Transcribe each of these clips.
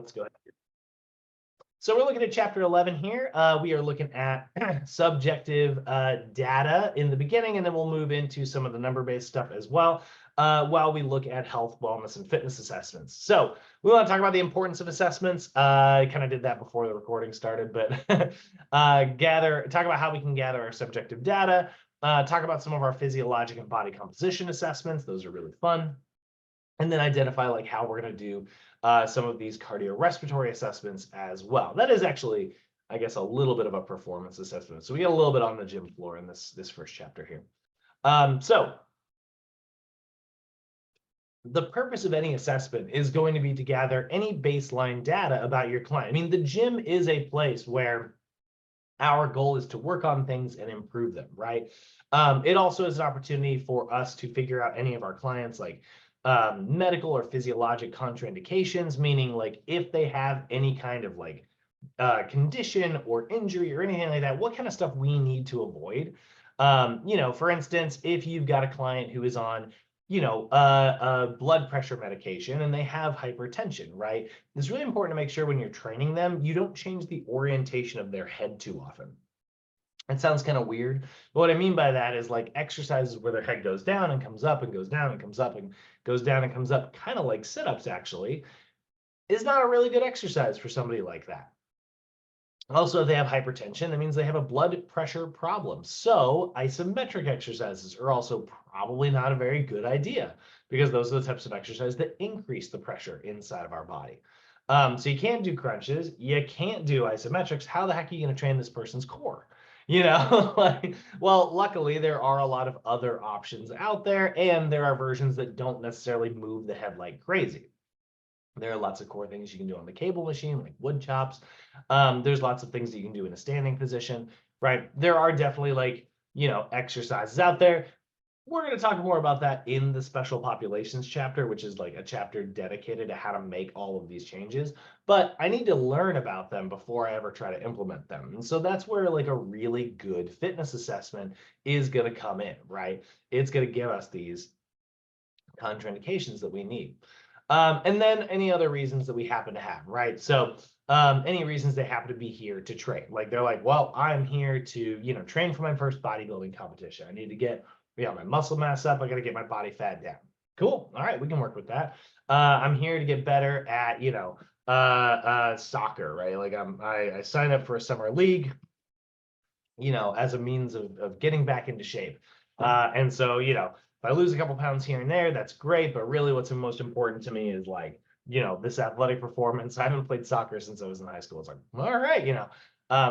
let's go ahead. So we're looking at chapter 11 here. We are looking at subjective data in the beginning, and then we'll move into some of the number-based stuff as well while we look at health, wellness, and fitness assessments. So we want to talk about the importance of assessments. I kind of did that before the recording started, but talk about how we can gather our subjective data, talk about some of our physiologic and body composition assessments. Those are really fun. And then identify like how we're going to do some of these cardiorespiratory assessments as well. That is actually, I guess, a little bit of a performance assessment. So we get a little bit on the gym floor in this first chapter here. So the purpose of any assessment is going to be to gather any baseline data about your client. I mean, the gym is a place where our goal is to work on things and improve them, right? It also is an opportunity for us to figure out any of our clients, like medical or physiologic contraindications, meaning like if they have any kind of like condition or injury or anything like that, what kind of stuff we need to avoid. For instance, if you've got a client who is on blood pressure medication and they have hypertension, right? It's really important to make sure when you're training them, you don't change the orientation of their head too often. It sounds kind of weird, but what I mean by that is like exercises where their head goes down and comes up and goes down and comes up and goes down and comes up, kind of like sit-ups actually, is not a really good exercise for somebody like that. Also, if they have hypertension, that means they have a blood pressure problem. So isometric exercises are also probably not a very good idea because those are the types of exercises that increase the pressure inside of our body. So you can't do crunches, you can't do isometrics. How the heck are you going to train this person's core? Well, luckily there are a lot of other options out there, and there are versions that don't necessarily move the head like crazy. There are lots of core things you can do on the cable machine, like wood chops. There's lots of things that you can do in a standing position, right? There are definitely exercises out there. We're going to talk more about that in the special populations chapter, which is like a chapter dedicated to how to make all of these changes. But I need to learn about them before I ever try to implement them. And so that's where like a really good fitness assessment is going to come in, right? It's going to give us these contraindications that we need. And then any other reasons that we happen to have, right? So any reasons they happen to be here to train. Like they're like, well, I'm here to, train for my first bodybuilding competition. I need to get my muscle mass up. I got to get my body fat down. Cool. All right, we can work with that. I'm here to get better at, soccer, right? Like I signed up for a summer league, as a means of getting back into shape. And so, if I lose a couple pounds here and there, that's great. But really what's most important to me is like, this athletic performance. I haven't played soccer since I was in high school. It's like, all right,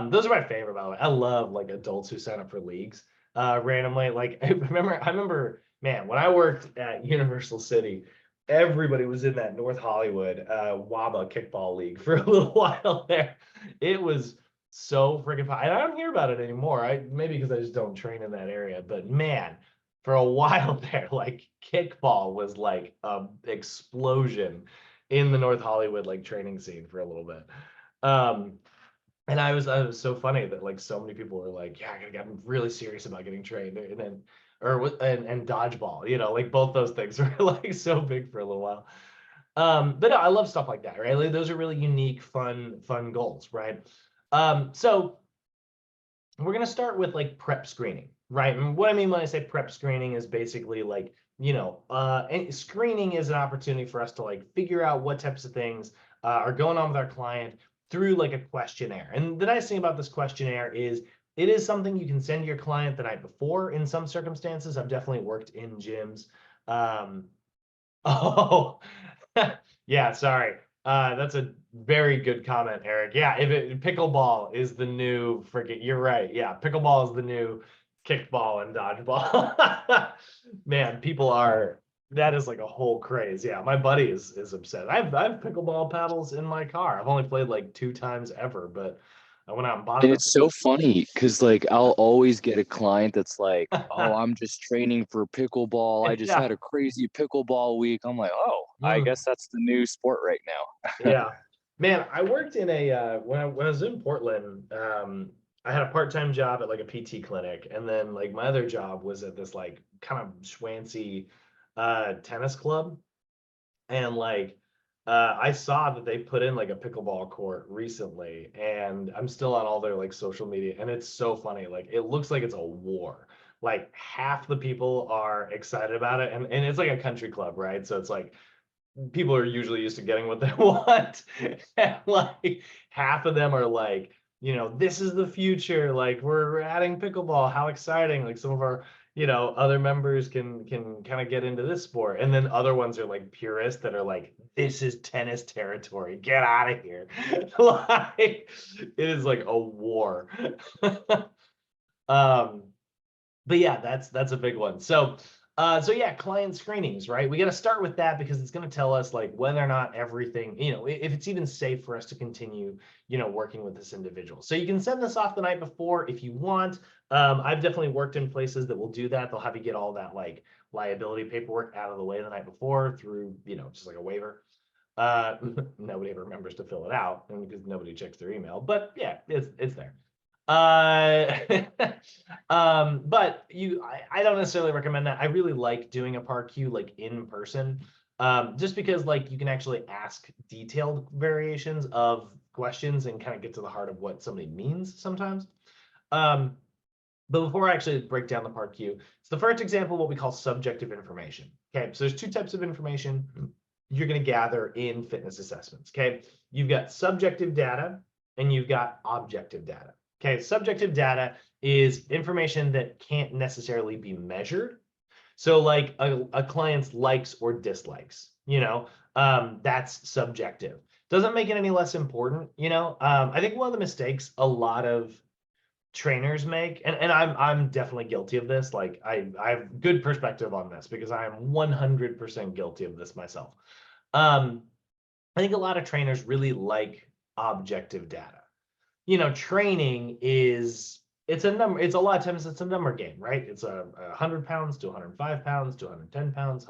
those are my favorite, by the way. I love like adults who sign up for leagues randomly. Like I remember, man, when I worked at Universal City, everybody was in that North Hollywood WABA kickball league for a little while there. It was so freaking fun. I don't hear about it anymore. Maybe because I just don't train in that area. But man, for a while there, like kickball was like a explosion in the North Hollywood like training scene for a little bit. And I was so funny that like so many people were like, yeah, I'm really serious about getting trained, and then and dodgeball, like both those things were like so big for a little while. But no, I love stuff like that, right? Like, those are really unique, fun goals, right? So we're gonna start with like prep screening, right? And what I mean when I say prep screening is basically like, screening is an opportunity for us to like figure out what types of things are going on with our client through like a questionnaire. And the nice thing about this questionnaire is it is something you can send your client the night before in some circumstances. I've definitely worked in gyms. Oh, yeah, sorry. That's a very good comment, Eric. Yeah, pickleball is the new freaking, you're right. Yeah, pickleball is the new kickball and dodgeball. Man, that is like a whole craze. Yeah, my buddy is upset. I've pickleball paddles in my car. I've only played like 2 times ever, but I went out and bought And them. it's so funny because like I'll always get a client that's like, oh, I'm just training for pickleball. I just had a crazy pickleball week. I'm like, oh, I guess that's the new sport right now. Yeah. Man, I worked in when I was in Portland, I had a part-time job at like a PT clinic, and then like my other job was at this like kind of schwancy tennis club. And like I saw that they put in like a pickleball court recently, and I'm still on all their like social media, and it's so funny. Like it looks like it's a war. Like half the people are excited about it, and it's like a country club, right? So it's like people are usually used to getting what they want. And like half of them are like, this is the future. Like we're adding pickleball. How exciting. Like some of our, other members can kind of get into this sport. And then other ones are like purists that are like, this is tennis territory. Get out of here. Like it is like a war. um but yeah, that's a big one. So yeah, client screenings, right? We got to start with that because it's going to tell us like whether or not everything, if it's even safe for us to continue, working with this individual. So you can send this off the night before if you want. I've definitely worked in places that will do that. They'll have you get all that like liability paperwork out of the way the night before through, just like a waiver. Nobody ever remembers to fill it out because nobody checks their email, but yeah, it's there. But I don't necessarily recommend that. I really like doing a PAR-Q like in person, just because like you can actually ask detailed variations of questions and kind of get to the heart of what somebody means sometimes. But before I actually break down the PAR-Q, it's the first example of what we call subjective information. Okay, so there's two types of information you're going to gather in fitness assessments. Okay, you've got subjective data and you've got objective data. Okay, subjective data is information that can't necessarily be measured. So like a client's likes or dislikes, that's subjective. Doesn't make it any less important, I think one of the mistakes a lot of trainers make, and I'm definitely guilty of this. Like I have good perspective on this because I am 100% guilty of this myself. I think a lot of trainers really like objective data. Training it's a number. It's a lot of times it's a number game, right? It's 100 pounds to 105 pounds to 110 pounds,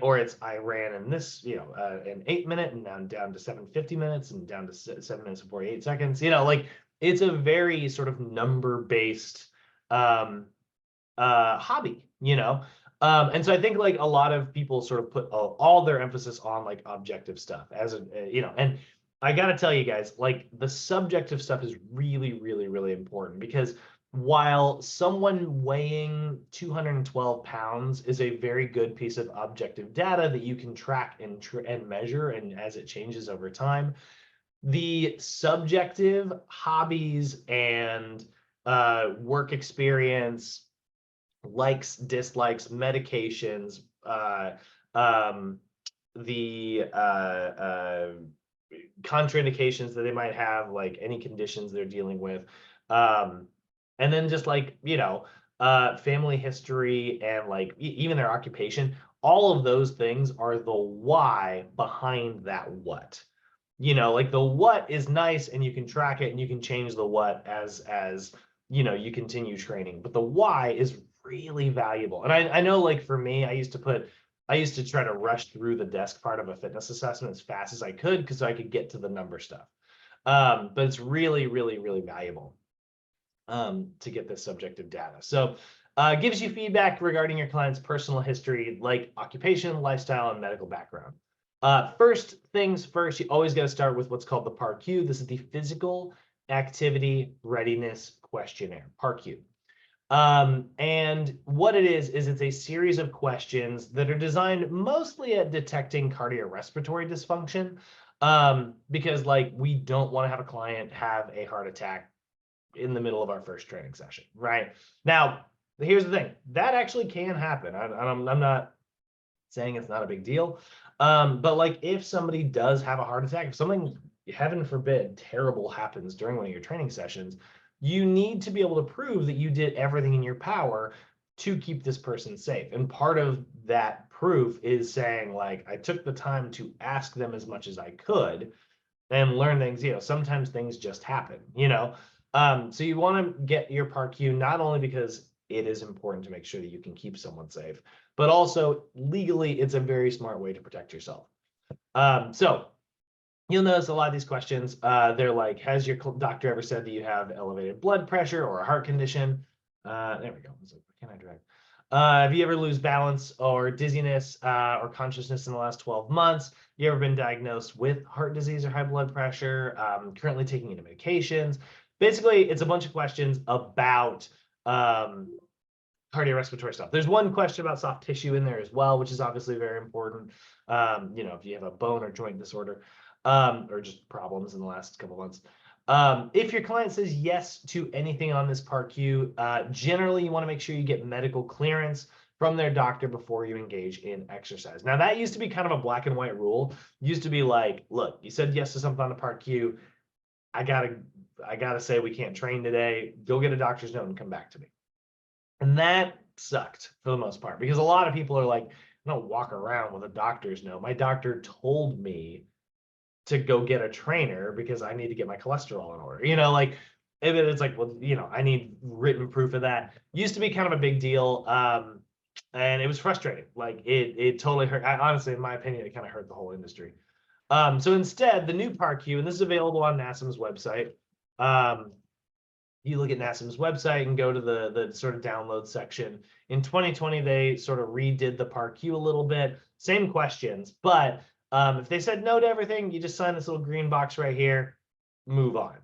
or it's I ran in this, an 8 minute and now I'm down to 750 minutes and down to 7 minutes and 48 seconds, like it's a very sort of number based hobby, and so I think like a lot of people sort of put all their emphasis on like objective stuff as and I got to tell you guys, like the subjective stuff is really, really, really important because while someone weighing 212 pounds is a very good piece of objective data that you can track and measure, and as it changes over time, the subjective hobbies and work experience, likes, dislikes, medications, the contraindications that they might have, like any conditions they're dealing with, and then just like family history and like even their occupation. All of those things are the why behind that what. Like the what is nice and you can track it and you can change the what as you continue training, but the why is really valuable. And I know like for me, I used to try to rush through the desk part of a fitness assessment as fast as I could because I could get to the number stuff. But it's really, really, really valuable to get this subjective data. So gives you feedback regarding your client's personal history, like occupation, lifestyle, and medical background. First things first, you always got to start with what's called the PAR-Q. This is the Physical Activity Readiness Questionnaire, PAR-Q. And what it is it's a series of questions that are designed mostly at detecting cardiorespiratory dysfunction, because like we don't want to have a client have a heart attack in the middle of our first training session, right? Now, here's the thing, that actually can happen. I'm not saying it's not a big deal, but like if somebody does have a heart attack, if something, heaven forbid, terrible happens during one of your training sessions, you need to be able to prove that you did everything in your power to keep this person safe. And part of that proof is saying like, I took the time to ask them as much as I could and learn things. Sometimes things just happen, so you want to get your PAR-Q not only because it is important to make sure that you can keep someone safe, but also legally it's a very smart way to protect yourself. So you'll notice a lot of these questions, they're like, has your doctor ever said that you have elevated blood pressure or a heart condition? There we go. What can I drag? Have you ever lose balance or dizziness or consciousness in the last 12 months? You ever been diagnosed with heart disease or high blood pressure? Currently taking any medications? Basically, it's a bunch of questions about cardiorespiratory stuff. There's one question about soft tissue in there as well, which is obviously very important. If you have a bone or joint disorder, or just problems in the last couple months. If your client says yes to anything on this PAR-Q, generally you want to make sure you get medical clearance from their doctor before you engage in exercise. Now that used to be kind of a black and white rule. It used to be like, look, you said yes to something on the PAR-Q. I gotta say we can't train today. Go get a doctor's note and come back to me. And that sucked for the most part, because a lot of people are like, I don't walk around with a doctor's note. My doctor told me to go get a trainer because I need to get my cholesterol in order. Like if it's like, well, I need written proof of that. Used to be kind of a big deal. And it was frustrating. Like it totally hurt. Honestly, in my opinion, it kind of hurt the whole industry. So instead, the new PAR-Q, and this is available on NASM's website. You look at NASM's website and go to the sort of download section. In 2020, they sort of redid the PAR-Q a little bit. Same questions, but if they said no to everything, you just sign this little green box right here, move on.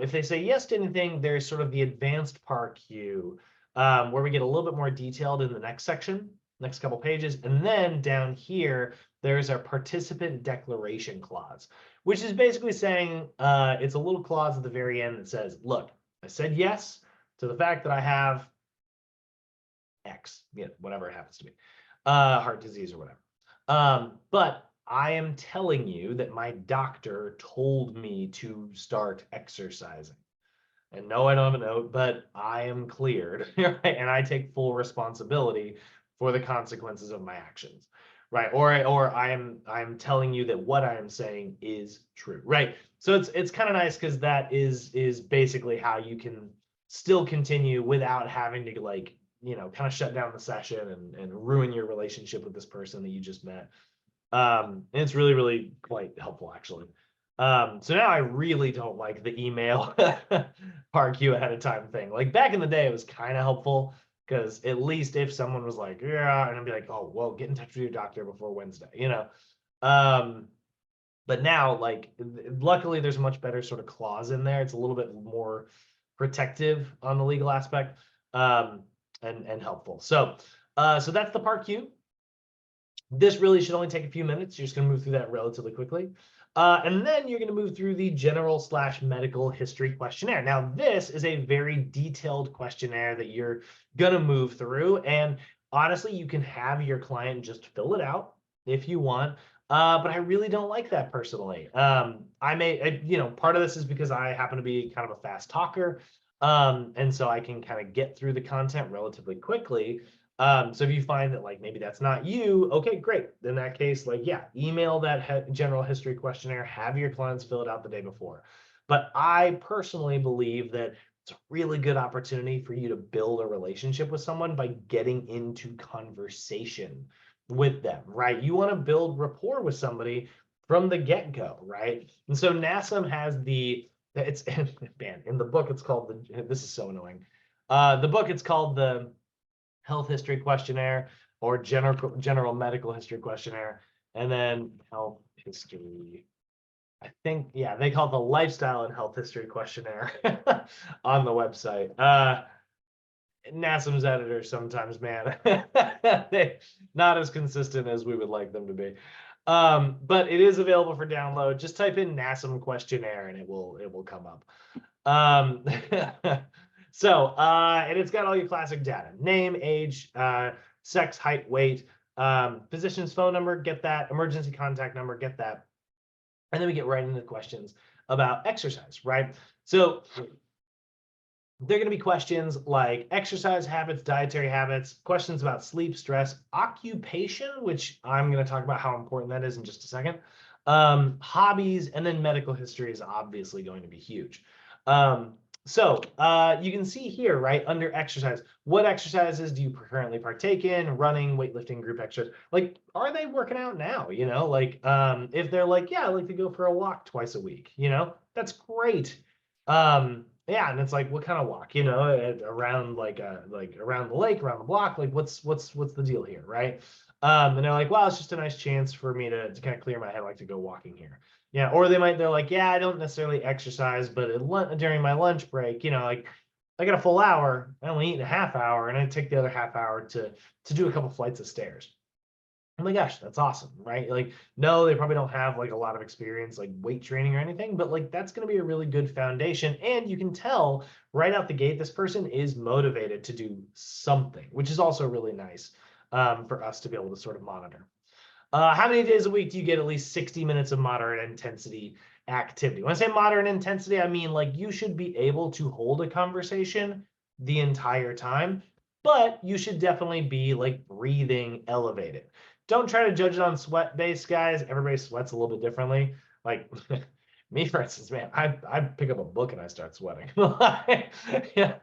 If they say yes to anything, there's sort of the advanced PAR-Q, where we get a little bit more detailed in the next section, next couple pages. And then down here, there's our participant declaration clause, which is basically saying it's a little clause at the very end that says, look, I said yes to the fact that I have X, whatever it happens to be, heart disease or whatever. But I am telling you that my doctor told me to start exercising. And no, I don't have a note, but I am cleared, right? And I take full responsibility for the consequences of my actions, right? Or I'm telling you that what I am saying is true, right? So it's kind of nice because that is basically how you can still continue without having to kind of shut down the session and ruin your relationship with this person that you just met. And it's really, really quite helpful, actually. So now I really don't like the email PAR-Q ahead of time thing. Like back in the day, it was kind of helpful because at least if someone was like, yeah, and I'd be like, oh, well, get in touch with your doctor before Wednesday, But now, like, luckily, there's a much better sort of clause in there. It's a little bit more protective on the legal aspect, and helpful. So that's the PAR-Q. This really should only take a few minutes. You're just going to move through that relatively quickly. And then you're going to move through the general/medical history questionnaire. Now, this is a very detailed questionnaire that you're going to move through. And honestly, you can have your client just fill it out if you want. But I really don't like that personally. Part of this is because I happen to be kind of a fast talker. And so I can kind of get through the content relatively quickly. So if you find that like maybe that's not you, okay, great. In that case, email that general history questionnaire, have your clients fill it out the day before. But I personally believe that it's a really good opportunity for you to build a relationship with someone by getting into conversation with them, right? You want to build rapport with somebody from the get-go, right? And so NASM has man, in the book, it's called this is so annoying. The book, it's called the health history questionnaire or general medical history questionnaire, and then health history. I think, they call it the lifestyle and health history questionnaire on the website. NASM's editors sometimes, man, they not as consistent as we would like them to be. But it is available for download. Just type in NASM questionnaire and it will come up. And it's got all your classic data: name, age, sex, height, weight, physician's phone number, get that, emergency contact number, get that. And then we get right into the questions about exercise, right? So they're going to be questions like exercise habits, dietary habits, questions about sleep, stress, occupation, which I'm going to talk about how important that is in just a second, hobbies, and then medical history is obviously going to be huge. So you can see here, right, under exercise, what exercises do you currently partake in? Running, weightlifting, group exercise. Like, are they working out now? If they're like, yeah, I like to go for a walk twice a week, that's great. Yeah, and it's like, what kind of walk, around like around the lake, around the block, like what's the deal here, right? And they're like, well, it's just a nice chance for me to kind of clear my head, like to go walking here. Yeah, or they're like, yeah, I don't necessarily exercise, but during my lunch break, like I got a full hour, I only eat in a half hour, and I take the other half hour to do a couple flights of stairs. Oh my gosh, that's awesome, right? Like, no, they probably don't have like a lot of experience, like weight training or anything, but like that's going to be a really good foundation. And you can tell right out the gate, this person is motivated to do something, which is also really nice for us to be able to sort of monitor. How many days a week do you get at least 60 minutes of moderate intensity activity? When I say moderate intensity, I mean like you should be able to hold a conversation the entire time, but you should definitely be like breathing elevated. Don't try to judge it on sweat base, guys. Everybody sweats a little bit differently. Like me, for instance, man, I pick up a book and I start sweating. Yeah,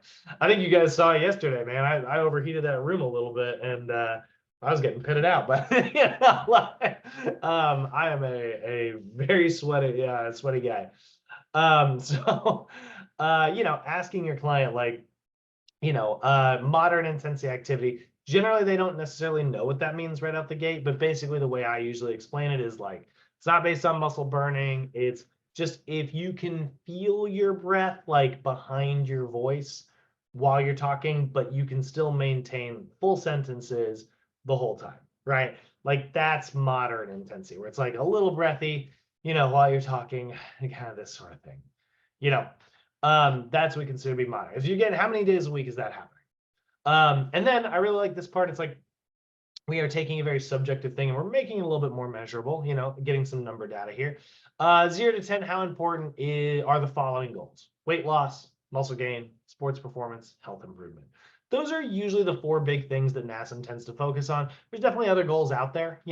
I think you guys saw it yesterday, man. I overheated that room a little bit and I was getting pitted out, but I am a very sweaty guy. So asking your client like, moderate intensity activity. Generally, they don't necessarily know what that means right out the gate, but basically the way I usually explain it is like, it's not based on muscle burning. It's just if you can feel your breath like behind your voice while you're talking, but you can still maintain full sentences the whole time, right? Like that's moderate intensity, where it's like a little breathy, while you're talking, kind of this sort of thing. You know, that's what we consider to be moderate. If you get how many days a week is that happening? And then I really like this part. It's like we are taking a very subjective thing and we're making it a little bit more measurable, getting some number data here. 0 to 10, how important are the following goals? Weight loss, muscle gain, sports performance, health improvement. Those are usually the 4 big things that NASM tends to focus on. There's definitely other goals out there,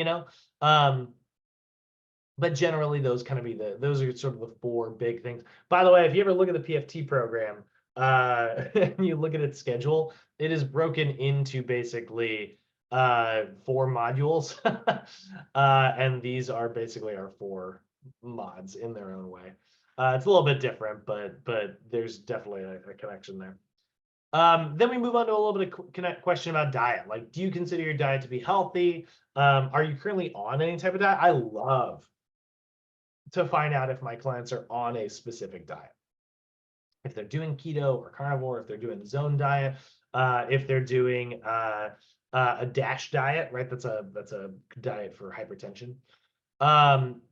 but generally those kind of those are sort of the 4 big things. By the way, if you ever look at the PFT program, and you look at its schedule, it is broken into basically 4 modules. And these are basically our 4 mods in their own way. It's a little bit different, but there's definitely a connection there. Then we move on to a little bit of question about diet. Like, do you consider your diet to be healthy? Are you currently on any type of diet? I love to find out if my clients are on a specific diet. If they're doing keto or carnivore, if they're doing a zone diet, if they're doing a DASH diet, right? That's a diet for hypertension.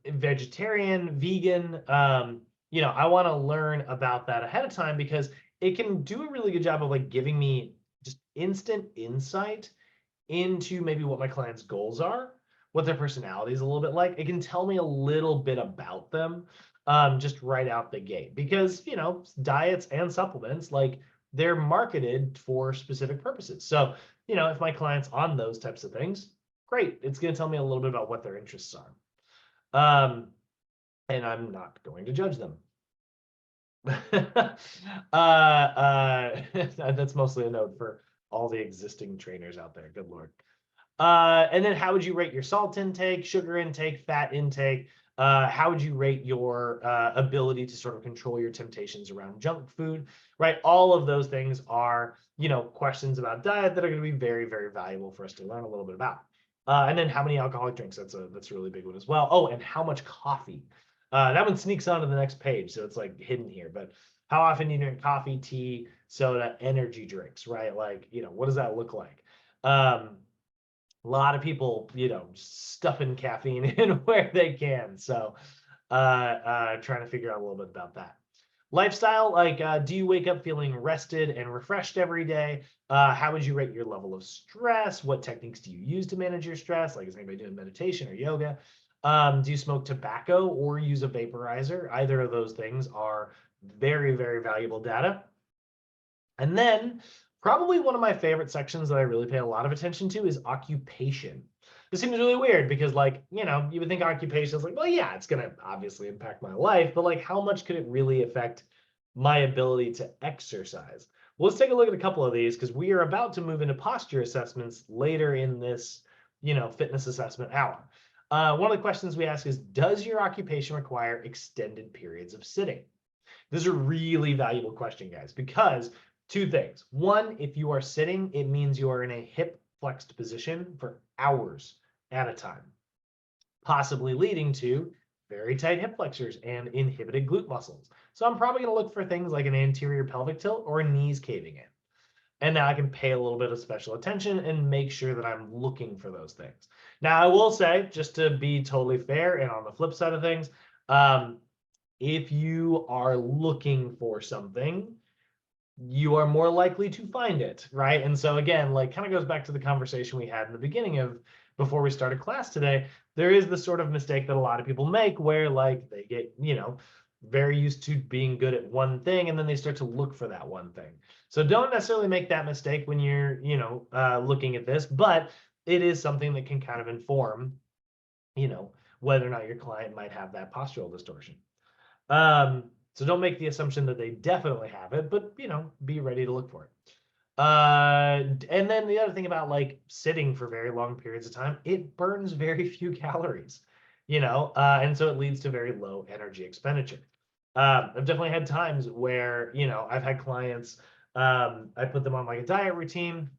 Vegetarian, vegan, I want to learn about that ahead of time because it can do a really good job of like giving me just instant insight into maybe what my clients' goals are, what their personality is a little bit like. It can tell me a little bit about them just right out the gate because, diets and supplements, like they're marketed for specific purposes. So, if my client's on those types of things, great. It's going to tell me a little bit about what their interests are. And I'm not going to judge them. That's mostly a note for all the existing trainers out there. Good Lord. And then how would you rate your salt intake, sugar intake, fat intake? How would you rate your ability to sort of control your temptations around junk food, right? All of those things are, questions about diet that are going to be very, very valuable for us to learn a little bit about. And then how many alcoholic drinks? That's a really big one as well. Oh, and how much coffee? That one sneaks onto the next page, so it's like hidden here. But how often do you drink coffee, tea, soda, energy drinks, right? Like, what does that look like? A lot of people, stuffing caffeine in where they can. So trying to figure out a little bit about that. Lifestyle, like, do you wake up feeling rested and refreshed every day? How would you rate your level of stress? What techniques do you use to manage your stress? Like, is anybody doing meditation or yoga? Do you smoke tobacco or use a vaporizer? Either of those things are very, very valuable data. And then probably one of my favorite sections that I really pay a lot of attention to is occupation. This seems really weird because like, you would think occupation is like, well, yeah, it's going to obviously impact my life, but like how much could it really affect my ability to exercise? Well, let's take a look at a couple of these because we are about to move into posture assessments later in this, fitness assessment hour. One of the questions we ask is, does your occupation require extended periods of sitting? This is a really valuable question, guys, because two things. One, if you are sitting, it means you are in a hip flexed position for hours at a time, possibly leading to very tight hip flexors and inhibited glute muscles. So I'm probably going to look for things like an anterior pelvic tilt or knees caving in. And now I can pay a little bit of special attention and make sure that I'm looking for those things. Now, I will say, just to be totally fair, and on the flip side of things, if you are looking for something, you are more likely to find it, right? And so again, like kind of goes back to the conversation we had in the beginning of before we started class today. There is the sort of mistake that a lot of people make where like they get, very used to being good at one thing and then they start to look for that one thing. So don't necessarily make that mistake when you're, looking at this, but it is something that can kind of inform, whether or not your client might have that postural distortion. So don't make the assumption that they definitely have it, but be ready to look for it. And then the other thing about like sitting for very long periods of time, it burns very few calories, and so it leads to very low energy expenditure. I've definitely had times where, I've had clients, I put them on like a diet routine,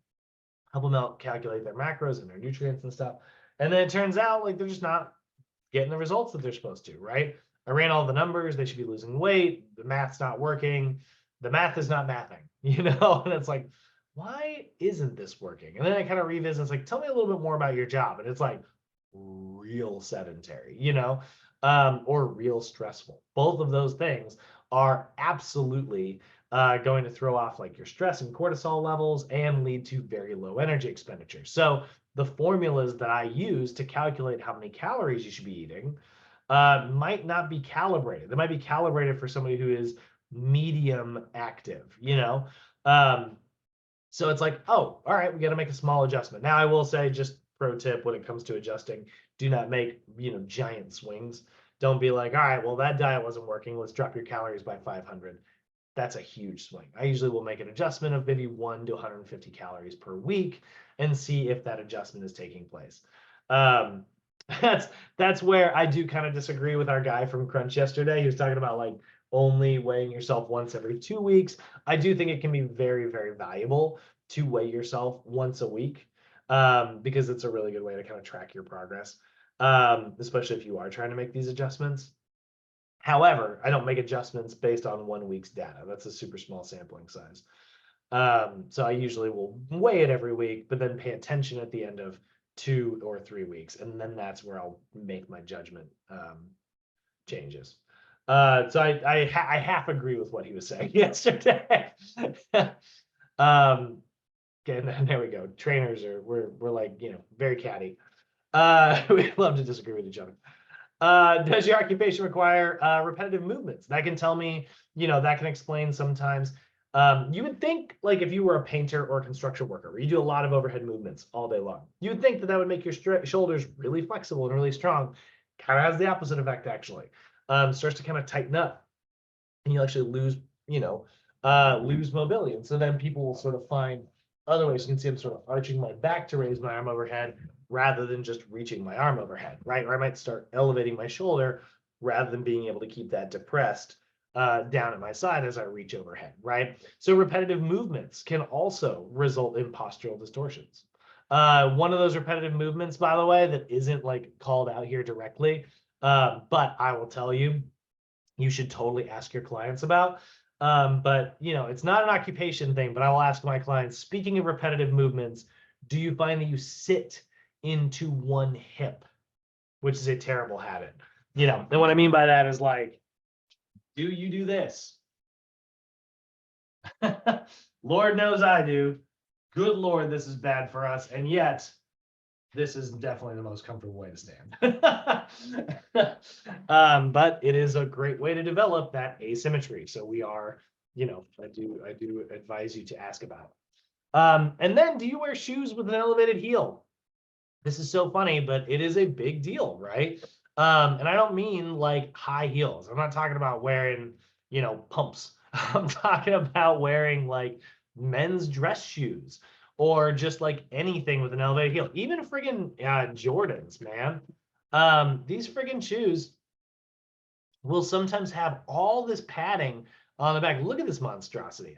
help them out calculate their macros and their nutrients and stuff. And then it turns out like they're just not getting the results that they're supposed to, right? I ran all the numbers, they should be losing weight, the math's not working, the math is not mathing, and it's like, why isn't this working? And then I kind of revisit, it's like, tell me a little bit more about your job. And it's like real sedentary, or real stressful. Both of those things are absolutely going to throw off like your stress and cortisol levels and lead to very low energy expenditure. So the formulas that I use to calculate how many calories you should be eating might not be calibrated. They might be calibrated for somebody who is medium active, so it's like, oh, all right, we got to make a small adjustment. Now I will say, just pro tip when it comes to adjusting, do not make, giant swings. Don't be like, all right, well, that diet wasn't working. Let's drop your calories by 500. That's a huge swing. I usually will make an adjustment of maybe 1 to 150 calories per week and see if that adjustment is taking place. That's where I do kind of disagree with our guy from Crunch yesterday. He was talking about like only weighing yourself once every 2 weeks. I do think it can be very, very valuable to weigh yourself once a week, because it's a really good way to kind of track your progress, especially if you are trying to make these adjustments. However, I don't make adjustments based on 1 week's data. That's a super small sampling size. So I usually will weigh it every week, but then pay attention at the end of 2 or 3 weeks. And then that's where I'll make my judgment changes. So I half agree with what he was saying yesterday. Okay, and there we go. Trainers we're like, very catty. We love to disagree with each other. Does your occupation require repetitive movements? That can tell me, that can explain sometimes. You would think like if you were a painter or a construction worker, where you do a lot of overhead movements all day long, you would think that that would make your shoulders really flexible and really strong. Kind of has the opposite effect, actually. Starts to kind of tighten up and you actually lose, lose mobility. And so then people will sort of find other ways. You can see I'm sort of arching my back to raise my arm overhead rather than just reaching my arm overhead, right? Or I might start elevating my shoulder rather than being able to keep that depressed down at my side as I reach overhead, right? So repetitive movements can also result in postural distortions. One of those repetitive movements, by the way, that isn't like called out here directly, but I will tell you, you should totally ask your clients about. But it's not an occupation thing, but I will ask my clients, speaking of repetitive movements, do you find that you sit into one hip, which is a terrible habit? And what I mean by that is like, do you do this? Lord knows I do. Good Lord, this is bad for us. And yet, this is definitely the most comfortable way to stand. But it is a great way to develop that asymmetry. So we are, I do advise you to ask about it. And then, do you wear shoes with an elevated heel? This is so funny, but it is a big deal, right? And I don't mean like high heels. I'm not talking about wearing, pumps. I'm talking about wearing like men's dress shoes or just like anything with an elevated heel, even friggin' Jordans, man. These friggin' shoes, will sometimes have all this padding on the back. Look at this monstrosity.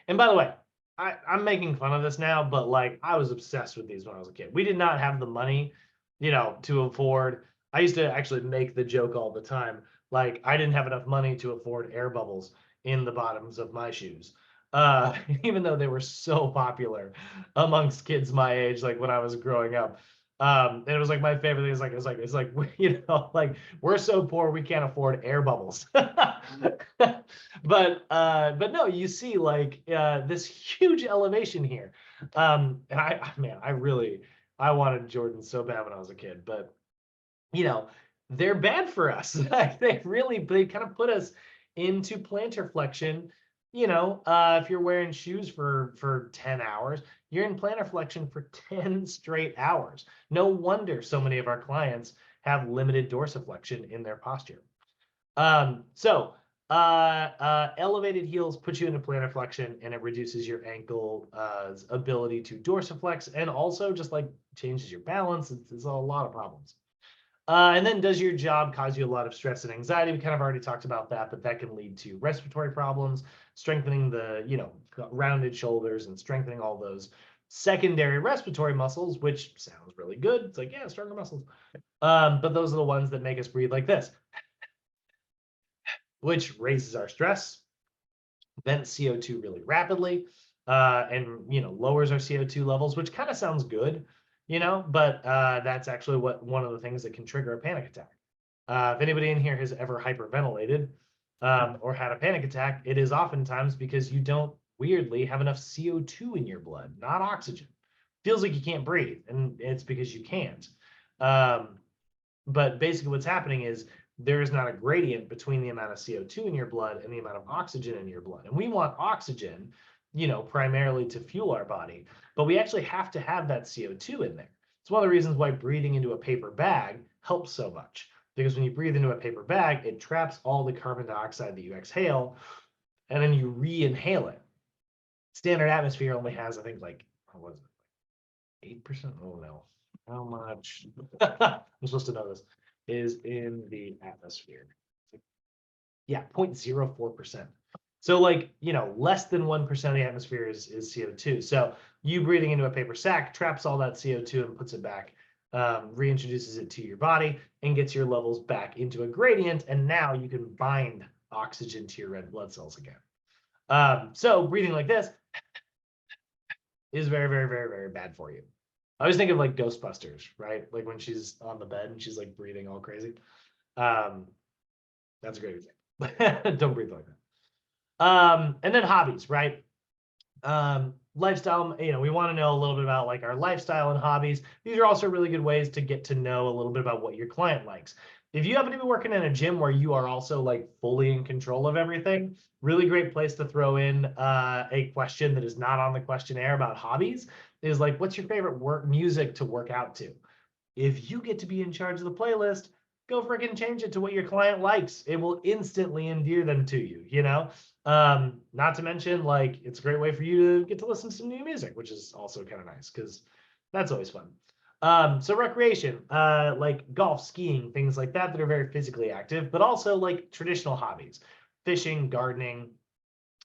And by the way, I'm making fun of this now, but like I was obsessed with these when I was a kid. We did not have the money, to afford. I used to actually make the joke all the time. Like I didn't have enough money to afford air bubbles in the bottoms of my shoes. Even though they were so popular amongst kids my age, like when I was growing up. And it was like my favorite thing is like it's like like we're so poor we can't afford air bubbles. But no, you see like this huge elevation here. And man, I wanted Jordan so bad when I was a kid, but you know, they're bad for us. They kind of put us into plantar flexion. If you're wearing shoes for 10 hours, you're in plantar flexion for 10 straight hours. No wonder so many of our clients have limited dorsiflexion in their posture. Elevated heels put you into plantar flexion, and it reduces your ankle ability to dorsiflex, and also just like changes your balance. It's a lot of problems. And then does your job cause you a lot of stress and anxiety? We kind of already talked about that, but that can lead to respiratory problems, strengthening the, rounded shoulders and strengthening all those secondary respiratory muscles, which sounds really good. It's like, yeah, stronger muscles. But those are the ones that make us breathe like this, which raises our stress, vents CO2 really rapidly, and lowers our CO2 levels, which kind of sounds good, but that's actually one of the things that can trigger a panic attack. If anybody in here has ever hyperventilated or had a panic attack, it is oftentimes because you don't weirdly have enough CO2 in your blood, not oxygen. Feels like you can't breathe, and it's because you can't. But basically what's happening is there is not a gradient between the amount of CO2 in your blood and the amount of oxygen in your blood. And we want oxygen, primarily to fuel our body, but we actually have to have that CO2 in there. It's one of the reasons why breathing into a paper bag helps so much, because when you breathe into a paper bag, it traps all the carbon dioxide that you exhale, and then you re-inhale it. Standard atmosphere only has, I think, like, what was it, 8%? Oh no. How much? I'm supposed to know this. Is in the atmosphere. Yeah, 0.04%. So like, less than 1% of the atmosphere is CO2. So you breathing into a paper sack traps all that CO2 and puts it back, reintroduces it to your body and gets your levels back into a gradient. And now you can bind oxygen to your red blood cells again. So breathing like this is very, very, very, very bad for you. I always think of like Ghostbusters, right? Like when she's on the bed and she's like breathing all crazy. That's a great example. Don't breathe like that. And then hobbies, right? Lifestyle, we want to know a little bit about like our lifestyle and hobbies. These are also really good ways to get to know a little bit about what your client likes. If you happen to be working in a gym where you are also like fully in control of everything, really great place to throw in a question that is not on the questionnaire about hobbies is like, what's your favorite music to work out to? If you get to be in charge of the playlist, go freaking change it to what your client likes. It will instantly endear them to you, not to mention, like, it's a great way for you to get to listen to some new music, which is also kind of nice because that's always fun. So recreation, like golf, skiing, things like that are very physically active, but also like traditional hobbies, fishing, gardening,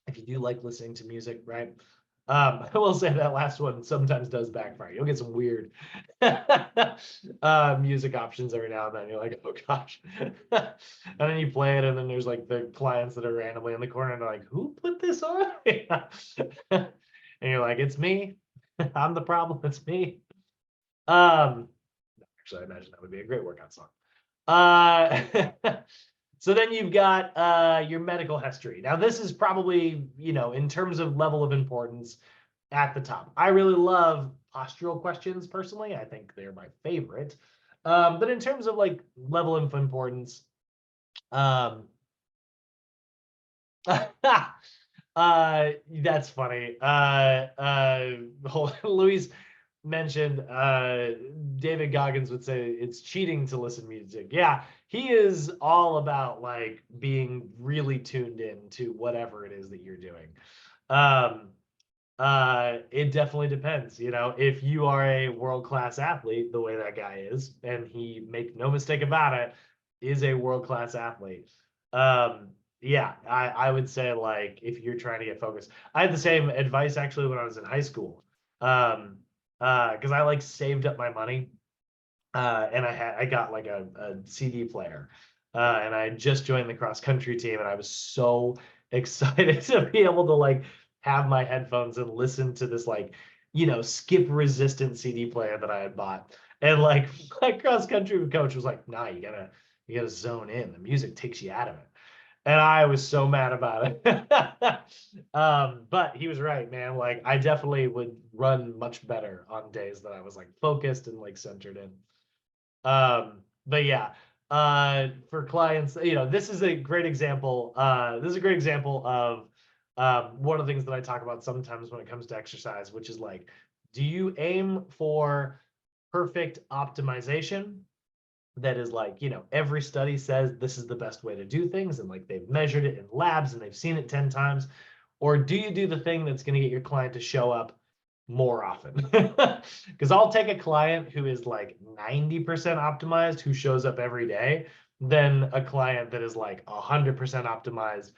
if you do like listening to music, right? I will say that last one sometimes does backfire. You'll get some weird music options every now and then. You're like, oh gosh. And then you play it, and then there's like the clients that are randomly in the corner, and they're like, who put this on? And you're like, it's me. I'm the problem. It's me. Actually, I imagine that would be a great workout song. So then you've got your medical history. Now, this is probably, in terms of level of importance, at the top. I really love postural questions personally. I think they're my favorite. But in terms of like level of importance, that's funny. Luis mentioned David Goggins would say it's cheating to listen to music. Yeah, he is all about like being really tuned in to whatever it is that you're doing. It definitely depends. If you are a world-class athlete, the way that guy is, and he, make no mistake about it, is a world-class athlete, Yeah, I would say like if you're trying to get focused, I had the same advice actually when I was in high school. Because I like saved up my money, and I got like a CD player, and I had just joined the cross country team, and I was so excited to be able to like have my headphones and listen to this like skip resistant CD player that I had bought, and like my cross country coach was like, "Nah, you gotta zone in. The music takes you out of it." And I was so mad about it. But he was right, man. Like I definitely would run much better on days that I was like focused and like centered in. But yeah, for clients, this is a great example. This is a great example of one of the things that I talk about sometimes when it comes to exercise, which is like, do you aim for perfect optimization? That is like, every study says this is the best way to do things, and like they've measured it in labs and they've seen it 10 times. Or do you do the thing that's going to get your client to show up more often? Because I'll take a client who is like 90% optimized, who shows up every day, than a client that is like 100% optimized,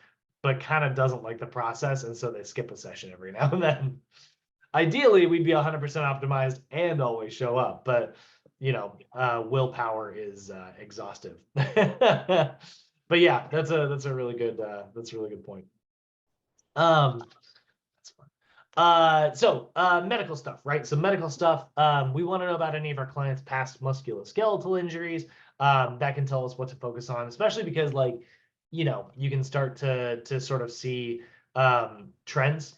but kind of doesn't like the process. And so they skip a session every now and then. Ideally, we'd be 100% optimized and always show up, but willpower is exhaustive. But yeah, that's a really good point. That's fun. Medical stuff, right? So medical stuff, we want to know about any of our clients' past musculoskeletal injuries. That can tell us what to focus on, especially because like, you can start to sort of see trends.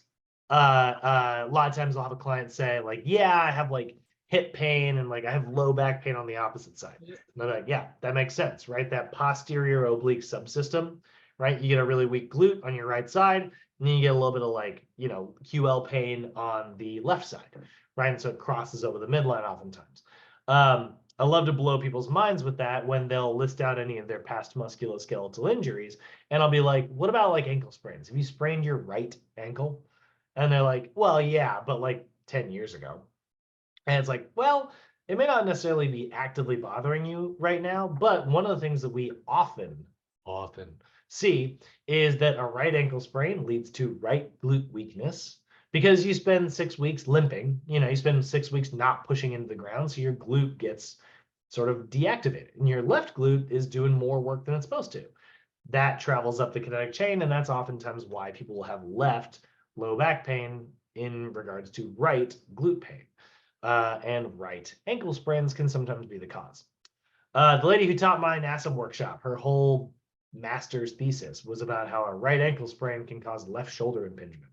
A lot of times I'll have a client say like, yeah, I have like hip pain and like I have low back pain on the opposite side. And I'm like, yeah, that makes sense, right? That posterior oblique subsystem, right? You get a really weak glute on your right side, and then you get a little bit of like, QL pain on the left side, right? And so it crosses over the midline oftentimes. I love to blow people's minds with that when they'll list out any of their past musculoskeletal injuries. And I'll be like, what about like ankle sprains? Have you sprained your right ankle? And they're like, well, yeah, but like 10 years ago. And it's like, well, it may not necessarily be actively bothering you right now, but one of the things that we often see is that a right ankle sprain leads to right glute weakness because you spend 6 weeks limping, you spend 6 weeks not pushing into the ground. So your glute gets sort of deactivated and your left glute is doing more work than it's supposed to. That travels up the kinetic chain, and that's oftentimes why people will have left low back pain in regards to right glute pain. And right ankle sprains can sometimes be the cause. The lady who taught my NASA workshop, her whole master's thesis was about how a right ankle sprain can cause left shoulder impingement,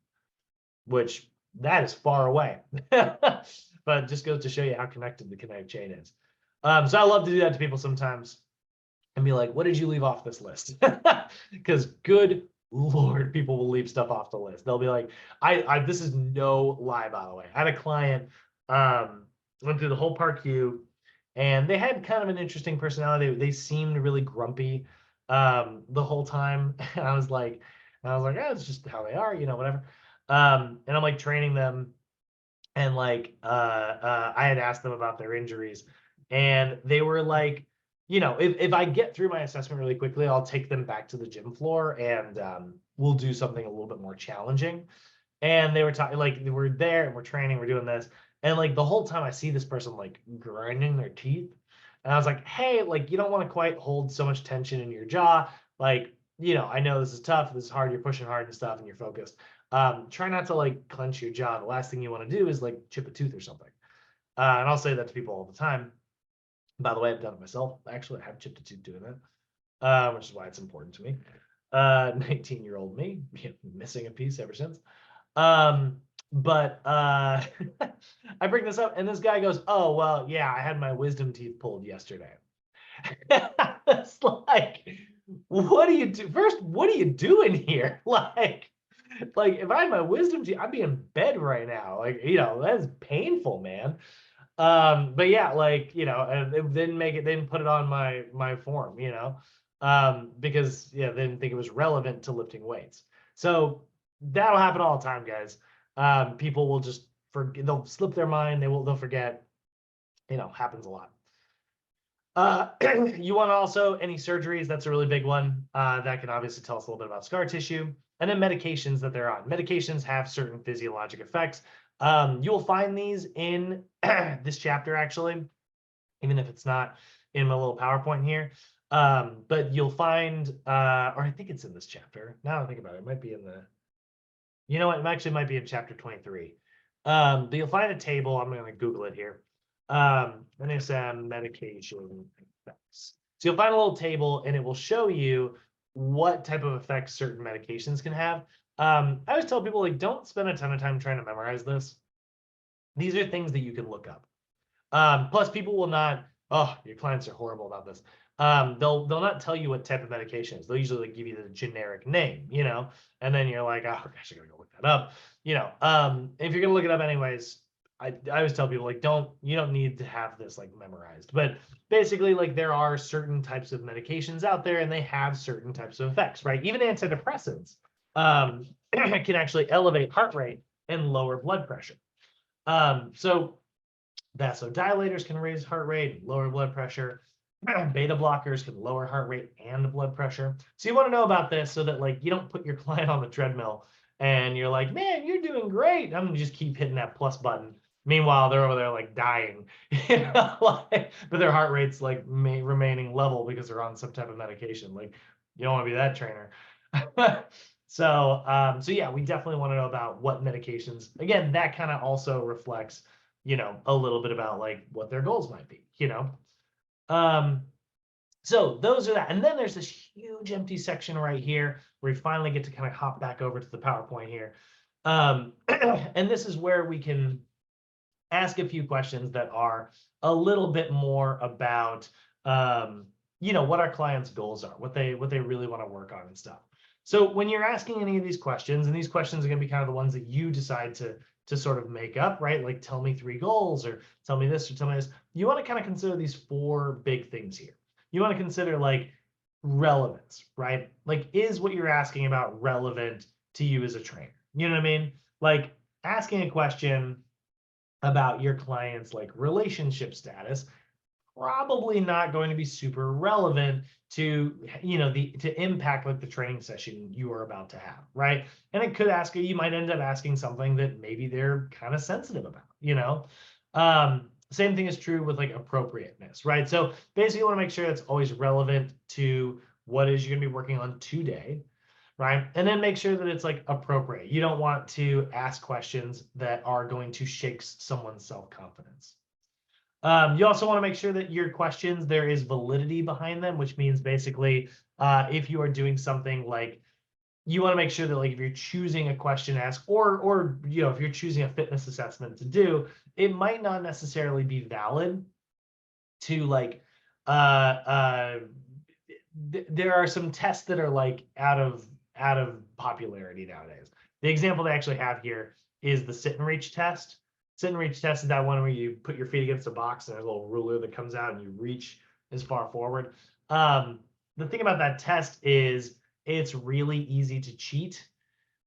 which that is far away. But it just goes to show you how connected the kinetic chain is. So I love to do that to people sometimes and be like, what did you leave off this list? Because good Lord, people will leave stuff off the list. They'll be like, this is no lie, by the way. I had a client, went through the whole PAR-Q, and they had kind of an interesting personality. They seemed really grumpy the whole time. And I was like, oh, it's just how they are, whatever. And I'm like training them, and like I had asked them about their injuries, and they were like, if I get through my assessment really quickly, I'll take them back to the gym floor and we'll do something a little bit more challenging. And they were talking like we're there and we're training, we're doing this, and like the whole time I see this person like grinding their teeth, and I was like, hey, like you don't want to quite hold so much tension in your jaw, like I know this is tough, this is hard, you're pushing hard and stuff, and you're focused. Try not to like clench your jaw. The last thing you want to do is like chip a tooth or something. And I'll say that to people all the time. By the way, I've done it myself. Actually, I have chipped a tooth doing that, which is why it's important to me. 19-year-old me, missing a piece ever since. But I bring this up, and this guy goes, "Oh, well, yeah, I had my wisdom teeth pulled yesterday." It's like, what do you do? First, what are you doing here? Like if I had my wisdom teeth, I'd be in bed right now. Like, that's painful, man. But yeah, like, and it didn't make it, they didn't put it on my form, because yeah, they didn't think it was relevant to lifting weights. So that'll happen all the time, guys. People will just forget, they'll slip their mind, they'll forget, happens a lot. You want also any surgeries, that's a really big one. That can obviously tell us a little bit about scar tissue. And then medications that they're on. Medications have certain physiologic effects. You'll find these in this chapter, actually, even if it's not in my little PowerPoint here. But you'll find, or I think it's in this chapter. Now I think about it, it might be in the, you know what, it actually might be in chapter 23. But you'll find a table, I'm going to Google it here. NSM medication effects. So you'll find a little table and it will show you what type of effects certain medications can have. I always tell people, like, don't spend a ton of time trying to memorize this. These are things that you can look up. Plus, people will not, oh, your clients are horrible about this. They'll not tell you what type of medication is. They'll usually like give you the generic name, you know, and then you're like, oh gosh, I gotta go look that up. You know, if you're gonna look it up anyways, I always tell people, like, you don't need to have this like memorized. But basically, like, there are certain types of medications out there and they have certain types of effects, right? Even antidepressants can actually elevate heart rate and lower blood pressure. So vasodilators can raise heart rate, lower blood pressure. Beta blockers can lower heart rate and blood pressure. So you want to know about this so that, like, you don't put your client on the treadmill and you're like, man, you're doing great, I'm gonna just keep hitting that plus button. Meanwhile, they're over there like dying, you know, like, but their heart rate's like remaining level because they're on some type of medication. Like, you don't want to be that trainer. So yeah, we definitely want to know about what medications. Again, that kind of also reflects, you know, a little bit about like what their goals might be, you know. So those are that. And then there's this huge empty section right here where we finally get to kind of hop back over to the PowerPoint here. And this is where we can ask a few questions that are a little bit more about, you know, what our clients' goals are, what they really want to work on and stuff. So when you're asking any of these questions, and these questions are going to be kind of the ones that you decide to sort of make up, right? Like, tell me 3 goals, or tell me this, or tell me this. You want to kind of consider these 4 big things here. You want to consider, like, relevance, right? Like, is what you're asking about relevant to you as a trainer? You know what I mean? Like, asking a question about your client's like relationship status, probably not going to be super relevant to, you know, to impact like the training session you are about to have, right? And it could ask you might end up asking something that maybe they're kind of sensitive about, you know. Same thing is true with like appropriateness, right? So basically you want to make sure it's always relevant to what is you're going to be working on today, right? And then make sure that it's like appropriate. You don't want to ask questions that are going to shake someone's self-confidence. You also want to make sure that your questions, there is validity behind them, which means basically if you are doing something like, you want to make sure that, like, if you're choosing a question to ask, or you know, if you're choosing a fitness assessment to do, it might not necessarily be valid to like there are some tests that are like out of popularity nowadays. The example they actually have here is the sit and reach test. Sit and reach test is that one where you put your feet against a box and there's a little ruler that comes out and you reach as far forward. The thing about that test is it's really easy to cheat.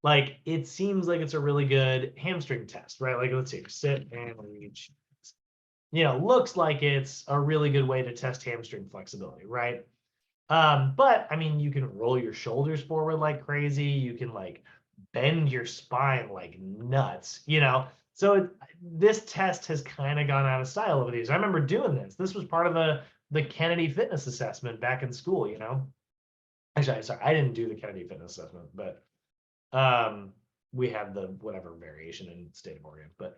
Like, it seems like it's a really good hamstring test, right? Like, let's see, sit and reach. You know, looks like it's a really good way to test hamstring flexibility, right? But I mean, you can roll your shoulders forward like crazy. You can like bend your spine like nuts, you know? So this test has kind of gone out of style over these. I remember doing this. This was part of the Kennedy fitness assessment back in school, you know? Actually, sorry, I didn't do the Kennedy fitness assessment, but we had the whatever variation in the state of Oregon. But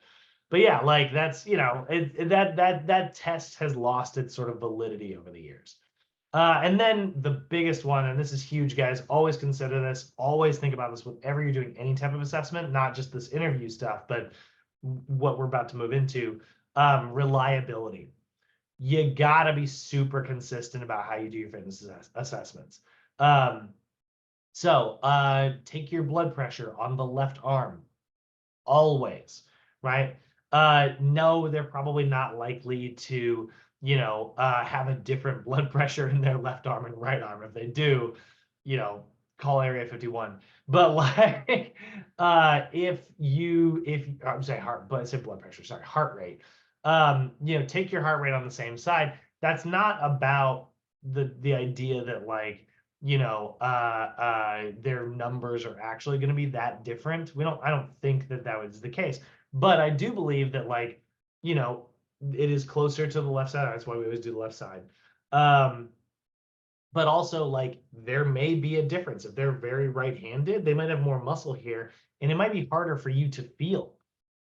yeah, like, that's, you know, that test has lost its sort of validity over the years. And then the biggest one, and this is huge, guys, always consider this, always think about this whenever you're doing any type of assessment, not just this interview stuff, but what we're about to move into, reliability. You gotta be super consistent about how you do your fitness assessments. So take your blood pressure on the left arm, always, right? No, they're probably not likely to, you know, have a different blood pressure in their left arm and right arm. If they do, you know, call Area 51. But like, if I'm saying heart, but I said blood pressure, sorry, heart rate. You know, take your heart rate on the same side. that's not about the idea that like, you know, their numbers are actually going to be that different. I don't think that that was the case, but I do believe that like, you know, it is closer to the left side. That's why we always do the left side. But also like there may be a difference. If they're very right-handed, they might have more muscle here, and it might be harder for you to feel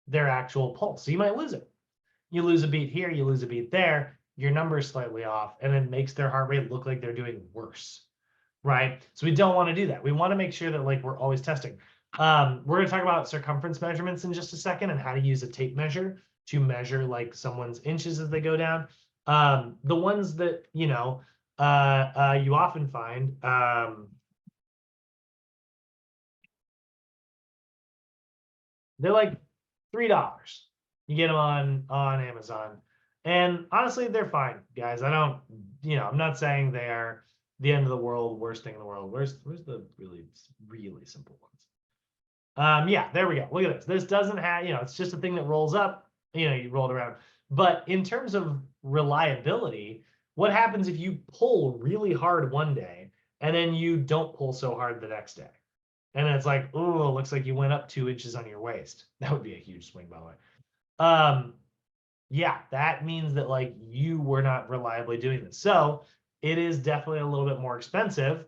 their actual pulse. So you might lose it. You lose a beat here, you lose a beat there, your number is slightly off, and it makes their heart rate look like they're doing worse, right? So we don't want to do that. We want to make sure that like we're always testing. We're going to talk about circumference measurements in just a second and how to use a tape measure to measure like someone's inches as they go down. The ones that, you know, you often find, they're like $3. You get them on Amazon, and honestly, they're fine, guys. I don't, you know, I'm not saying they are the end of the world, worst thing in the world. Where's the really simple ones? Yeah, there we go. Look at this. This doesn't have, you know, it's just a thing that rolls up. You know, you roll it around. But in terms of reliability, what happens if you pull really hard one day and then you don't pull so hard the next day? And then it's like, oh, it looks like you went up 2 inches on your waist. That would be a huge swing, by the way. Yeah, that means that like you were not reliably doing this. So it is definitely a little bit more expensive,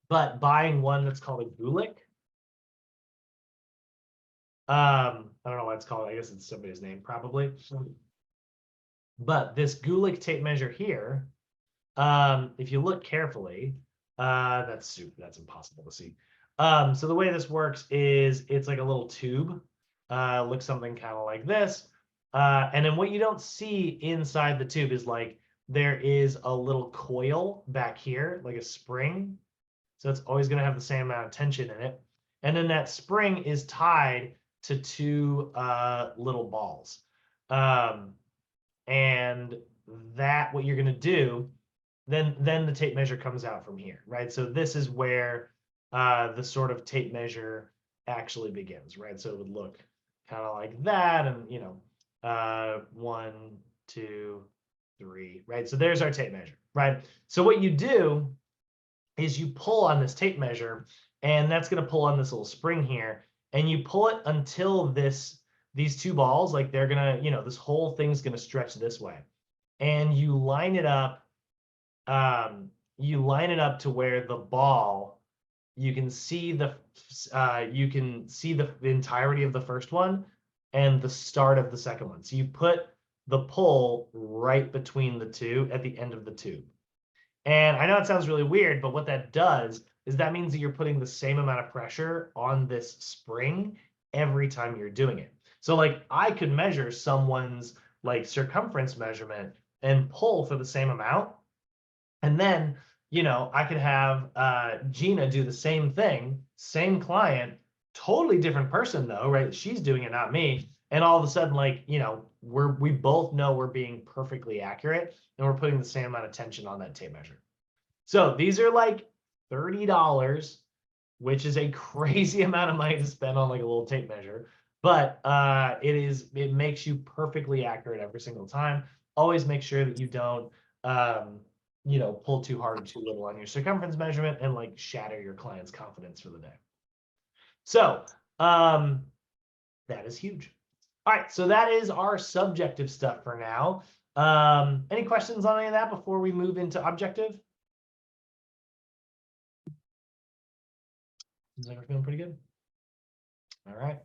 but buying one that's called a Gulick, I don't know what it's called. I guess it's somebody's name probably. But this Gulick tape measure here, if you look carefully, that's impossible to see. So the way this works is it's like a little tube, looks something kind of like this. And then what you don't see inside the tube is like there is a little coil back here, like a spring. So it's always going to have the same amount of tension in it. And then that spring is tied to two little balls. And that what you're going to do, then the tape measure comes out from here, right? So this is where the sort of tape measure actually begins, right? So it would look kind of like that, and you know, 1, 2, 3, right? So there's our tape measure, right? So what you do is you pull on this tape measure, and that's going to pull on this little spring here, and you pull it until these two balls, like they're gonna, you know, this whole thing's gonna stretch this way, and you line it up. You line it up to where the ball, you can see the entirety of the first one and the start of the second one. So you put the pull right between the two at the end of the tube. And I know it sounds really weird, but what that does is that means that you're putting the same amount of pressure on this spring every time you're doing it. So like I could measure someone's like circumference measurement and pull for the same amount. And then, you know, I could have Gina do the same thing, same client, totally different person though, right? She's doing it, not me. And all of a sudden, like, you know, we both know we're being perfectly accurate and we're putting the same amount of tension on that tape measure. So these are like $30, which is a crazy amount of money to spend on like a little tape measure. But it makes you perfectly accurate every single time. Always make sure that you don't you know, pull too hard or too little on your circumference measurement and like shatter your client's confidence for the day. So that is huge. All right, so that is our subjective stuff for now. Any questions on any of that before we move into objective? Is everyone feeling pretty good? All right.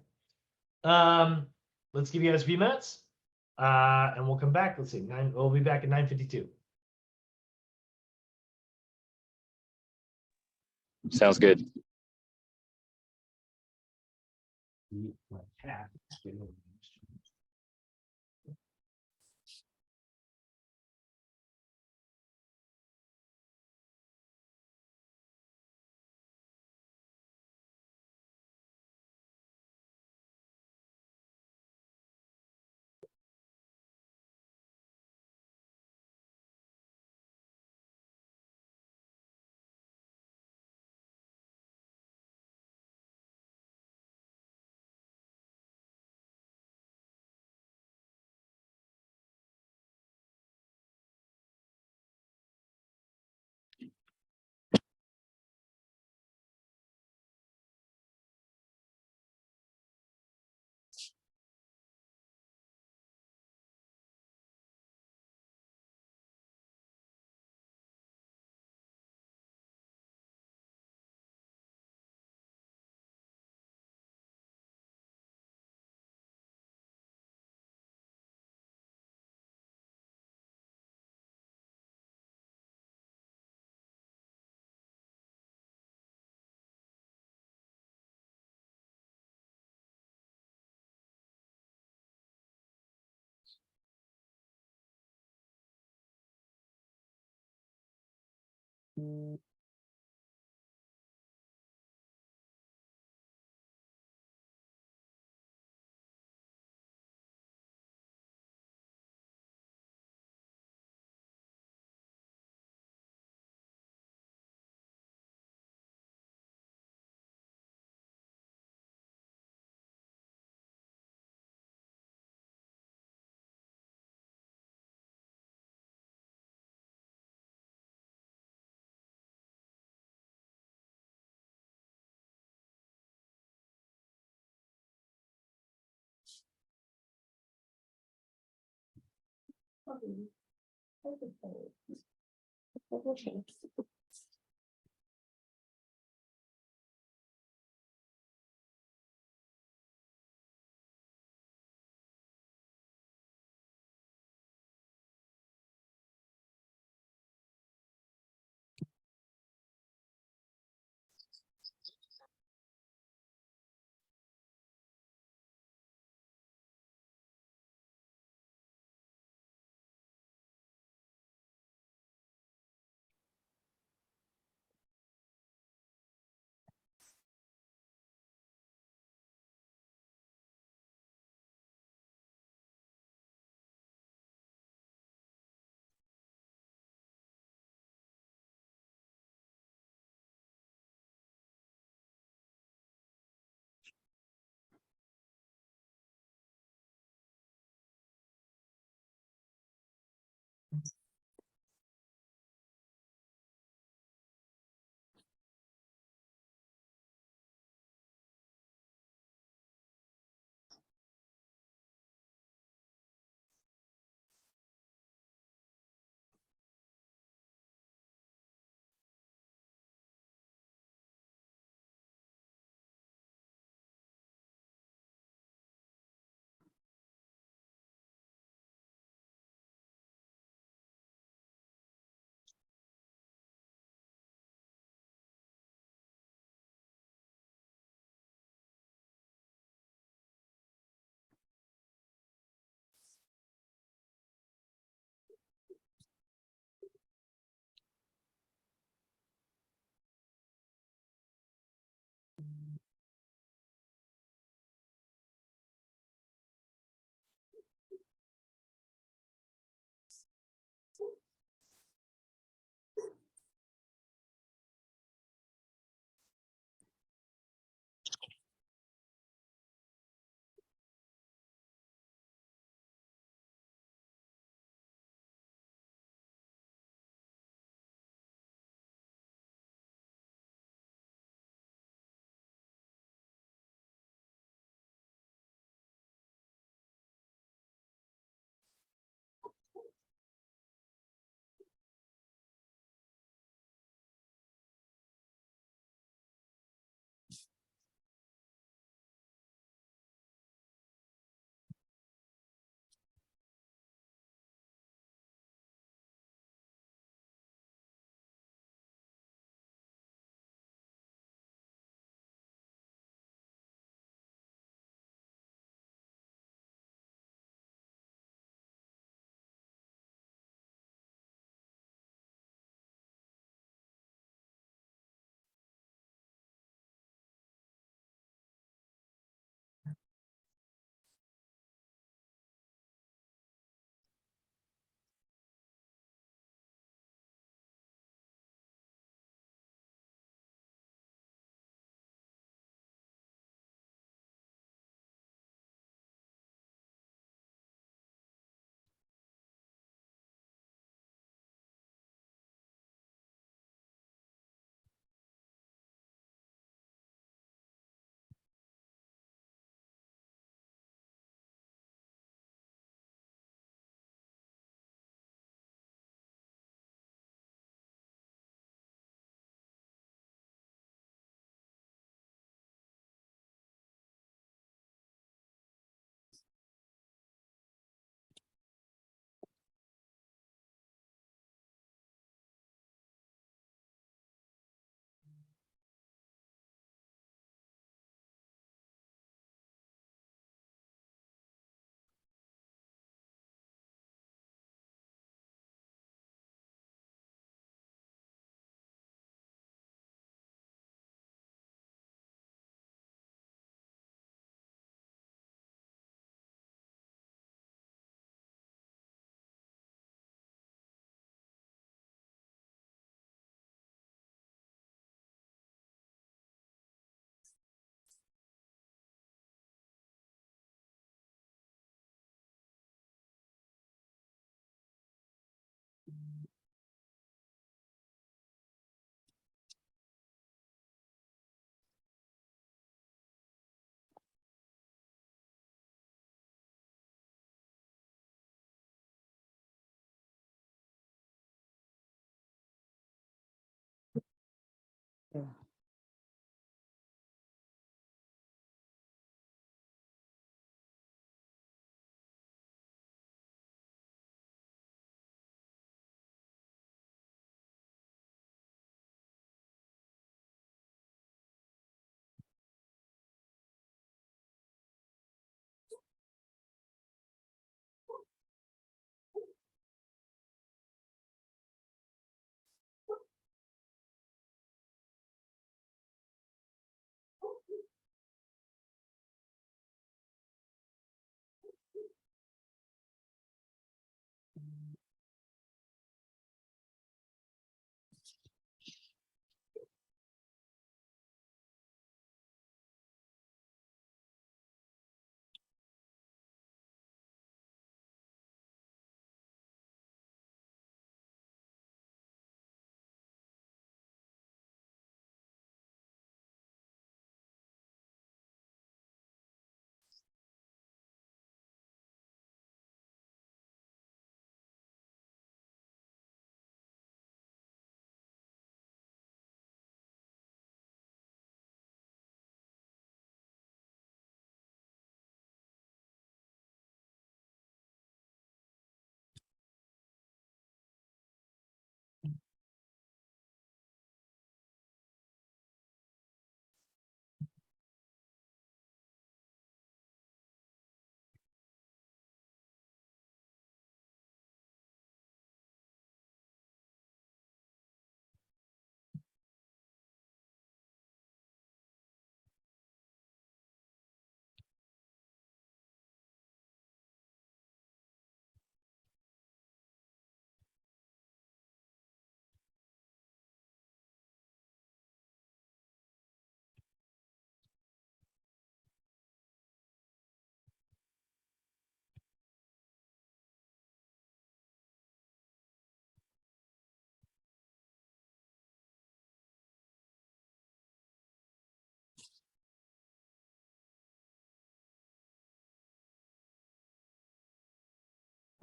Let's give you guys a few minutes, and we'll come back. Let's see, we'll be back at 9:52. Sounds good.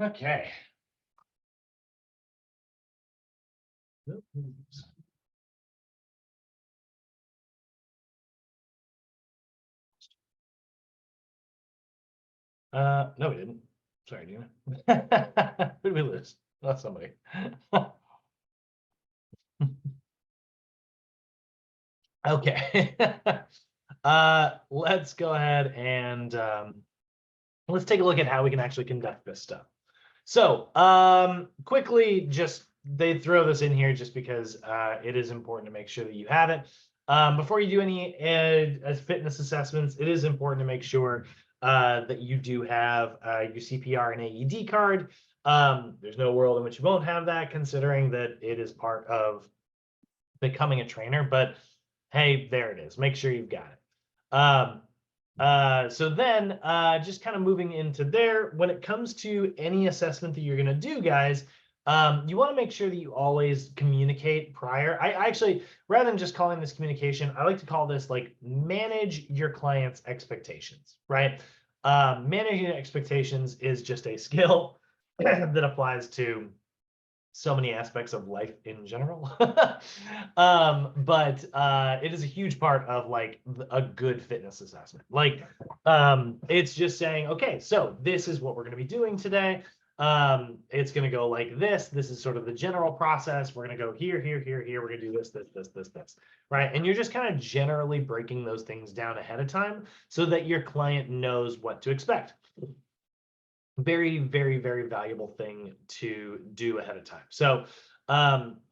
Okay. Oops. No, we didn't. Sorry, Dina. Who did we lose? Lost somebody. Okay. Let's go ahead and let's take a look at how we can actually conduct this stuff. So quickly, just they throw this in here just because it is important to make sure that you have it. Before you do any fitness assessments, it is important to make sure that you do have your CPR and AED card. There's no world in which you won't have that, considering that it is part of becoming a trainer. But hey, there it is. Make sure you've got it. So then just kind of moving into there, when it comes to any assessment that you're going to do, guys, you want to make sure that you always communicate prior. I actually, rather than just calling this communication, I like to call this like manage your client's expectations, right? Managing expectations is just a skill that applies to so many aspects of life in general. But it is a huge part of like a good fitness assessment. Like it's just saying, okay, so this is what we're going to be doing today. It's going to go like this. This is sort of the general process. We're going to go here, here, here, here. We're going to do this, right? And you're just kind of generally breaking those things down ahead of time so that your client knows what to expect. Very, very, very valuable thing to do ahead of time. So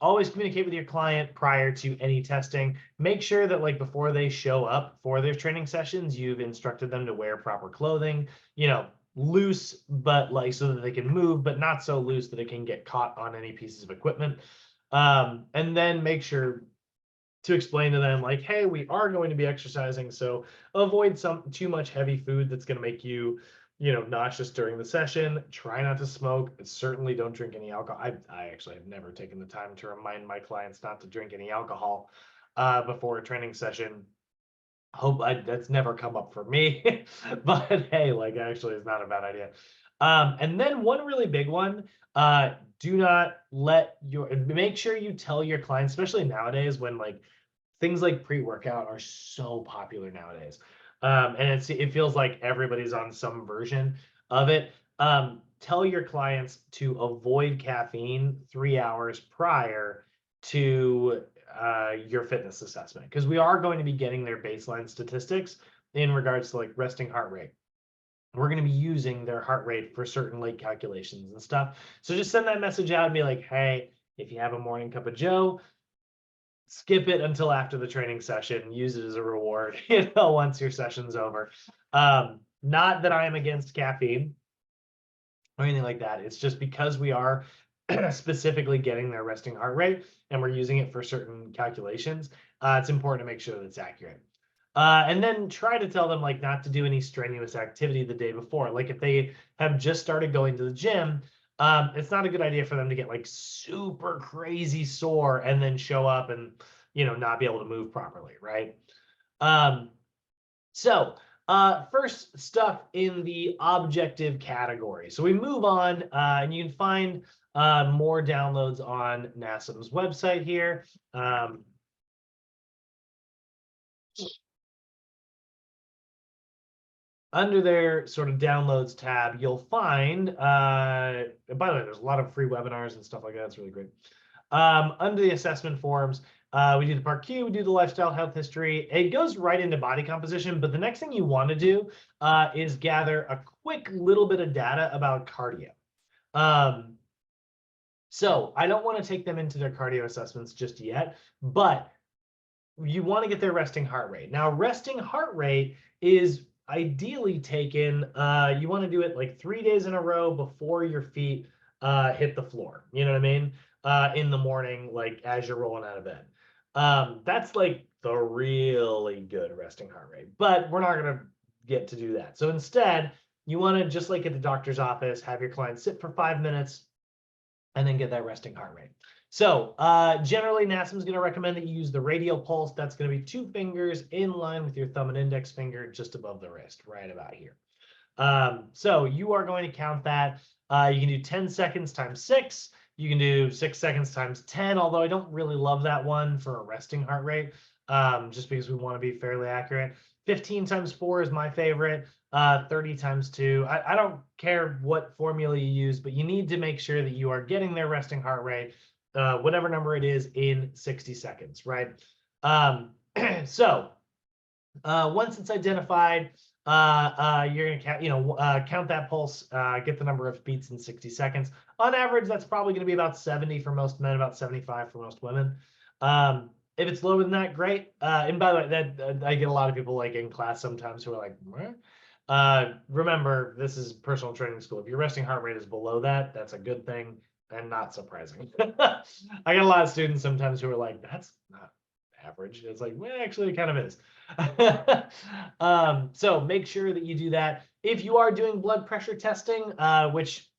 always communicate with your client prior to any testing. Make sure that like before they show up for their training sessions, you've instructed them to wear proper clothing, you know, loose, but like so that they can move, but not so loose that it can get caught on any pieces of equipment. And then make sure to explain to them like, hey, we are going to be exercising, so avoid too much heavy food that's going to make you, you know, nauseous during the session. Try not to smoke. Certainly don't drink any alcohol. I actually have never taken the time to remind my clients not to drink any alcohol before a training session. That's never come up for me, but hey, like actually it's not a bad idea. And then one really big one, do not let make sure you tell your clients, especially nowadays when like things like pre-workout are so popular nowadays. And it feels like everybody's on some version of it. Tell your clients to avoid caffeine 3 hours prior to your fitness assessment, because we are going to be getting their baseline statistics in regards to like resting heart rate. We're going to be using their heart rate for certain like calculations and stuff. So just send that message out and be like, hey, if you have a morning cup of Joe, skip it until after the training session, use it as a reward, once your session's over. Not that I am against caffeine or anything like that. It's just because we are specifically getting their resting heart rate and we're using it for certain calculations, it's important to make sure that it's accurate. And then try to tell them like not to do any strenuous activity the day before. Like if they have just started going to the gym, it's not a good idea for them to get like super crazy sore and then show up and not be able to move properly, right? So first stuff in the objective category. So we move on, and you can find more downloads on NASM's website here. Under their sort of downloads tab, you'll find, by the way, there's a lot of free webinars and stuff like that. It's really great. Under the assessment forms, we do the Part Q, we do the lifestyle health history. It goes right into body composition, but the next thing you want to do is gather a quick little bit of data about cardio. So I don't want to take them into their cardio assessments just yet, but you want to get their resting heart rate. Now, resting heart rate is ideally taken, you want to do it like 3 days in a row before your feet hit the floor. You know what I mean? In the morning, like as you're rolling out of bed. That's like the really good resting heart rate, but we're not going to get to do that. So instead, you want to, just like at the doctor's office, have your client sit for 5 minutes and then get that resting heart rate. So generally, NASM is going to recommend that you use the radial pulse. That's going to be 2 fingers in line with your thumb and index finger just above the wrist, right about here. So you are going to count that. You can do 10 seconds times 6. You can do 6 seconds times 10, although I don't really love that one for a resting heart rate, just because we want to be fairly accurate. 15 times 4 is my favorite. 30 times 2. I don't care what formula you use, but you need to make sure that you are getting their resting heart rate, whatever number it is, in 60 seconds, right? So once it's identified, you're going to count that pulse, get the number of beats in 60 seconds. On average, that's probably going to be about 70 for most men, about 75 for most women. If it's lower than that, great. And by the way, that I get a lot of people like in class sometimes who are like, what? Remember, this is personal training school. If your resting heart rate is below that, that's a good thing and not surprising. I got a lot of students sometimes who are like, that's not average. It's like, well, actually, it kind of is. So make sure that you do that. If you are doing blood pressure testing, which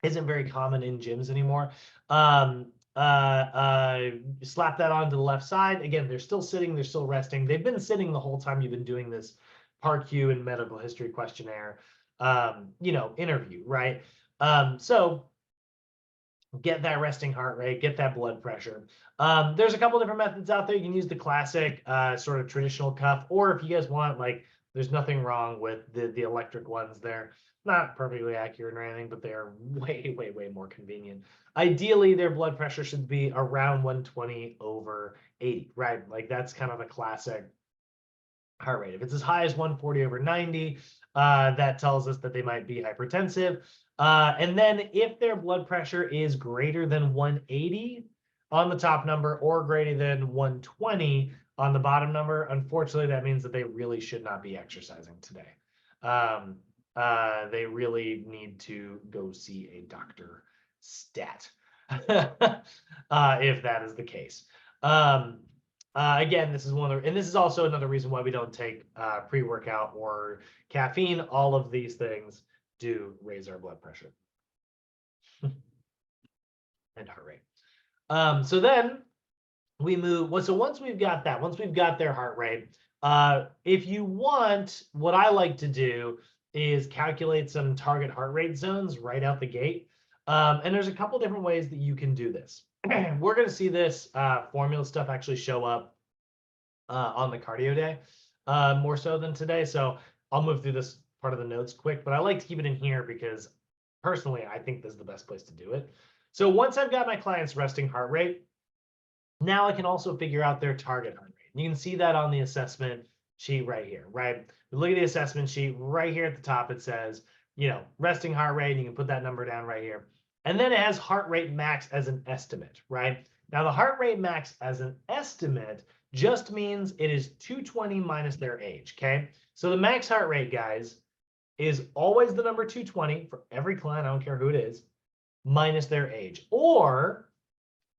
isn't very common in gyms anymore, slap that onto the left side. Again, they're still sitting, they're still resting. They've been sitting the whole time you've been doing this Part Q and medical history questionnaire, interview, right? So get that resting heart rate, get that blood pressure. There's a couple different methods out there. You can use the classic sort of traditional cuff, or if you guys want, like, there's nothing wrong with the electric ones. They're not perfectly accurate or anything, but they're way, way, way more convenient. Ideally, their blood pressure should be around 120/80, right? Like that's kind of a classic heart rate. If it's as high as 140/90, that tells us that they might be hypertensive. And then if their blood pressure is greater than 180 on the top number or greater than 120 on the bottom number, unfortunately, that means that they really should not be exercising today. They really need to go see a doctor stat if that is the case. Again, this is and this is also another reason why we don't take pre-workout or caffeine. All of these things do raise our blood pressure and heart rate. So then we move. So once we've got that, once we've got their heart rate, if you want, what I like to do is calculate some target heart rate zones right out the gate. And there's a couple different ways that you can do this. We're going to see this formula stuff actually show up on the cardio day, more so than today. So I'll move through this part of the notes quick, but I like to keep it in here because personally, I think this is the best place to do it. So once I've got my client's resting heart rate, now I can also figure out their target heart rate. You can see that on the assessment sheet right here, right? We look at the assessment sheet right here at the top. It says, resting heart rate. And you can put that number down right here. And then it has heart rate max as an estimate, right? Now the heart rate max as an estimate just means it is 220 minus their age, okay? So the max heart rate, guys, is always the number 220 for every client, I don't care who it is, minus their age. Or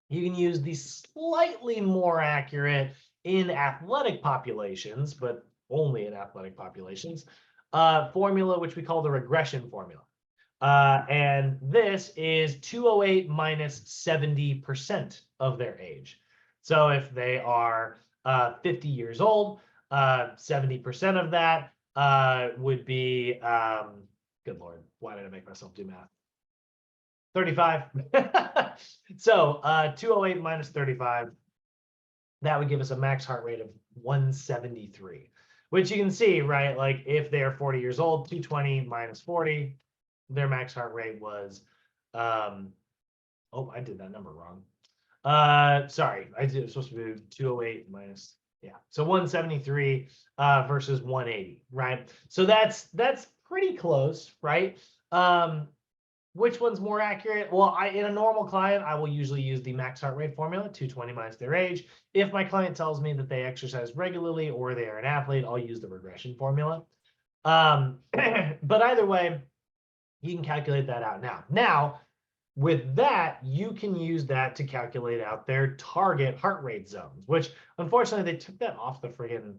you can use the slightly more accurate in athletic populations, but only in athletic populations, formula, which we call the regression formula. And this is 208 minus 70% of their age. So if they are 50 years old, 70% of that would be, good Lord, why did I make myself do math? 35. So 208 minus 35, that would give us a max heart rate of 173, which you can see, right? Like if they're 40 years old, 220 minus 40, their max heart rate was, oh, I did that number wrong. Sorry, I did, it was supposed to be 208 minus, yeah. So 173 versus 180, right? So that's pretty close, right? Which one's more accurate? Well, in a normal client, I will usually use the max heart rate formula, 220 minus their age. If my client tells me that they exercise regularly or they are an athlete, I'll use the regression formula. But either way, you can calculate that out now. Now, with that, you can use that to calculate out their target heart rate zones, which unfortunately they took that off the friggin'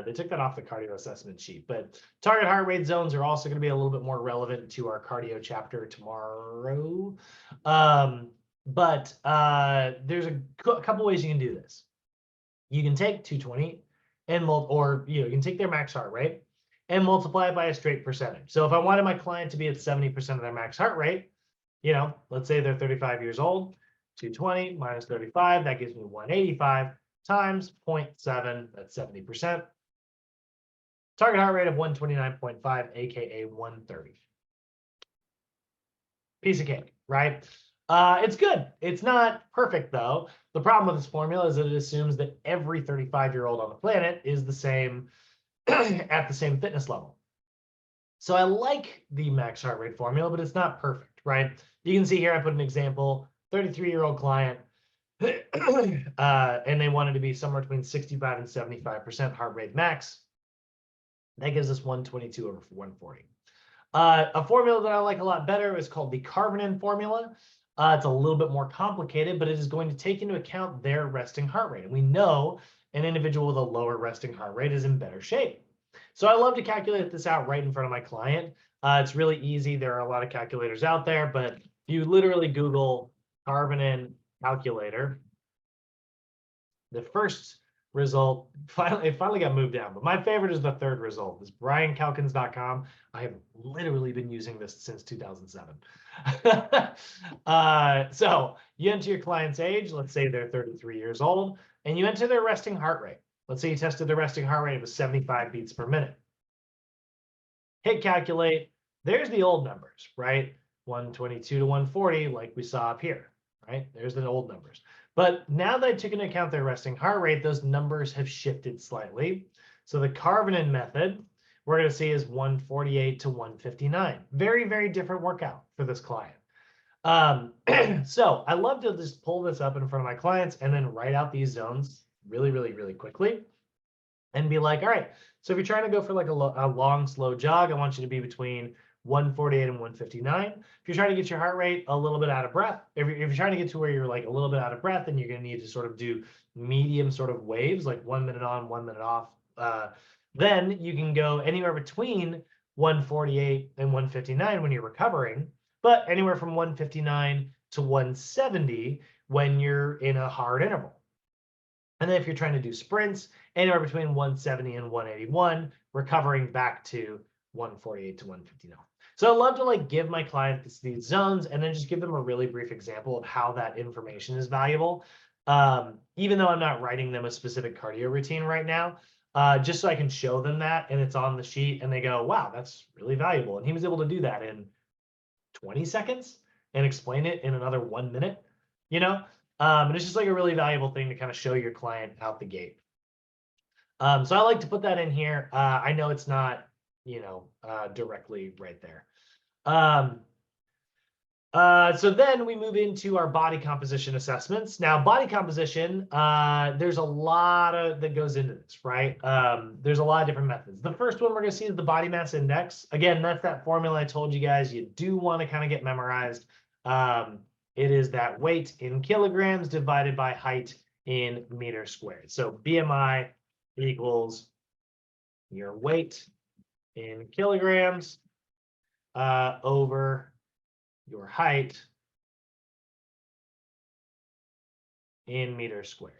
they took that off the cardio assessment sheet. But target heart rate zones are also going to be a little bit more relevant to our cardio chapter tomorrow. But there's a couple ways you can do this. You can take 220 and you can take their max heart rate and multiply it by a straight percentage. So if I wanted my client to be at 70% of their max heart rate, let's say they're 35 years old, 220 minus 35, that gives me 185 times 0.7, that's 70%. Target heart rate of 129.5, aka 130. Piece of cake, right? It's good. It's not perfect though. The problem with this formula is that it assumes that every 35-year-old on the planet is the same at the same fitness level. So I like the max heart rate formula, but it's not perfect, right? You can see here I put an example, 33-year-old client, and they wanted to be somewhere between 65 and 75% heart rate max. That gives us 122 over 140. A formula that I like a lot better is called the Karpinen formula. It's a little bit more complicated, but it is going to take into account their resting heart rate. And we know an individual with a lower resting heart rate is in better shape. So I love to calculate this out right in front of my client. It's really easy. There are a lot of calculators out there, but if you literally Google Karpinen calculator, the first result finally got moved down, but my favorite is the third result. This briancalkins.com. I have literally been using this since 2007. So you enter your client's age. Let's say they're 33 years old, and you enter their resting heart rate. Let's say you tested their resting heart rate of 75 beats per minute. Hit calculate. There's the old numbers, right? 122 to 140, like we saw up here, right? There's the old numbers. But now that I took into account their resting heart rate, those numbers have shifted slightly. So the Karpinen method, we're going to see is 148 to 159. Very, very different workout for this client. So I love to just pull this up in front of my clients and then write out these zones really, really, really quickly and be like, all right, so if you're trying to go for like a long, slow jog, I want you to be between 148 and 159. If you're trying to get your heart rate a little bit out of breath, if you're trying to get to where you're like a little bit out of breath, then you're going to need to sort of do medium sort of waves, like 1 minute on, 1 minute off. Then you can go anywhere between 148 and 159 when you're recovering, but anywhere from 159 to 170 when you're in a hard interval. And then if you're trying to do sprints, anywhere between 170 and 181, recovering back to 148 to 159. So I love to like give my clients these zones and then just give them a really brief example of how that information is valuable. even though I'm not writing them a specific cardio routine right now, just so I can show them that and it's on the sheet and they go, wow, that's really valuable. And he was able to do that in 20 seconds and explain it in another 1 minute, you know? And it's just like a really valuable thing to kind of show your client out the gate. So I like to put that in here. I know it's not, directly right there. So then we move into our body composition assessments. Now, body composition, there's a lot that goes into this, right? There's a lot of different methods. The first one we're going to see is the body mass index. Again, that's that formula I told you guys you do want to kind of get memorized. It is that weight in kilograms divided by height in meters squared. So BMI equals your weight in kilograms over your height in meters squared.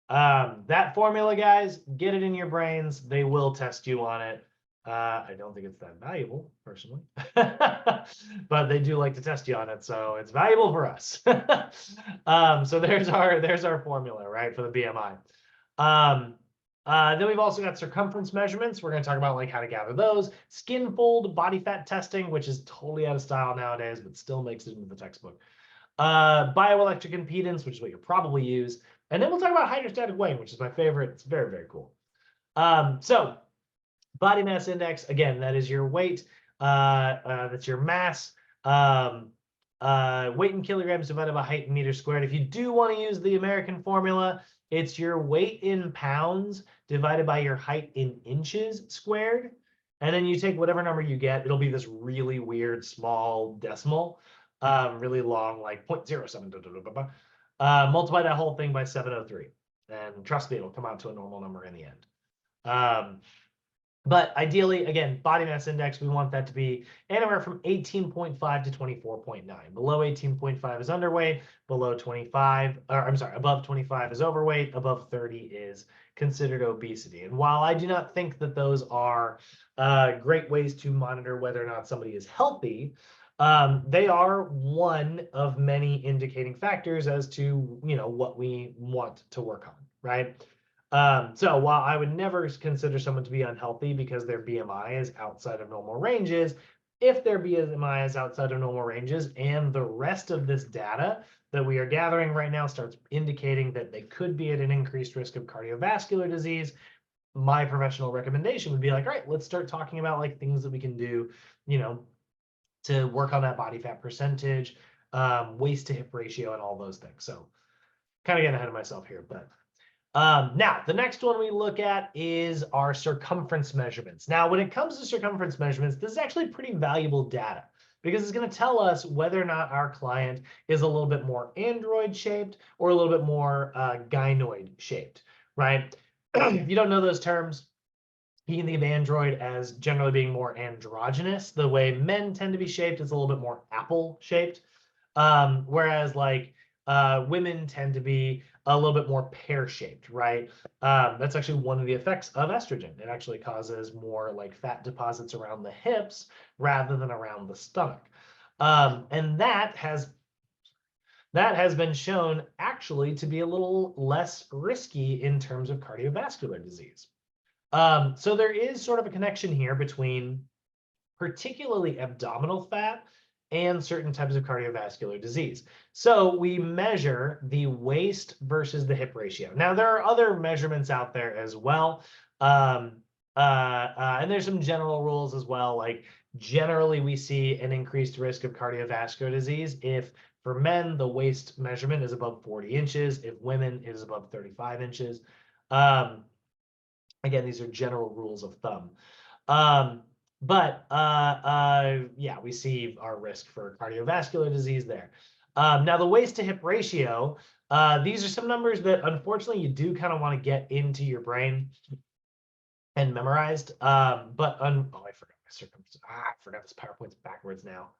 That formula, guys, get it in your brains. They will test you on it. I don't think it's that valuable, personally, but they do like to test you on it, so it's valuable for us. So there's our formula, right, for the BMI. Then we've also got circumference measurements. We're going to talk about like how to gather those. Skin fold body fat testing, which is totally out of style nowadays, but still makes it into the textbook. Bioelectric impedance, which is what you'll probably use. And then we'll talk about hydrostatic weighing, which is my favorite. It's very, very cool. So body mass index, again, that is your weight. That's your mass. Weight in kilograms divided by height in meters squared. If you do want to use the American formula, it's your weight in pounds divided by your height in inches squared. And then you take whatever number you get. It'll be this really weird small decimal, really long, like 0.07. Multiply that whole thing by 703. And trust me, it'll come out to a normal number in the end. But ideally, again, body mass index, we want that to be anywhere from 18.5 to 24.9. Below 18.5 is underweight, below 25, or I'm sorry, above 25 is overweight, above 30 is considered obesity. And while I do not think that those are great ways to monitor whether or not somebody is healthy, they are one of many indicating factors as to, what we want to work on, right? So while I would never consider someone to be unhealthy because their BMI is outside of normal ranges, if their BMI is outside of normal ranges and the rest of this data that we are gathering right now starts indicating that they could be at an increased risk of cardiovascular disease, my professional recommendation would be like, all right, let's start talking about like things that we can do, to work on that body fat percentage, waist to hip ratio and all those things. So kind of getting ahead of myself here, but now, the next one we look at is our circumference measurements. Now, when it comes to circumference measurements, this is actually pretty valuable data because it's going to tell us whether or not our client is a little bit more android shaped or a little bit more gynoid shaped, right? If you don't know those terms, you can think of android as generally being more androgynous. The way men tend to be shaped is a little bit more apple shaped, whereas like women tend to be a little bit more pear-shaped, right? That's actually one of the effects of estrogen. It actually causes more like fat deposits around the hips rather than around the stomach. And that has been shown actually to be a little less risky in terms of cardiovascular disease. So there is sort of a connection here between particularly abdominal fat and certain types of cardiovascular disease. So we measure the waist versus the hip ratio. Now, there are other measurements out there as well. And there's some general rules as well. Like generally, we see an increased risk of cardiovascular disease if for men, the waist measurement is above 40 inches. If women, it is above 35 inches. Again, these are general rules of thumb. Yeah, we see our risk for cardiovascular disease there. Now, the waist to hip ratio, these are some numbers that unfortunately you do kind of want to get into your brain and memorized. Oh, I forgot my circumference. I forgot this PowerPoint's backwards now.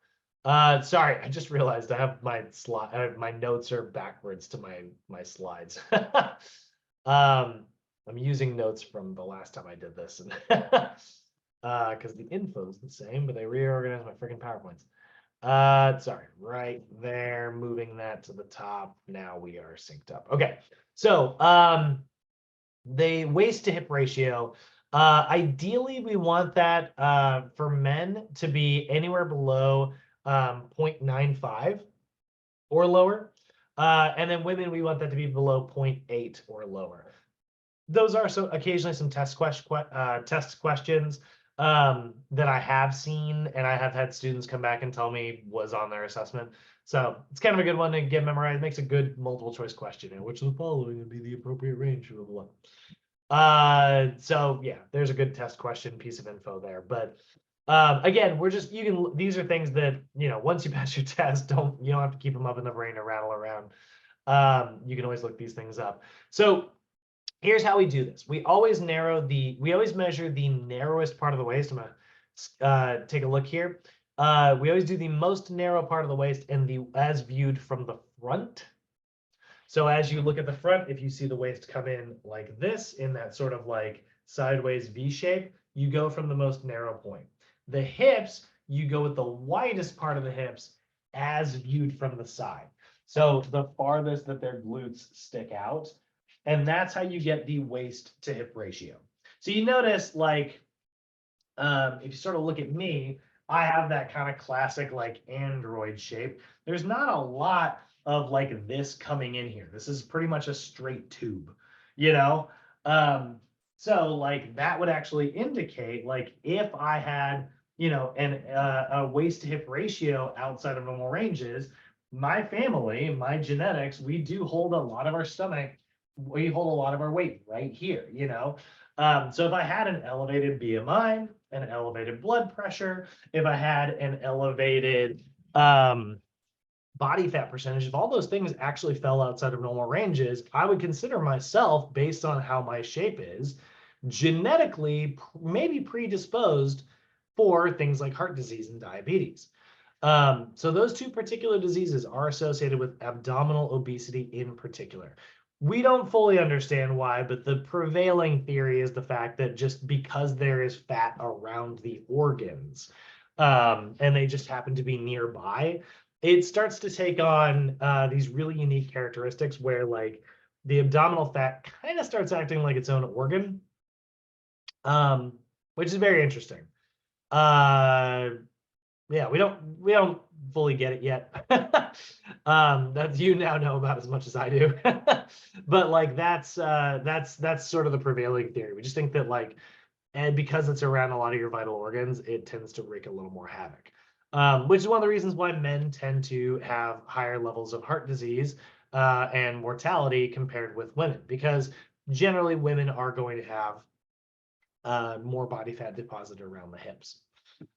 Sorry, I just realized I have my slide. My notes are backwards to my slides. I'm using notes from the last time I did this, and because the info is the same, but they reorganized my freaking PowerPoints. Sorry, right there, moving that to the top. Now we are synced up. Okay, so the waist to hip ratio, ideally we want that for men to be anywhere below 0.95 or lower. And then women, we want that to be below 0.8 or lower. Those are occasionally some test questions that I have seen, and I have had students come back and tell me was on their assessment. So it's kind of a good one to get memorized. It makes a good multiple choice question. Which of the following would be the appropriate range? Blah, blah, blah. So yeah, there's a good test question piece of info there. But again, these are things that, once you pass your test, you don't have to keep them up in the brain to rattle around. You can always look these things up. So here's how we do this. We always measure the narrowest part of the waist. I'm gonna take a look here. We always do the most narrow part of the waist and as viewed from the front. So as you look at the front, if you see the waist come in like this, in that sort of like sideways V shape, you go from the most narrow point. The hips, you go with the widest part of the hips as viewed from the side. So the farthest that their glutes stick out. And that's how you get the waist to hip ratio. So you notice, like, if you sort of look at me, I have that kind of classic like Android shape. There's not a lot of like this coming in here. This is pretty much a straight tube, you know? So like that would actually indicate, like, if I had, a waist to hip ratio outside of normal ranges, my family, my genetics, we do hold a lot of our stomach, we hold a lot of our weight right here, so if I had an elevated BMI, an elevated blood pressure, if I had an elevated body fat percentage, if all those things actually fell outside of normal ranges, I would consider myself, based on how my shape is, genetically maybe predisposed for things like heart disease and diabetes. So those two particular diseases are associated with abdominal obesity in particular. We don't fully understand why, but the prevailing theory is the fact that just because there is fat around the organs, and they just happen to be nearby, it starts to take on these really unique characteristics where, like, the abdominal fat kind of starts acting like its own organ, which is very interesting. Yeah, we don't fully get it yet. That you now know about as much as I do. But like that's sort of the prevailing theory. We just think that, like, and because it's around a lot of your vital organs, it tends to wreak a little more havoc. Which is one of the reasons why men tend to have higher levels of heart disease and mortality compared with women, because generally women are going to have more body fat deposited around the hips.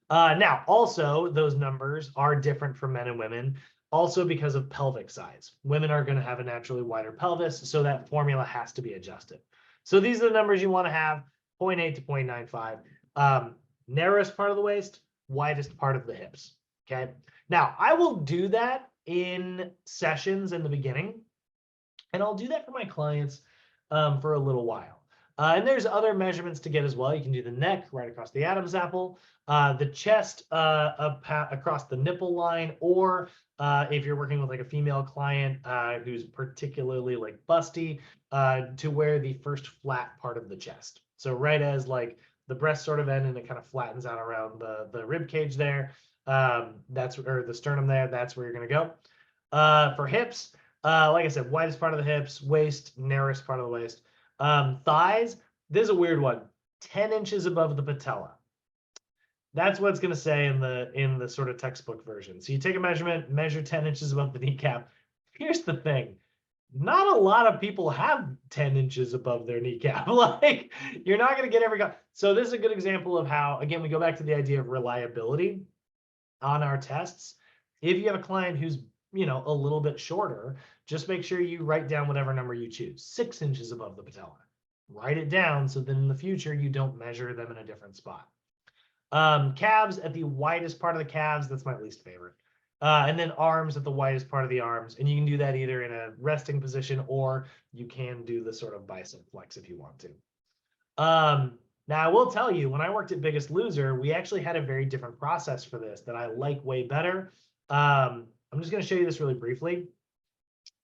Now, also, those numbers are different for men and women, also because of pelvic size. Women are going to have a naturally wider pelvis, so that formula has to be adjusted. So these are the numbers you want to have: 0.8 to 0.95. Narrowest part of the waist, widest part of the hips. Okay. Now, I will do that in sessions in the beginning, and I'll do that for my clients for a little while. And there's other measurements to get as well. You can do the neck right across the Adam's apple, the chest across the nipple line, or if you're working with like a female client who's particularly like busty, to where the first flat part of the chest. So right as like the breast sort of end and it kind of flattens out around the rib cage there, or the sternum there, that's where you're gonna go. For hips, like I said, widest part of the hips, waist, narrowest part of the waist. Thighs, this is a weird one. 10 inches above the patella. That's what it's going to say in the sort of textbook version. So you take a measurement, measure 10 inches above the kneecap. Here's the thing. Not a lot of people have 10 inches above their kneecap. Like, you're not going to get every guy. So this is a good example of how, again, we go back to the idea of reliability on our tests. If you have a client who's, a little bit shorter, just make sure you write down whatever number you choose. 6 inches above the patella. Write it down so then in the future you don't measure them in a different spot. Calves at the widest part of the calves, that's my least favorite. And then arms at the widest part of the arms. And you can do that either in a resting position, or you can do the sort of bicep flex if you want to. Now, I will tell you, when I worked at Biggest Loser, we actually had a very different process for this that I like way better. I'm just going to show you this really briefly,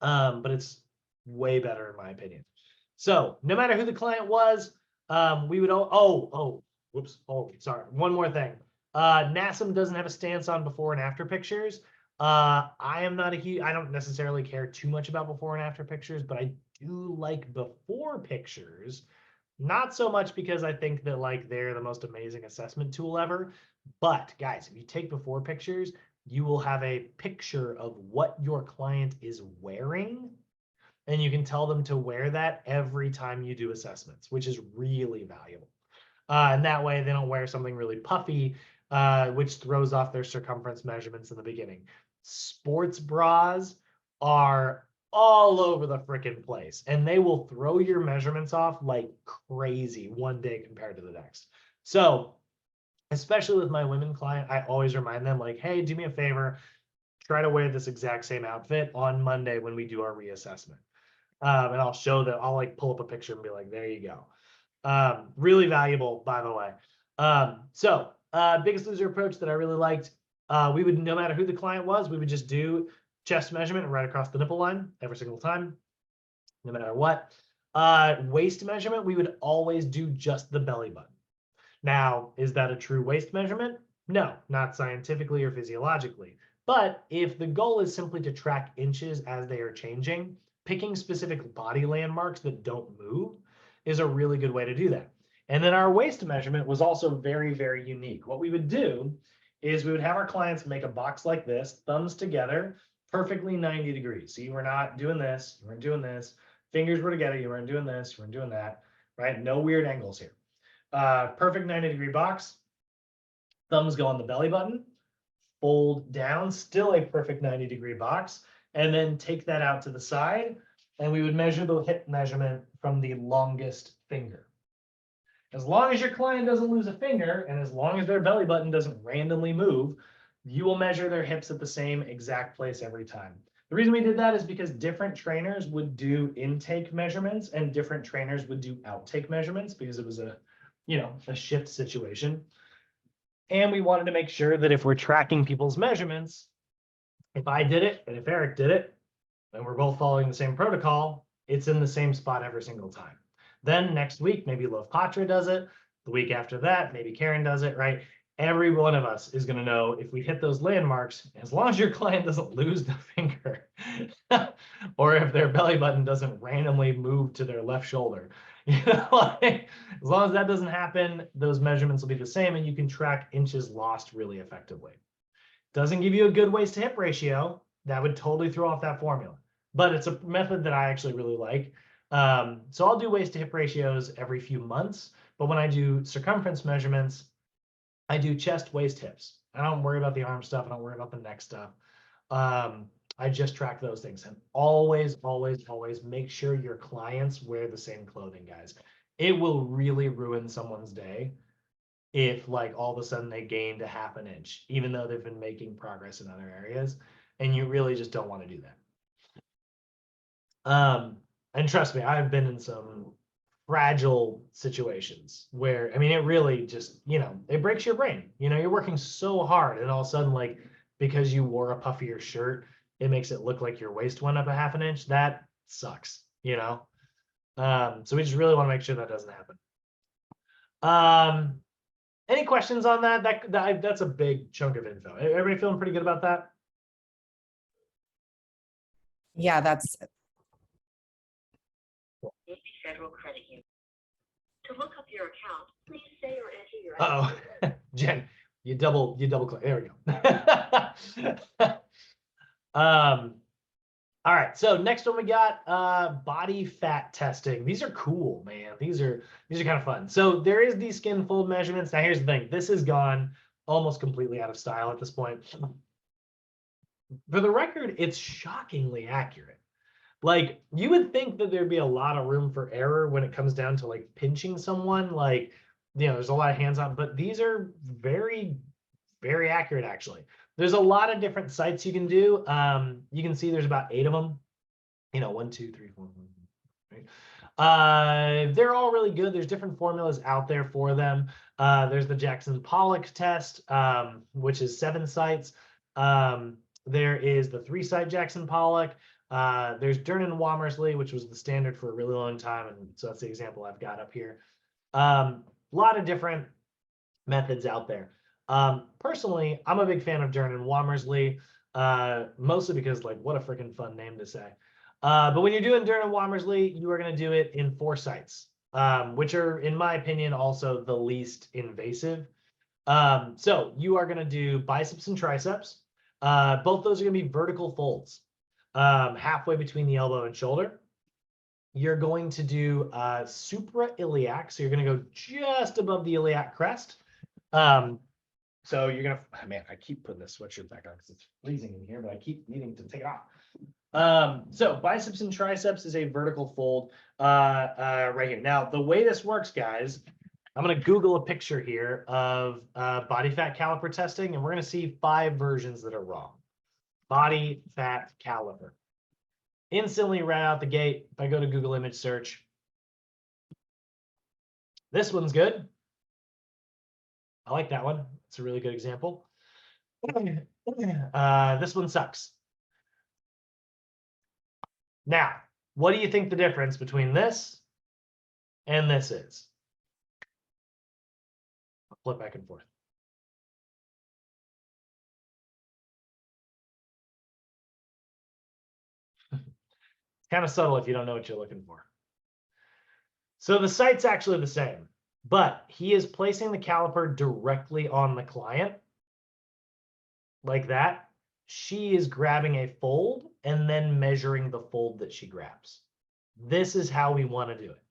but it's way better in my opinion. So no matter who the client was, we would, whoops, sorry, one more thing. NASM doesn't have a stance on before and after pictures. I am not a huge, I don't necessarily care too much about before and after pictures, but I do like before pictures. Not so much because I think that like they're the most amazing assessment tool ever, but guys, if you take before pictures, you will have a picture of what your client is wearing, and you can tell them to wear that every time you do assessments, which is really valuable. And that way they don't wear something really puffy, which throws off their circumference measurements in the beginning. Sports bras are all over the freaking place, and they will throw your measurements off like crazy one day compared to the next. So especially with my women client, I always remind them like, hey, do me a favor, try to wear this exact same outfit on Monday when we do our reassessment. And I'll show that, I'll like pull up a picture and be like, there you go. Really valuable, by the way. Biggest loser approach that I really liked, we would, no matter who the client was, we would just do chest measurement right across the nipple line every single time, no matter what. Waist measurement, we would always do just the belly button. Now, is that a true waist measurement? No, not scientifically or physiologically. But if the goal is simply to track inches as they are changing, picking specific body landmarks that don't move is a really good way to do that. And then our waist measurement was also very, very unique. What we would do is we would have our clients make a box like this, thumbs together, perfectly 90 degrees. So you were not doing this, you weren't doing this. Fingers were together, you weren't doing this, you weren't doing that, right? No weird angles here. Perfect 90-degree box. Thumbs go on the belly button, fold down, still a perfect 90-degree box, and then take that out to the side, and we would measure the hip measurement from the longest finger. As long as your client doesn't lose a finger, and as long as their belly button doesn't randomly move, you will measure their hips at the same exact place every time. The reason we did that is because different trainers would do intake measurements and different trainers would do outtake measurements because it was a shift situation. And we wanted to make sure that if we're tracking people's measurements, if I did it and if Eric did it, and we're both following the same protocol, it's in the same spot every single time. Then next week, maybe Love Patra does it. The week after that, maybe Karen does it, right? Every one of us is going to know if we hit those landmarks, as long as your client doesn't lose the finger or if their belly button doesn't randomly move to their left shoulder. As long as that doesn't happen, those measurements will be the same and you can track inches lost really effectively. Doesn't give you a good waist to hip ratio. That would totally throw off that formula, but it's a method that I actually really like. So I'll do waist to hip ratios every few months, but when I do circumference measurements, I do chest, waist, hips. I don't worry about the arm stuff. I don't worry about the neck stuff. I just track those things, and always, always, always make sure your clients wear the same clothing, guys. It will really ruin someone's day if like all of a sudden they gained a half an inch, even though they've been making progress in other areas, and you really just don't want to do that. And trust me, I've been in some fragile situations where, I mean, it really just, it breaks your brain. You're working so hard and all of a sudden, like, because you wore a puffier shirt, it makes it look like your waist went up a half an inch. That sucks, So we just really want to make sure that doesn't happen. Any questions on that? That's a big chunk of info. Everybody feeling pretty good about that? Yeah, that's Federal Credit Union. To look up your account, please say or enter your. Uh-oh, Jen, you double click. There we go. All right. So next one we got body fat testing. These are cool, man. These are kind of fun. So there is these skin fold measurements. Now here's the thing. This has gone almost completely out of style at this point. For the record, it's shockingly accurate. Like, you would think that there'd be a lot of room for error when it comes down to like pinching someone, like, there's a lot of hands-on, but these are very, very accurate actually. There's a lot of different sites you can do. You can see there's about 8 of them, 1, 2, 3, 4, 5, right? They're all really good. There's different formulas out there for them. There's the Jackson Pollock test, which is 7 sites. There is the 3-side Jackson Pollock. There's Dernan Womersley, which was the standard for a really long time. And so that's the example I've got up here. A lot of different methods out there. Personally, I'm a big fan of Dernan Womersley, mostly because like, what a freaking fun name to say. But when you're doing Dernan Womersley, you are going to do it in 4 sites, which are, in my opinion, also the least invasive. So you are going to do biceps and triceps. Both those are going to be vertical folds, halfway between the elbow and shoulder. You're going to do suprailiac, so you're going to go just above the iliac crest. So you're going to, man, I keep putting this sweatshirt back on because it's freezing in here, but I keep needing to take it off. So biceps and triceps is a vertical fold right here. Now, the way this works, guys, I'm going to Google a picture here of body fat caliper testing, and we're going to see 5 versions that are wrong. Body fat caliper. Instantly right out the gate, if I go to Google image search, this one's good. I like that one. It's a really good example. This one sucks. Now, what do you think the difference between this and this is? I'll flip back and forth. Kind of subtle if you don't know what you're looking for. So the site's actually the same, but he is placing the caliper directly on the client like that. She is grabbing a fold and then measuring the fold that she grabs. This is how we want to do it.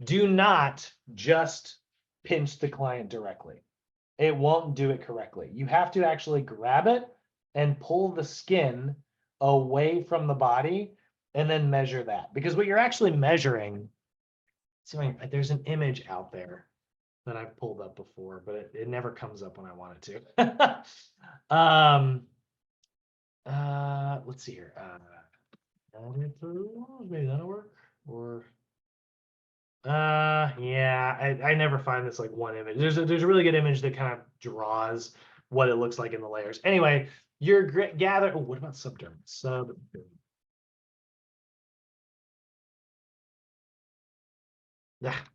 Do not just pinch the client directly. It won't do it correctly. You have to actually grab it and pull the skin away from the body and then measure that. Because what you're actually measuring, see, there's an image out there that I've pulled up before, but it never comes up when I want it to. Let's see here. Maybe that'll work. Or yeah, I never find this like one image. There's a really good image that kind of draws what it looks like in the layers. Anyway, you're gather. Oh, what about subdermal?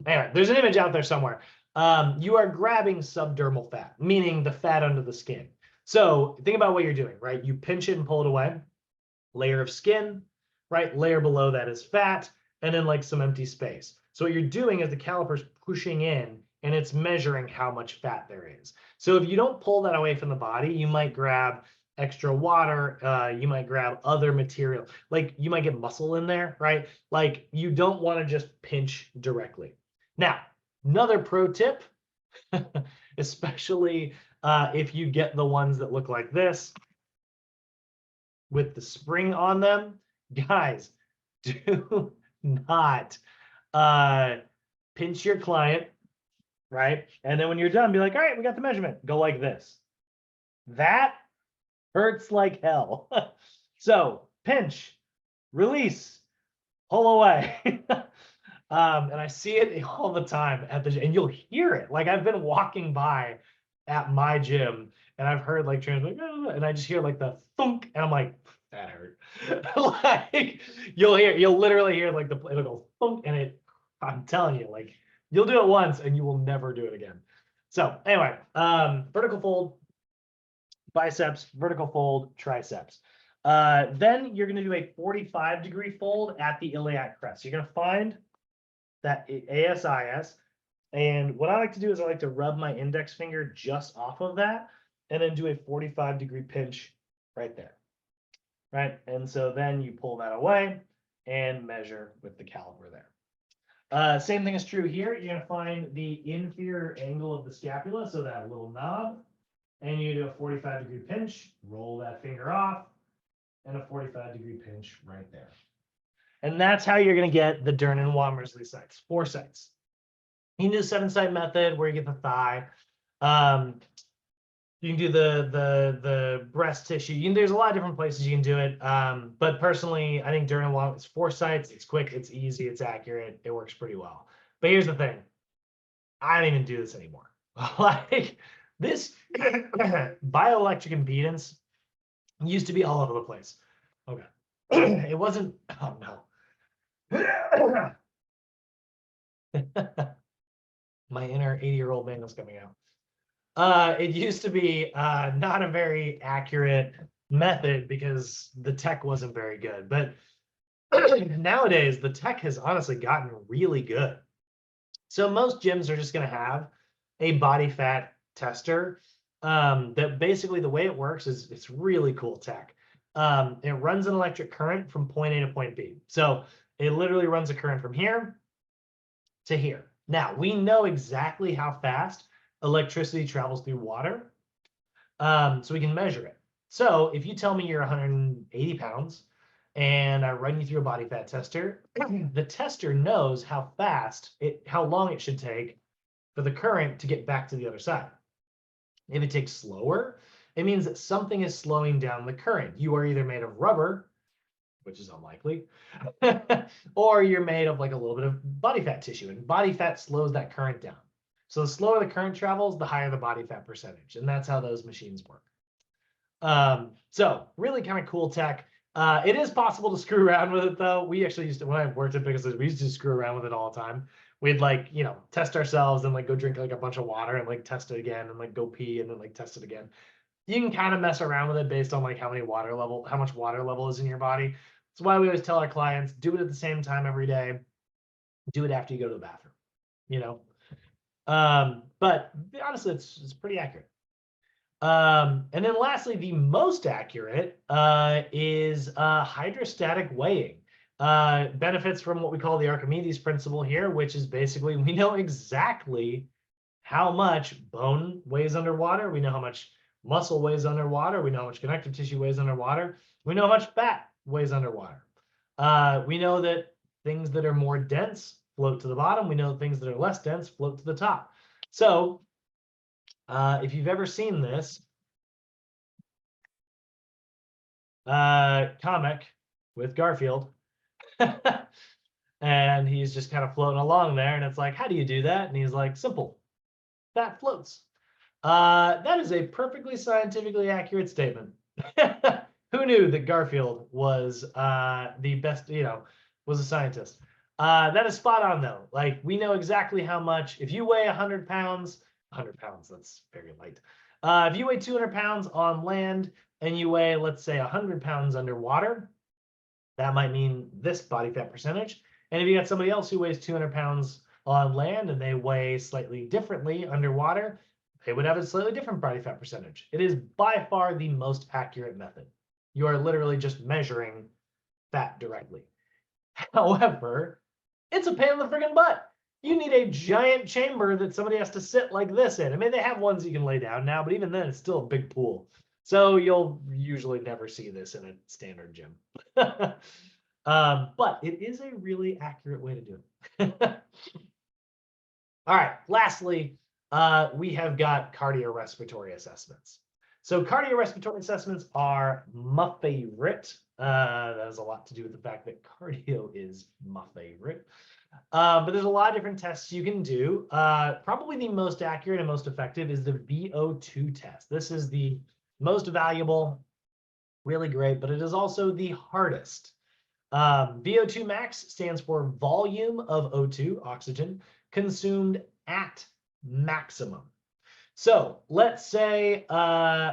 Anyway, there's an image out there somewhere. You are grabbing subdermal fat, meaning the fat under the skin. So think about what you're doing, right? You pinch it and pull it away. Layer of skin, right? Layer below that is fat, and then like some empty space. So what you're doing is the caliper's pushing in and it's measuring how much fat there is. So if you don't pull that away from the body, you might grab extra water, you might grab other material, like you might get muscle in there, right? Like you don't want to just pinch directly. Now, another pro tip, especially if you get the ones that look like this with the spring on them, guys, do not pinch your client, right? And then when you're done, be like, all right, we got the measurement. Go like this. That hurts like hell. So pinch, release, pull away. And I see it all the time and you'll hear it. Like I've been walking by at my gym and I've heard like trainers like, oh, and I just hear like the thunk, and I'm like, that hurt. Like you'll literally hear like it'll go thunk, and I'm telling you, like you'll do it once and you will never do it again. So anyway, vertical fold, biceps, vertical fold, triceps. Then you're going to do a 45-degree fold at the iliac crest. You're going to find that ASIS. And what I like to do is I like to rub my index finger just off of that and then do a 45-degree pinch right there. Right. And so then you pull that away and measure with the caliper there. Same thing is true here. You're going to find the inferior angle of the scapula, so that little knob, and you do a 45-degree pinch, roll that finger off, and a 45-degree pinch right there. And that's how you're going to get the Dernan Womersley sites, 4 sites. You can do the 7-site method where you get the thigh. You can do the breast tissue. There's a lot of different places you can do it. But personally, I think Dernan Womersley is 4 sites. It's quick, it's easy, it's accurate. It works pretty well. But here's the thing. I don't even do this anymore. Like this bioelectric impedance It used to be all over the place. Okay. It wasn't, oh no. My inner 80-year-old man was coming out. It used to be not a very accurate method because the tech wasn't very good. But nowadays, the tech has honestly gotten really good. So most gyms are just going to have a body fat tester that basically the way it works is it's really cool tech. It runs an electric current from point A to point B. So it literally runs a current from here to here. Now, we know exactly how fast electricity travels through water, so we can measure it. So if you tell me you're 180 pounds and I run you through a body fat tester, the tester knows how long it should take for the current to get back to the other side. If it takes slower, it means that something is slowing down the current. You are either made of rubber, which is unlikely, or you're made of like a little bit of body fat tissue, and body fat slows that current down. So the slower the current travels, the higher the body fat percentage, and that's how those machines work. So really kind of cool tech. It is possible to screw around with it though. We actually used to, when I worked at Biggest, we used to screw around with it all the time. We'd like, test ourselves and like go drink like a bunch of water and like test it again and like go pee and then like test it again. You can kind of mess around with it based on like how much water level is in your body. That's why we always tell our clients, do it at the same time every day. Do it after you go to the bathroom, but honestly, it's pretty accurate. And then lastly, the most accurate is hydrostatic weighing. Benefits from what we call the Archimedes principle here, which is basically we know exactly how much bone weighs underwater. We know how much muscle weighs underwater. We know how much connective tissue weighs underwater. We know how much fat weighs underwater. We know that things that are more dense float to the bottom. We know things that are less dense float to the top. So if you've ever seen this comic with Garfield, and he's just kind of floating along there, and it's like, how do you do that? And he's like, simple, fat floats. That is a perfectly scientifically accurate statement. Who knew that Garfield was the best, was a scientist? That is spot on though. Like we know exactly how much, if you weigh 100 pounds, 100 pounds, that's very light. If you weigh 200 pounds on land and you weigh, let's say 100 pounds underwater, that might mean this body fat percentage. And if you got somebody else who weighs 200 pounds on land and they weigh slightly differently underwater, they would have a slightly different body fat percentage. It is by far the most accurate method. You are literally just measuring fat directly. However, it's a pain in the friggin' butt. You need a giant chamber that somebody has to sit like this in. I mean, they have ones you can lay down now, but even then, it's still a big pool. So you'll usually never see this in a standard gym. But it is a really accurate way to do it. All right, lastly, we have got cardiorespiratory assessments. So cardiorespiratory assessments are my favorite. That has a lot to do with the fact that cardio is my favorite. But there's a lot of different tests you can do. Probably the most accurate and most effective is the VO2 test. This is the most valuable, really great, but it is also the hardest. VO2 max stands for volume of O2, oxygen, consumed at maximum. So let's say, Elena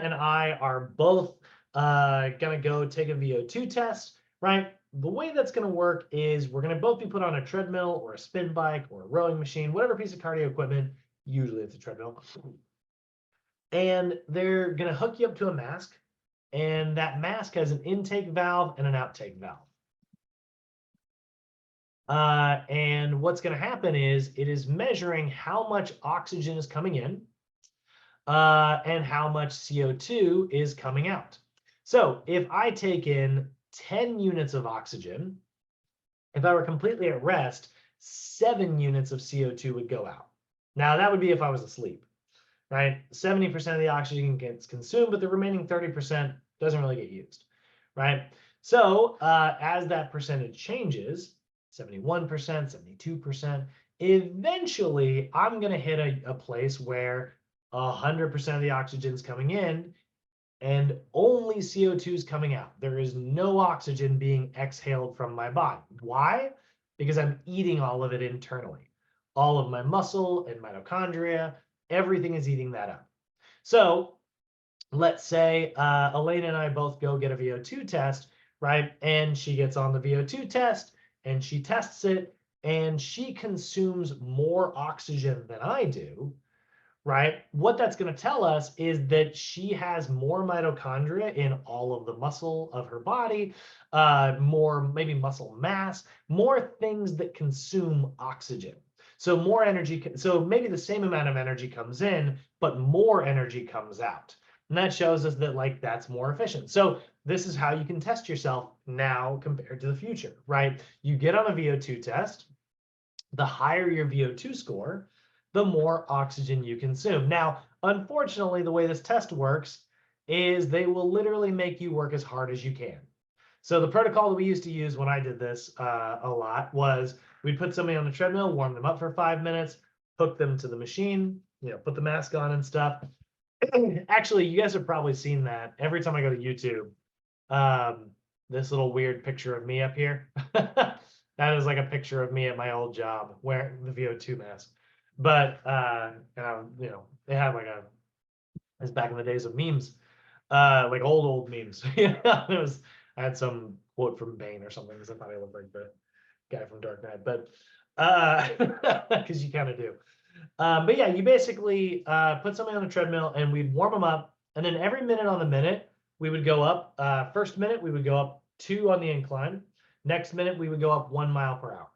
and I are both gonna go take a VO2 test, right? The way that's gonna work is we're gonna both be put on a treadmill or a spin bike or a rowing machine, whatever piece of cardio equipment, usually it's a treadmill. And they're gonna hook you up to a mask, and that mask has an intake valve and an outtake valve. And what's going to happen is it is measuring how much oxygen is coming in and how much CO2 is coming out. So if I take in 10 units of oxygen, if I were completely at rest, 7 units of CO2 would go out. Now that would be if I was asleep, right? 70% of the oxygen gets consumed, but the remaining 30% doesn't really get used, right? So as that percentage changes, 71%, 72%, eventually I'm going to hit a place where 100% of the oxygen's coming in and only CO2 is coming out. There is no oxygen being exhaled from my body. Why? Because I'm eating all of it internally. All of my muscle and mitochondria, everything is eating that up. So let's say Elena and I both go get a VO2 test, right? And she gets on the VO2 test and she tests it and she consumes more oxygen than I do, right? What that's going to tell us is that she has more mitochondria in all of the muscle of her body, more maybe muscle mass, more things that consume oxygen. So more energy, so maybe the same amount of energy comes in, but more energy comes out. And that shows us that like that's more efficient. So this is how you can test yourself now compared to the future, right? You get on a VO2 test, the higher your VO2 score, the more oxygen you consume. Now, unfortunately, the way this test works is they will literally make you work as hard as you can. So the protocol that we used to use when I did this a lot was we'd put somebody on the treadmill, warm them up for 5 minutes, hook them to the machine, put the mask on and stuff. Actually, you guys have probably seen that every time I go to YouTube. This little weird picture of me up here. That is like a picture of me at my old job wearing the VO2 mask. But they had like it's back in the days of memes, like old memes. I had some quote from Bane or something because I thought I looked like the guy from Dark Knight, but because you kind of do. But yeah, you basically put somebody on the treadmill and we'd warm them up, and then every minute on the minute we would go up. First minute we would go up 2 on the incline. Next minute we would go up 1 mile per hour.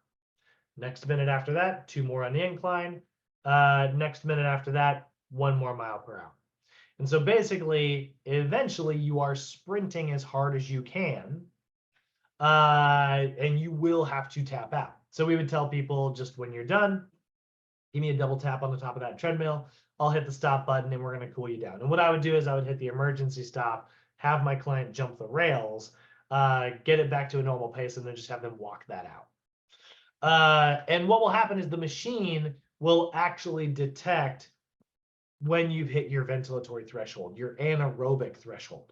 Next minute after that, 2 more on the incline. Next minute after that, 1 more mile per hour. And so basically, eventually you are sprinting as hard as you can, and you will have to tap out. So we would tell people just when you're done, give me a double tap on the top of that treadmill. I'll hit the stop button and we're going to cool you down. And what I would do is I would hit the emergency stop, have my client jump the rails, get it back to a normal pace, and then just have them walk that out. And what will happen is the machine will actually detect when you've hit your ventilatory threshold, your anaerobic threshold.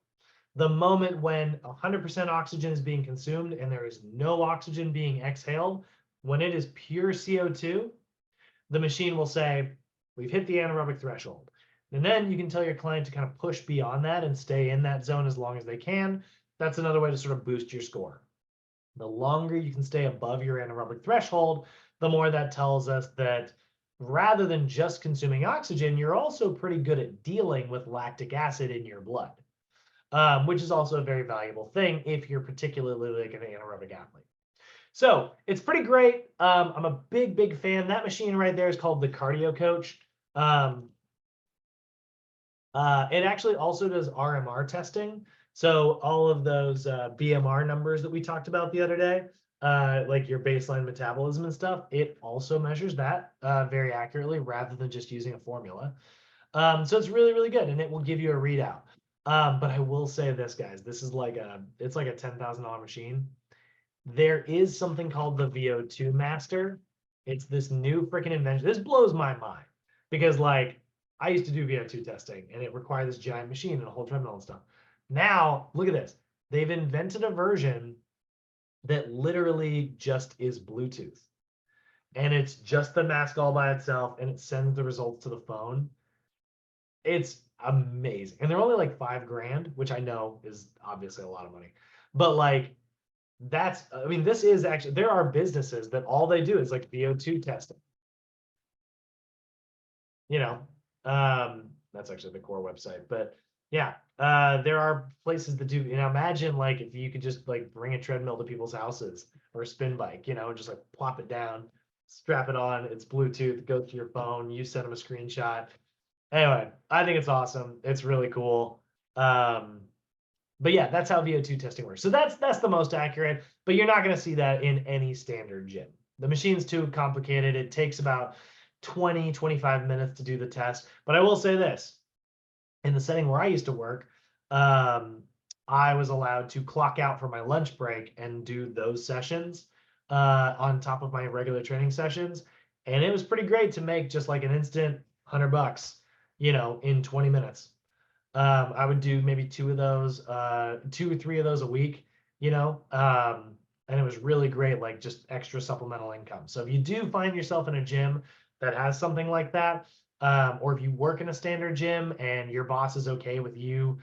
The moment when 100% oxygen is being consumed and there is no oxygen being exhaled, when it is pure CO2, the machine will say, we've hit the anaerobic threshold. And then you can tell your client to kind of push beyond that and stay in that zone as long as they can. That's another way to sort of boost your score. The longer you can stay above your anaerobic threshold, the more that tells us that rather than just consuming oxygen, you're also pretty good at dealing with lactic acid in your blood, which is also a very valuable thing if you're particularly like an anaerobic athlete. So it's pretty great. I'm a big fan. That machine right there is called the Cardio Coach. It actually also does RMR testing. So all of those BMR numbers that we talked about the other day, like your baseline metabolism and stuff, it also measures that very accurately rather than just using a formula. So it's really good, and it will give you a readout. But I will say this, guys, this is like it's like a $10,000 machine. There is something called the VO2 Master. It's this new freaking invention. This blows my mind because like I used to do VO2 testing and it required this giant machine and a whole treadmill and stuff. Now, look at this. They've invented a version that literally just is Bluetooth. And it's just the mask all by itself and it sends the results to the phone. It's amazing. And they're only like $5,000, which I know is obviously a lot of money. But like this is actually, there are businesses that all they do is like VO2 testing. That's actually the core website, but yeah, there are places that do, imagine like if you could just like bring a treadmill to people's houses or a spin bike, and just like plop it down, strap it on, it's Bluetooth, it goes to your phone, you send them a screenshot. Anyway, I think it's awesome. It's really cool. But yeah, that's how VO2 testing works. So that's the most accurate, but you're not going to see that in any standard gym. The machine's too complicated. It takes about 20-25 minutes to do the test. But I will say this, in the setting where I used to work, I was allowed to clock out for my lunch break and do those sessions on top of my regular training sessions. And it was pretty great to make just like an instant $100, in 20 minutes. I would do maybe 2 of those, 2 or 3 of those a week, and it was really great, like just extra supplemental income. So if you do find yourself in a gym that has something like that, or if you work in a standard gym and your boss is okay with you,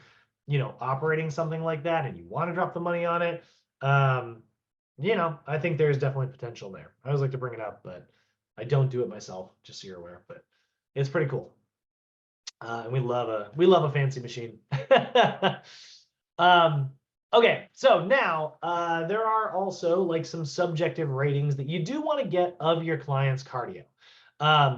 operating something like that and you want to drop the money on it, I think there's definitely potential there. I always like to bring it up, but I don't do it myself, just so you're aware, but it's pretty cool. And we love a fancy machine. Okay, so now there are also like some subjective ratings that you do want to get of your client's cardio.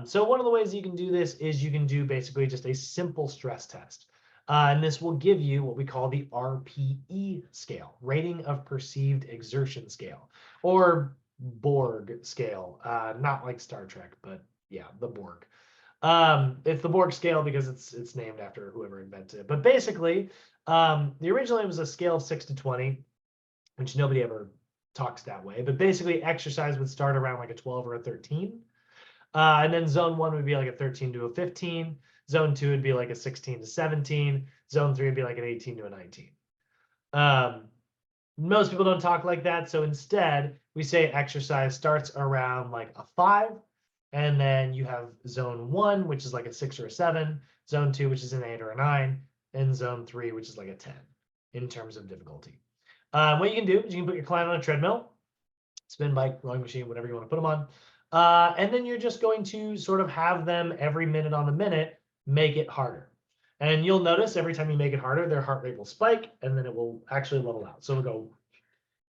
So one of the ways you can do this is you can do basically just a simple stress test. And this will give you what we call the RPE scale, rating of perceived exertion scale, or Borg scale, not like Star Trek, but yeah, the Borg. It's the Borg scale because it's named after whoever invented it. But basically, originally it was a scale of 6 to 20, which nobody ever talks that way. But basically, exercise would start around like a 12 or a 13. And then zone 1 would be like a 13 to a 15. Zone 2 would be like a 16 to 17. Zone 3 would be like an 18 to a 19. Most people don't talk like that. So instead, we say exercise starts around like a 5. And then you have zone 1, which is like a 6 or a 7. Zone 2, which is an 8 or a 9. And zone 3, which is like a 10 in terms of difficulty. What you can do is you can put your client on a treadmill, spin bike, rowing machine, whatever you want to put them on. And then you're just going to sort of have them every minute on the minute make it harder. And you'll notice every time you make it harder, their heart rate will spike, and then it will actually level out. So it'll go,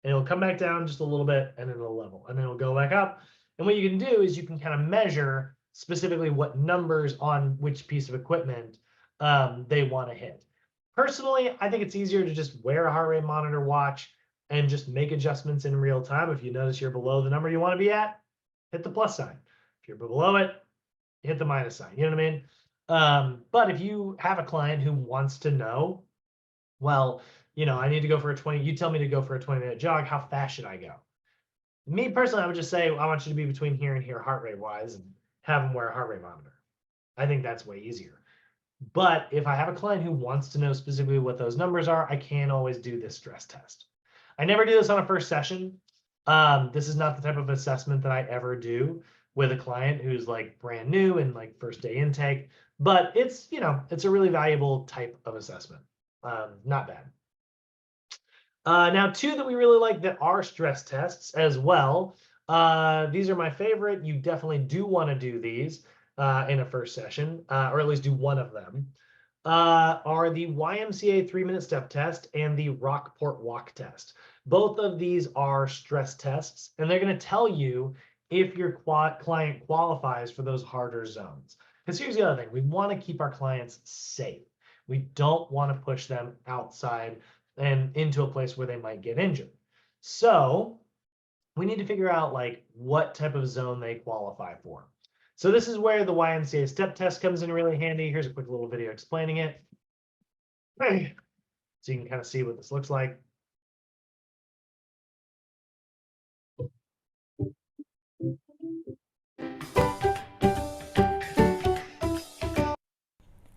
and it'll come back down just a little bit, and then it'll level, and then it'll go back up. And what you can do is you can kind of measure specifically what numbers on which piece of equipment they want to hit. Personally, I think it's easier to just wear a heart rate monitor watch and just make adjustments in real time. If you notice you're below the number you want to be at, hit the plus sign. If you're below it, hit the minus sign. You know what I mean? But if you have a client who wants to know, well, I need to go for a 20, you tell me to go for a 20-minute jog, how fast should I go? Me personally, I would just say, I want you to be between here and here heart rate wise and have them wear a heart rate monitor. I think that's way easier. But if I have a client who wants to know specifically what those numbers are, I can always do this stress test. I never do this on a first session. This is not the type of assessment that I ever do with a client who's like brand new and like first day intake, but it's a really valuable type of assessment. Not bad. Now, 2 that we really like that are stress tests as well. These are my favorite. You definitely do want to do these in a first session, or at least do one of them, are the YMCA 3-minute step test and the Rockport walk test. Both of these are stress tests, and they're going to tell you if your client qualifies for those harder zones. Because here's the other thing. We want to keep our clients safe. We don't want to push them outside and into a place where they might get injured. So we need to figure out like what type of zone they qualify for. So this is where the YMCA step test comes in really handy. Here's a quick little video explaining it. So you can kind of see what this looks like.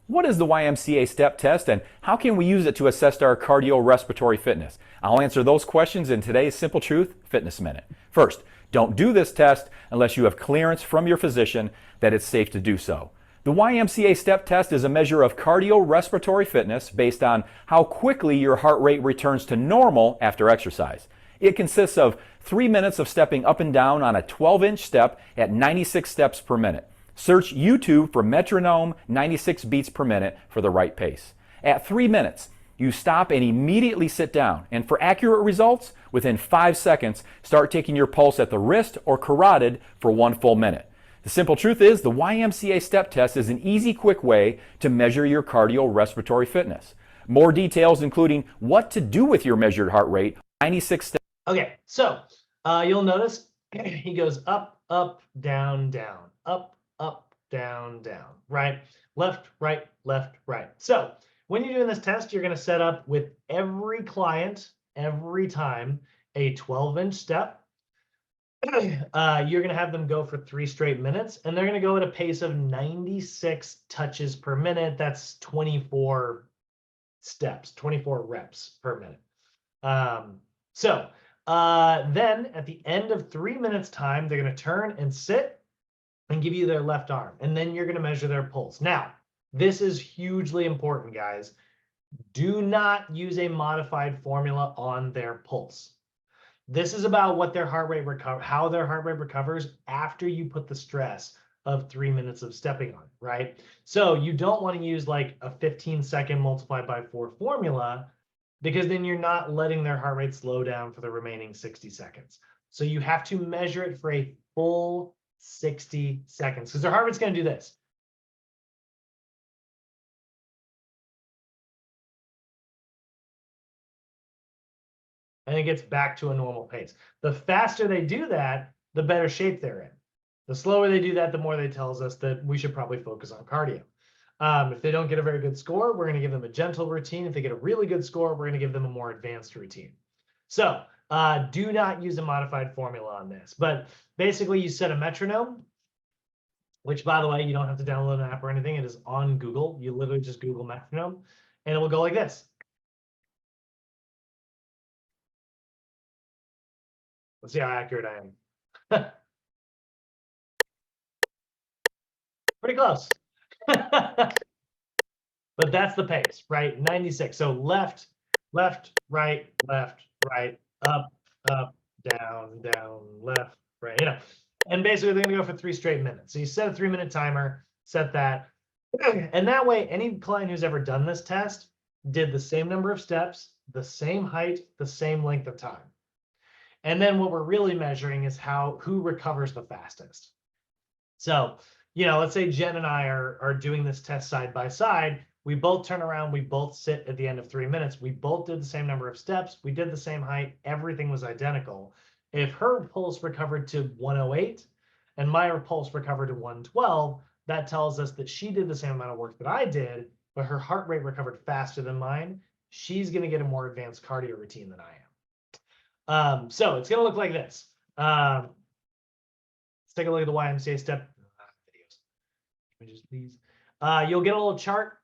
What is the YMCA step test and how can we use it to assess our cardiorespiratory fitness? I'll answer those questions in today's Simple Truth Fitness Minute. First, don't do this test unless you have clearance from your physician that it's safe to do so. The YMCA step test is a measure of cardiorespiratory fitness based on how quickly your heart rate returns to normal after exercise. It consists of 3 minutes of stepping up and down on a 12-inch step at 96 steps per minute. Search YouTube for metronome 96 beats per minute for the right pace. At 3 minutes, you stop and immediately sit down. And for accurate results, within 5 seconds, start taking your pulse at the wrist or carotid for 1 full minute. The simple truth is the YMCA step test is an easy, quick way to measure your cardiorespiratory fitness. More details, including what to do with your measured heart rate, 96 steps. Okay, so you'll notice he goes up, up, down, down, up, up, down, down, right, left, right, left, right. So when you're doing this test, you're going to set up with every client, every time, a 12-inch step, you're going to have them go for 3 straight minutes, and they're going to go at a pace of 96 touches per minute. That's 24 steps, 24 reps per minute. Then at the end of 3 minutes time, they're going to turn and sit and give you their left arm. And then you're going to measure their pulse. Now, this is hugely important, guys. Do not use a modified formula on their pulse. This is about what their heart rate how their heart rate recovers after you put the stress of 3 minutes of stepping on, right? So you don't want to use like a 15-second multiplied by 4 formula, because then you're not letting their heart rate slow down for the remaining 60 seconds. So you have to measure it for a full 60 seconds, because their heart rate's going to do this. And it gets back to a normal pace. The faster they do that, the better shape they're in. The slower they do that, the more they tells us that we should probably focus on cardio. If they don't get a very good score, we're going to give them a gentle routine. If they get a really good score, we're going to give them a more advanced routine. So do not use a modified formula on this. But basically, you set a metronome, which, by the way, you don't have to download an app or anything. It is on Google. You literally just Google metronome, and it will go like this. Let's see how accurate I am. Pretty close. But that's the pace, right? 96. So left, left, right, up, down, left, right, and basically they're gonna go for 3 straight minutes. So you set a 3-minute timer, set that. And that way, any client who's ever done this test did the same number of steps, the same height, the same length of time. And then what we're really measuring is who recovers the fastest. So, let's say Jen and I are doing this test side by side. We both turn around, we both sit at the end of 3 minutes. We both did the same number of steps. We did the same height. Everything was identical. If her pulse recovered to 108 and my pulse recovered to 112, that tells us that she did the same amount of work that I did, but her heart rate recovered faster than mine. She's going to get a more advanced cardio routine than I am. So it's going to look like this. Let's take a look at the YMCA step videos. Images, please. You'll get a little chart.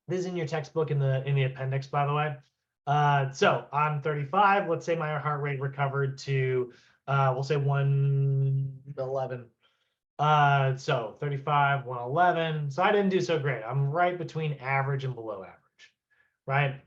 This is in your textbook in the appendix, by the way. So I'm 35. Let's say my heart rate recovered to, we'll say 111. So 35, 111. So I didn't do so great. I'm right between average and below average, right?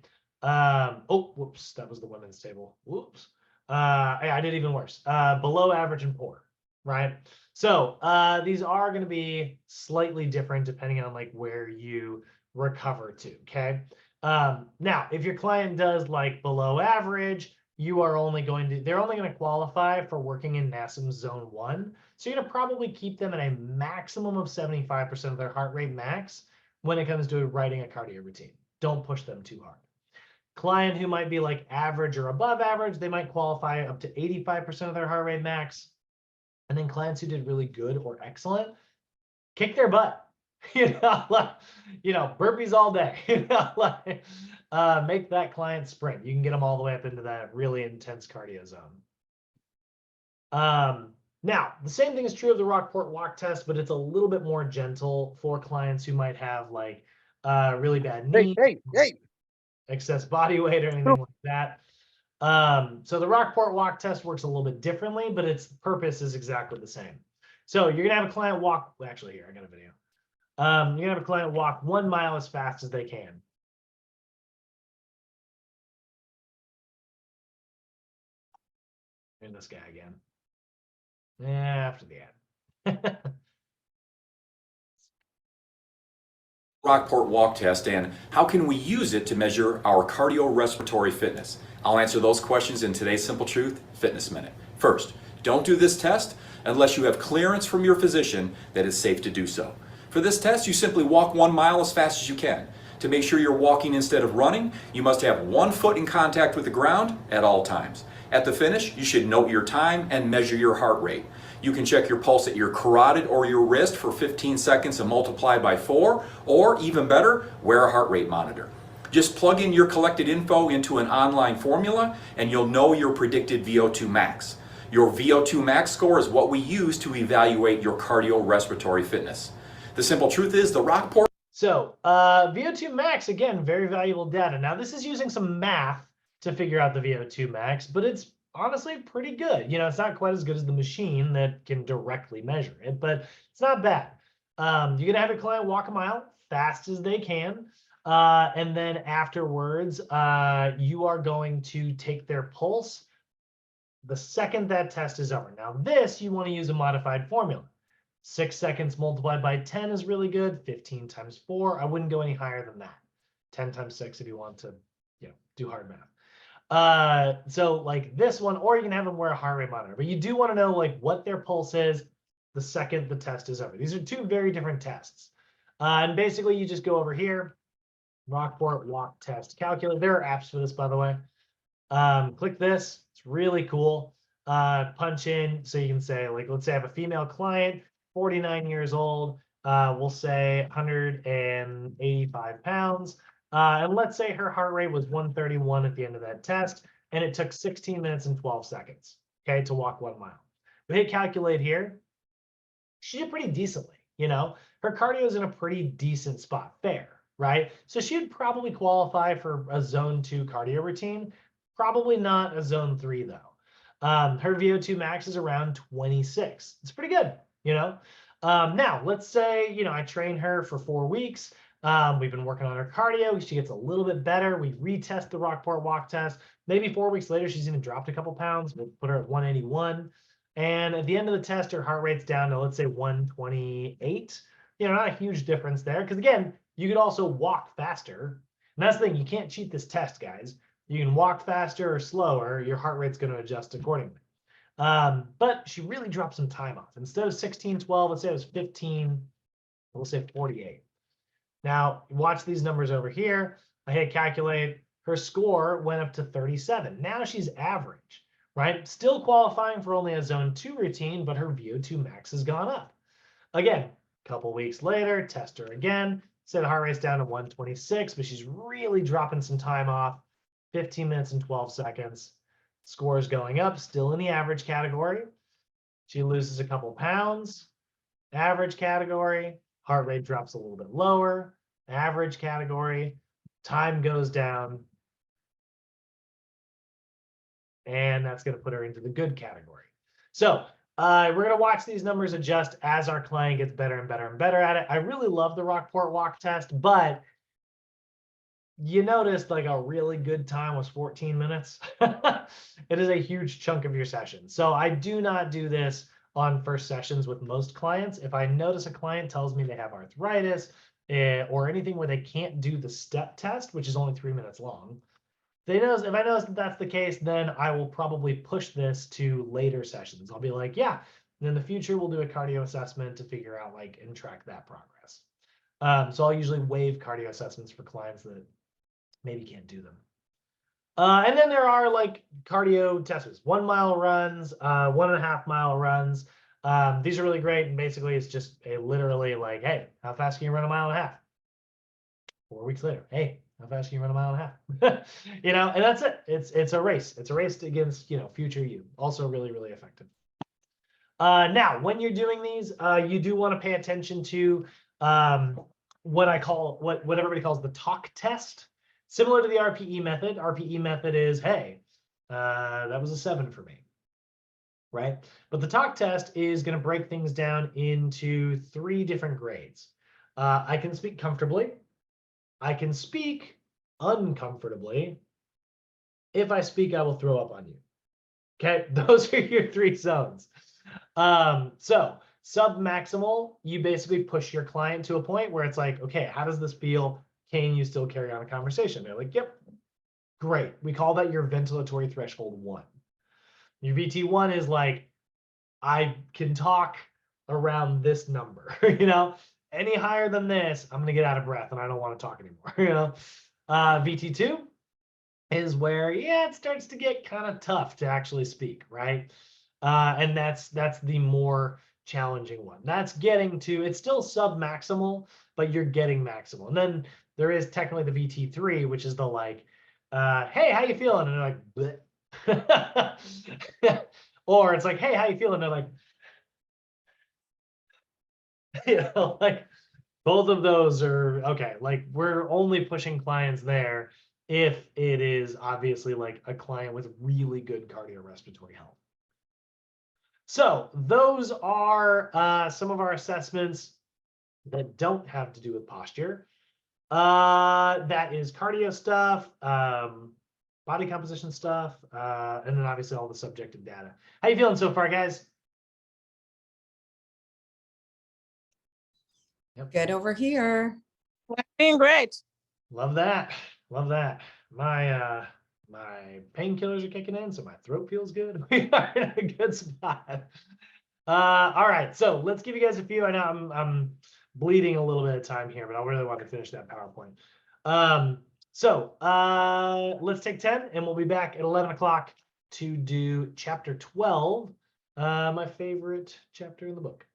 Oh, whoops, that was the women's table. Whoops. Yeah, I did even worse. Below average and poor, right? So these are going to be slightly different depending on like where you recover to, okay? Now, if your client does like below average, they're only going to qualify for working in NASM Zone 1. So you're going to probably keep them at a maximum of 75% of their heart rate max when it comes to writing a cardio routine. Don't push them too hard. Client who might be like average or above average, they might qualify up to 85% of their heart rate max. And then clients who did really good or excellent, kick their butt. Burpees all day. Make that client sprint. You can get them all the way up into that really intense cardio zone. Now, the same thing is true of the Rockport walk test, but it's a little bit more gentle for clients who might have like really bad knee, excess body weight, or anything like that. So the Rockport walk test works a little bit differently, but its purpose is exactly the same. So you're gonna have a client walk. Well, actually, here I got a video. You're gonna have a client walk 1 mile as fast as they can. And this guy again. After the ad. Rockport walk test, and how can we use it to measure our cardiorespiratory fitness? I'll answer those questions in today's Simple Truth Fitness Minute. First, don't do this test unless you have clearance from your physician that it's safe to do so. For this test, you simply walk 1 mile as fast as you can. To make sure you're walking instead of running, you must have 1 foot in contact with the ground at all times. At the finish, you should note your time and measure your heart rate. You can check your pulse at your carotid or your wrist for 15 seconds and multiply by 4, or even better, wear a heart rate monitor. Just plug in your collected info into an online formula and you'll know your predicted VO2 max. Your VO2 max score is what we use to evaluate your cardiorespiratory fitness. The simple truth is the Rockport. So VO2 max, again, very valuable data. Now this is using some math to figure out the VO2 max, but it's honestly pretty good. You know, it's not quite as good as the machine that can directly measure it, but it's not bad. You're gonna have your client walk a mile fast as they can. And then afterwards, you are going to take their pulse the second that test is over. Now this, you want to use a modified formula. 6 seconds multiplied by 10 is really good. 15 times 4, I wouldn't go any higher than that. 10 times 6 if you want to, you know, do hard math. So like this one, or you can have them wear a heart rate monitor, but you do want to know like what their pulse is the second the test is over. These are two very different tests. And basically you just go over here, Rockport walk test calculator. There are apps for this, by the way. Click this, it's really cool. Punch in, so you can say, like, let's say I have a female client, 49 years old, we'll say 185 pounds. And let's say her heart rate was 131 at the end of that test, and it took 16 minutes and 12 seconds, okay, to walk 1 mile. We hit calculate here. She did pretty decently, you know. Her cardio is in a pretty decent spot, fair, right? So she'd probably qualify for a zone 2 cardio routine, probably not a zone 3 though. Her VO2 max is around 26. It's pretty good, you know. Now, let's say, you know, I train her for 4 weeks. We've been working on her cardio. She gets a little bit better. We retest the Rockport walk test. Maybe 4 weeks later, she's even dropped a couple pounds. We'll put her at 181. And at the end of the test, her heart rate's down to, let's say, 128. You know, not a huge difference there. Because again, you could also walk faster. And that's the thing, you can't cheat this test, guys. You can walk faster or slower, your heart rate's going to adjust accordingly. But she really dropped some time off. Instead of 16:12, let's say it was 15, we'll say 48. Now, watch these numbers over here. I hit calculate. Her score went up to 37. Now she's average, right? Still qualifying for only a zone 2 routine, but her VO2 max has gone up. Again, a couple weeks later, test her again. Say the heart rate's down to 126, but she's really dropping some time off. 15 minutes and 12 seconds. Score is going up, still in the average category. She loses a couple pounds. Average category. Heart rate drops a little bit lower. Average category. Time goes down. And that's going to put her into the good category. So we're going to watch these numbers adjust as our client gets better and better and better at it. I really love the Rockport walk test, but you noticed like a really good time was 14 minutes. It is a huge chunk of your session. So I do not do this on first sessions with most clients. If I notice a client tells me they have arthritis or anything where they can't do the step test, which is only 3 minutes long, if I notice that that's the case, then I will probably push this to later sessions. I'll be like, yeah, and in the future, we'll do a cardio assessment to figure out like and track that progress. So I'll usually waive cardio assessments for clients that maybe can't do them. And then there are like cardio tests, 1 mile runs, 1.5 mile runs. These are really great. And basically it's just literally like, hey, how fast can you run 1.5 miles? 4 weeks later, hey, how fast can you run 1.5 miles? You know, and that's it. It's a race. It's a race against, you know, future you. Also really, really effective. Now, when you're doing these, you do want to pay attention to what everybody calls the talk test. Similar to the RPE method. RPE method is, hey, that was a 7 for me, right? But the talk test is going to break things down into 3 different grades. I can speak comfortably. I can speak uncomfortably. If I speak, I will throw up on you. Okay, those are your 3 zones. So sub-maximal, you basically push your client to a point where it's like, okay, how does this feel? Can you still carry on a conversation? They're like, yep, great. We call that your ventilatory threshold 1. Your VT1 is like, I can talk around this number, you know, any higher than this, I'm going to get out of breath and I don't want to talk anymore, you know. VT2 is where, yeah, it starts to get kind of tough to actually speak, right? And that's the more challenging one. That's getting to, it's still sub-maximal, but you're getting maximal. And then there is technically the VT3, which is the like, hey, how you feeling? And they're like, bleh. Or it's like, hey, how you feeling? They're like, like both of those are okay. Like we're only pushing clients there if it is obviously like a client with really good cardiorespiratory health. So those are some of our assessments that don't have to do with posture. That is cardio stuff, body composition stuff, and then obviously all the subjective data. How you feeling so far, guys? Yep. Good over here. Doing great. Love that. Love that. My painkillers are kicking in, so my throat feels good. We are in a good spot. All right, so let's give you guys a few. I know I'm bleeding a little bit of time here, but I really want to finish that PowerPoint. Let's take 10, and we'll be back at 11 o'clock to do chapter 12, my favorite chapter in the book.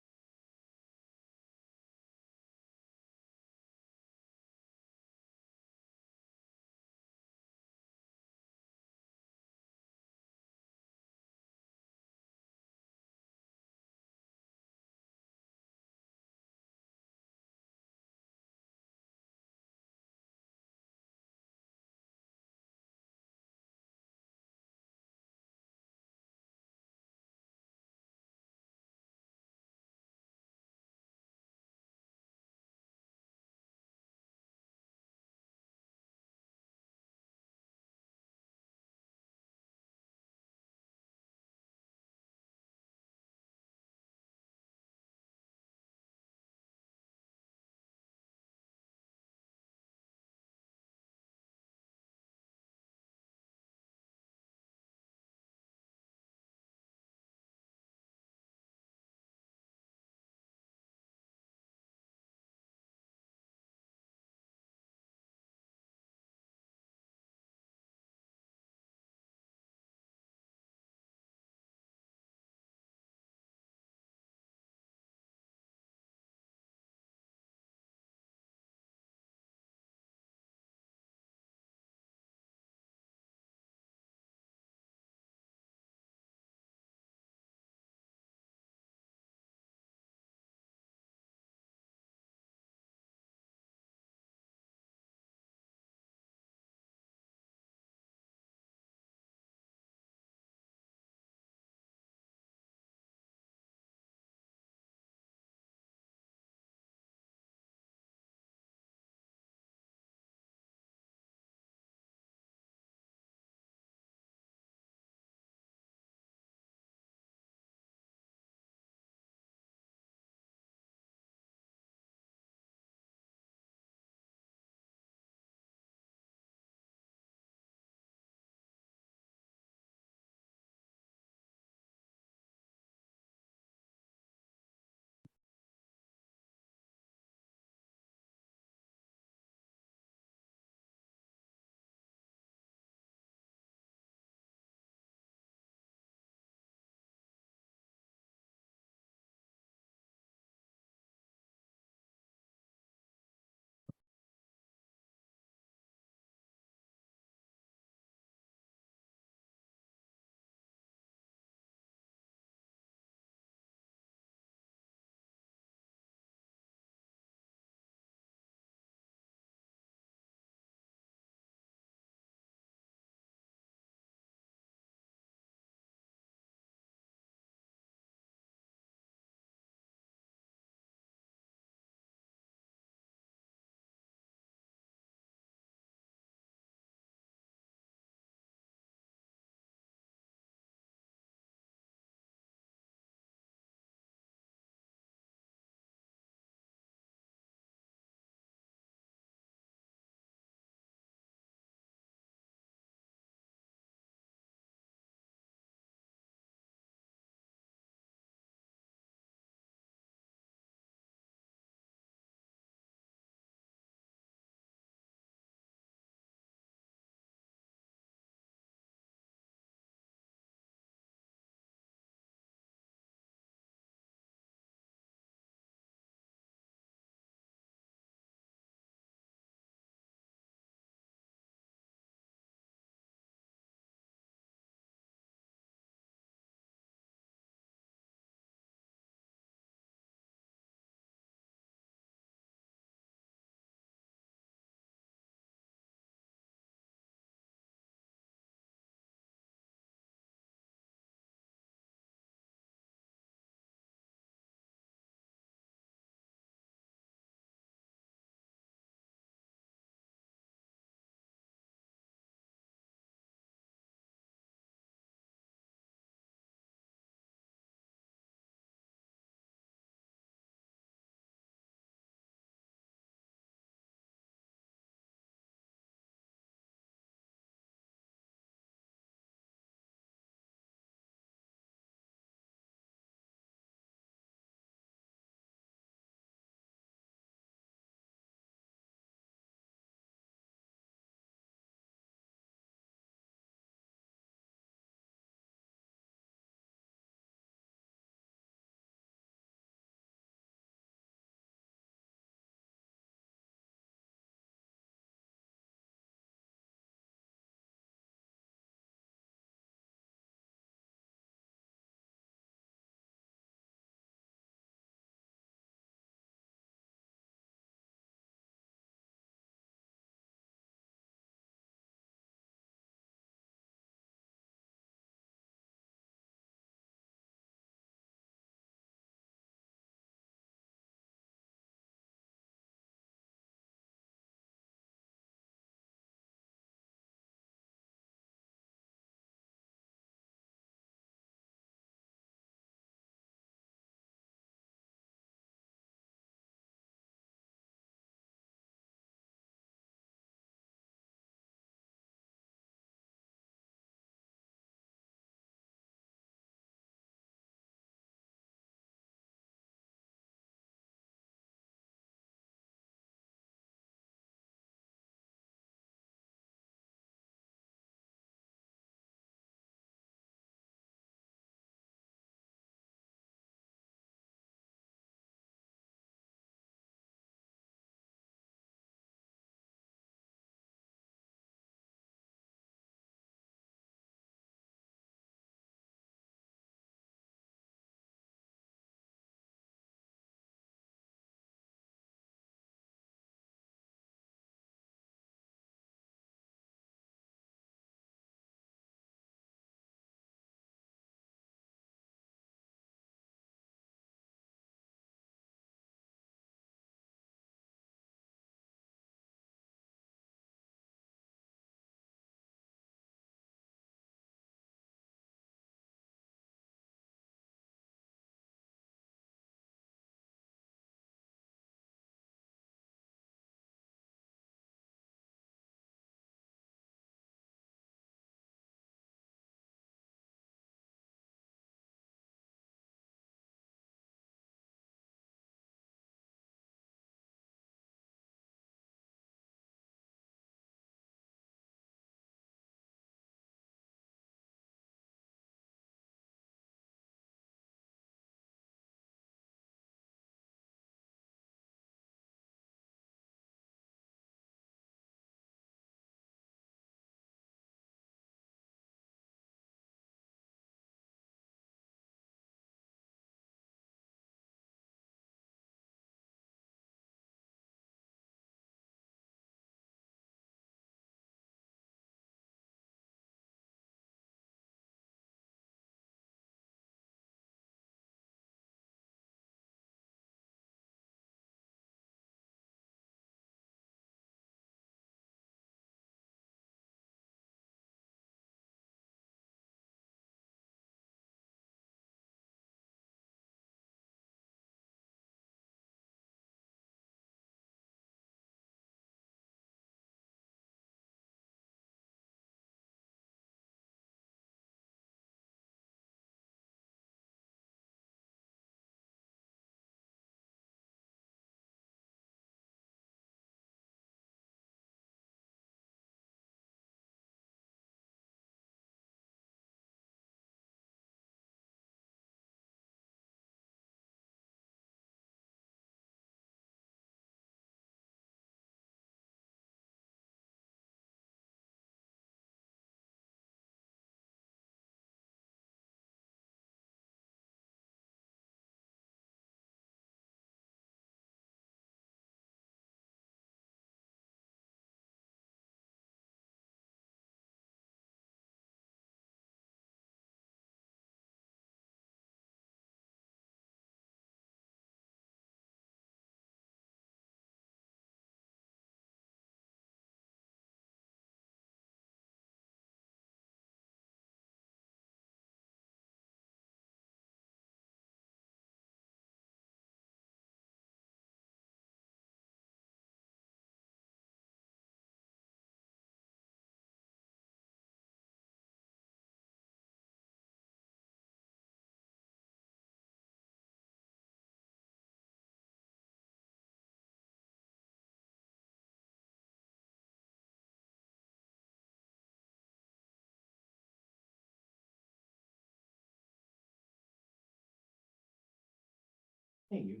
Hey, you.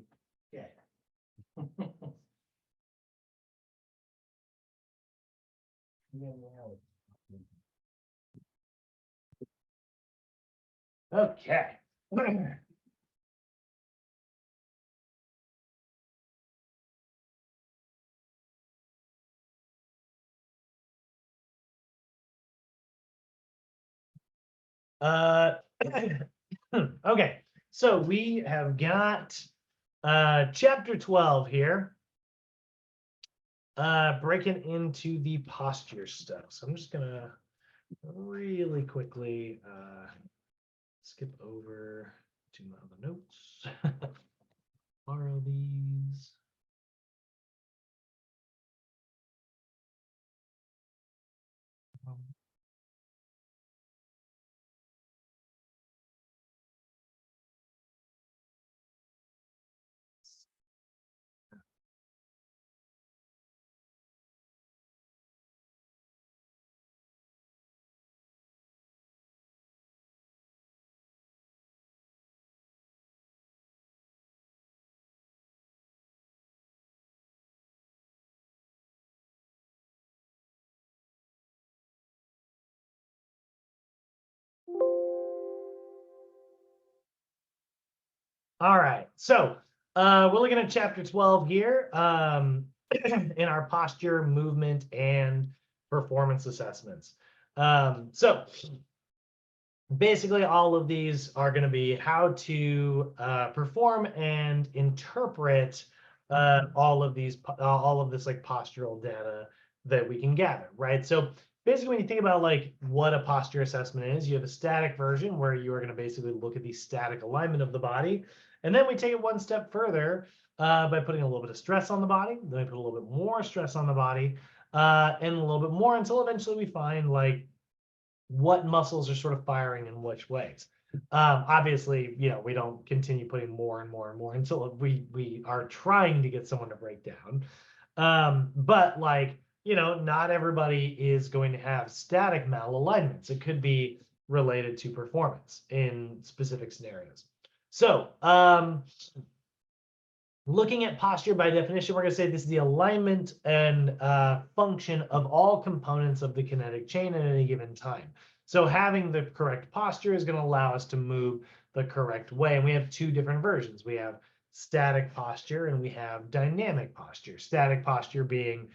Yeah. Okay. Okay, so we have got chapter 12 here, breaking into the posture stuff. So I'm just gonna really quickly skip over to my other notes. Borrow these. All right, so we're looking at chapter 12 here in our posture, movement, and performance assessments. So basically, all of these are going to be how to perform and interpret all of this like postural data that we can gather, right? So basically, when you think about like what a posture assessment is, you have a static version where you are going to basically look at the static alignment of the body. And then we take it one step further by putting a little bit of stress on the body. Then we put a little bit more stress on the body and a little bit more until eventually we find like what muscles are sort of firing in which ways. Obviously, we don't continue putting more and more and more until we are trying to get someone to break down. But like, not everybody is going to have static malalignments. It could be related to performance in specific scenarios. So looking at posture by definition, we're going to say this is the alignment and function of all components of the kinetic chain at any given time. So having the correct posture is going to allow us to move the correct way. And we have two different versions. We have static posture and we have dynamic posture. Static posture being,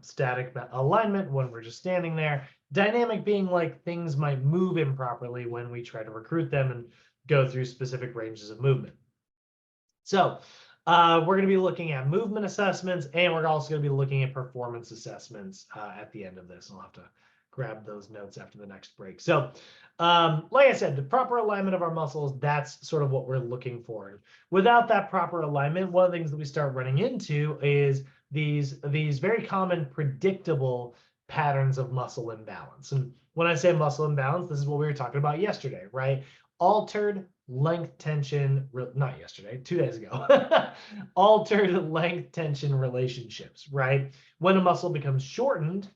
static alignment when we're just standing there. Dynamic being like things might move improperly when we try to recruit them and go through specific ranges of movement. So we're going to be looking at movement assessments, and we're also going to be looking at performance assessments at the end of this. I'll have to grab those notes after the next break. So like I said, the proper alignment of our muscles, that's sort of what we're looking for. Without that proper alignment, one of the things that we start running into is these very common predictable patterns of muscle imbalance. And when I say muscle imbalance, this is what we were talking about yesterday, right? Altered length tension, not yesterday, 2 days ago, altered length tension relationships, right? When a muscle becomes shortened,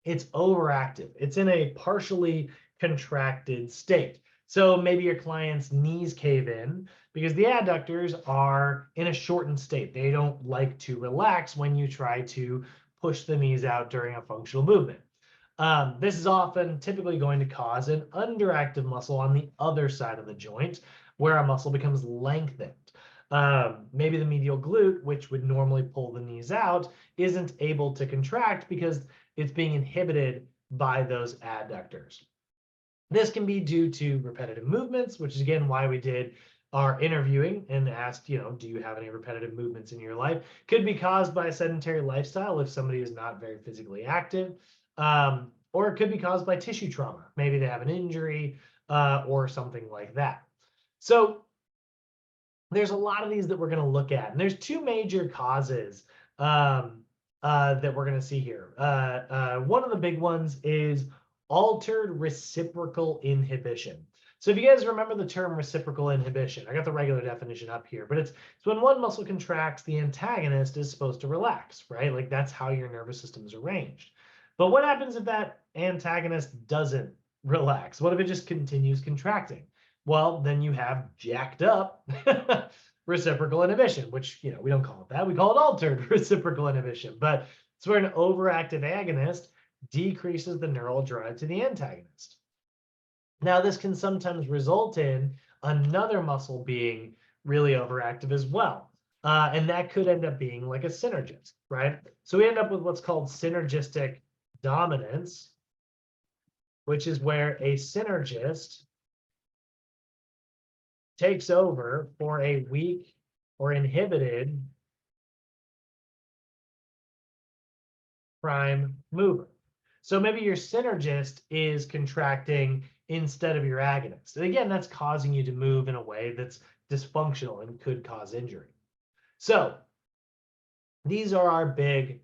it's overactive. It's in a partially contracted state. So maybe your client's knees cave in because the adductors are in a shortened state. They don't like to relax when you try to push the knees out during a functional movement. This is often typically going to cause an underactive muscle on the other side of the joint where a muscle becomes lengthened. Maybe the medial glute, which would normally pull the knees out, isn't able to contract because it's being inhibited by those adductors. This can be due to repetitive movements, which is again why we did our interviewing and asked, do you have any repetitive movements in your life? Could be caused by a sedentary lifestyle if somebody is not very physically active, or it could be caused by tissue trauma. Maybe they have an injury or something like that. So there's a lot of these that we're going to look at, and there's two major causes that we're going to see here. One of the big ones is altered reciprocal inhibition. So if you guys remember the term reciprocal inhibition, I got the regular definition up here, but it's when one muscle contracts, the antagonist is supposed to relax, right? Like that's how your nervous system is arranged. But what happens if that antagonist doesn't relax? What if it just continues contracting? Well, then you have jacked up reciprocal inhibition, which, we don't call it that. We call it altered reciprocal inhibition. But it's where an overactive agonist decreases the neural drive to the antagonist. Now, this can sometimes result in another muscle being really overactive as well. And that could end up being like a synergist, right? So we end up with what's called synergistic dominance, which is where a synergist takes over for a weak or inhibited prime mover. So maybe your synergist is contracting instead of your agonist. And again, that's causing you to move in a way that's dysfunctional and could cause injury. So these are our big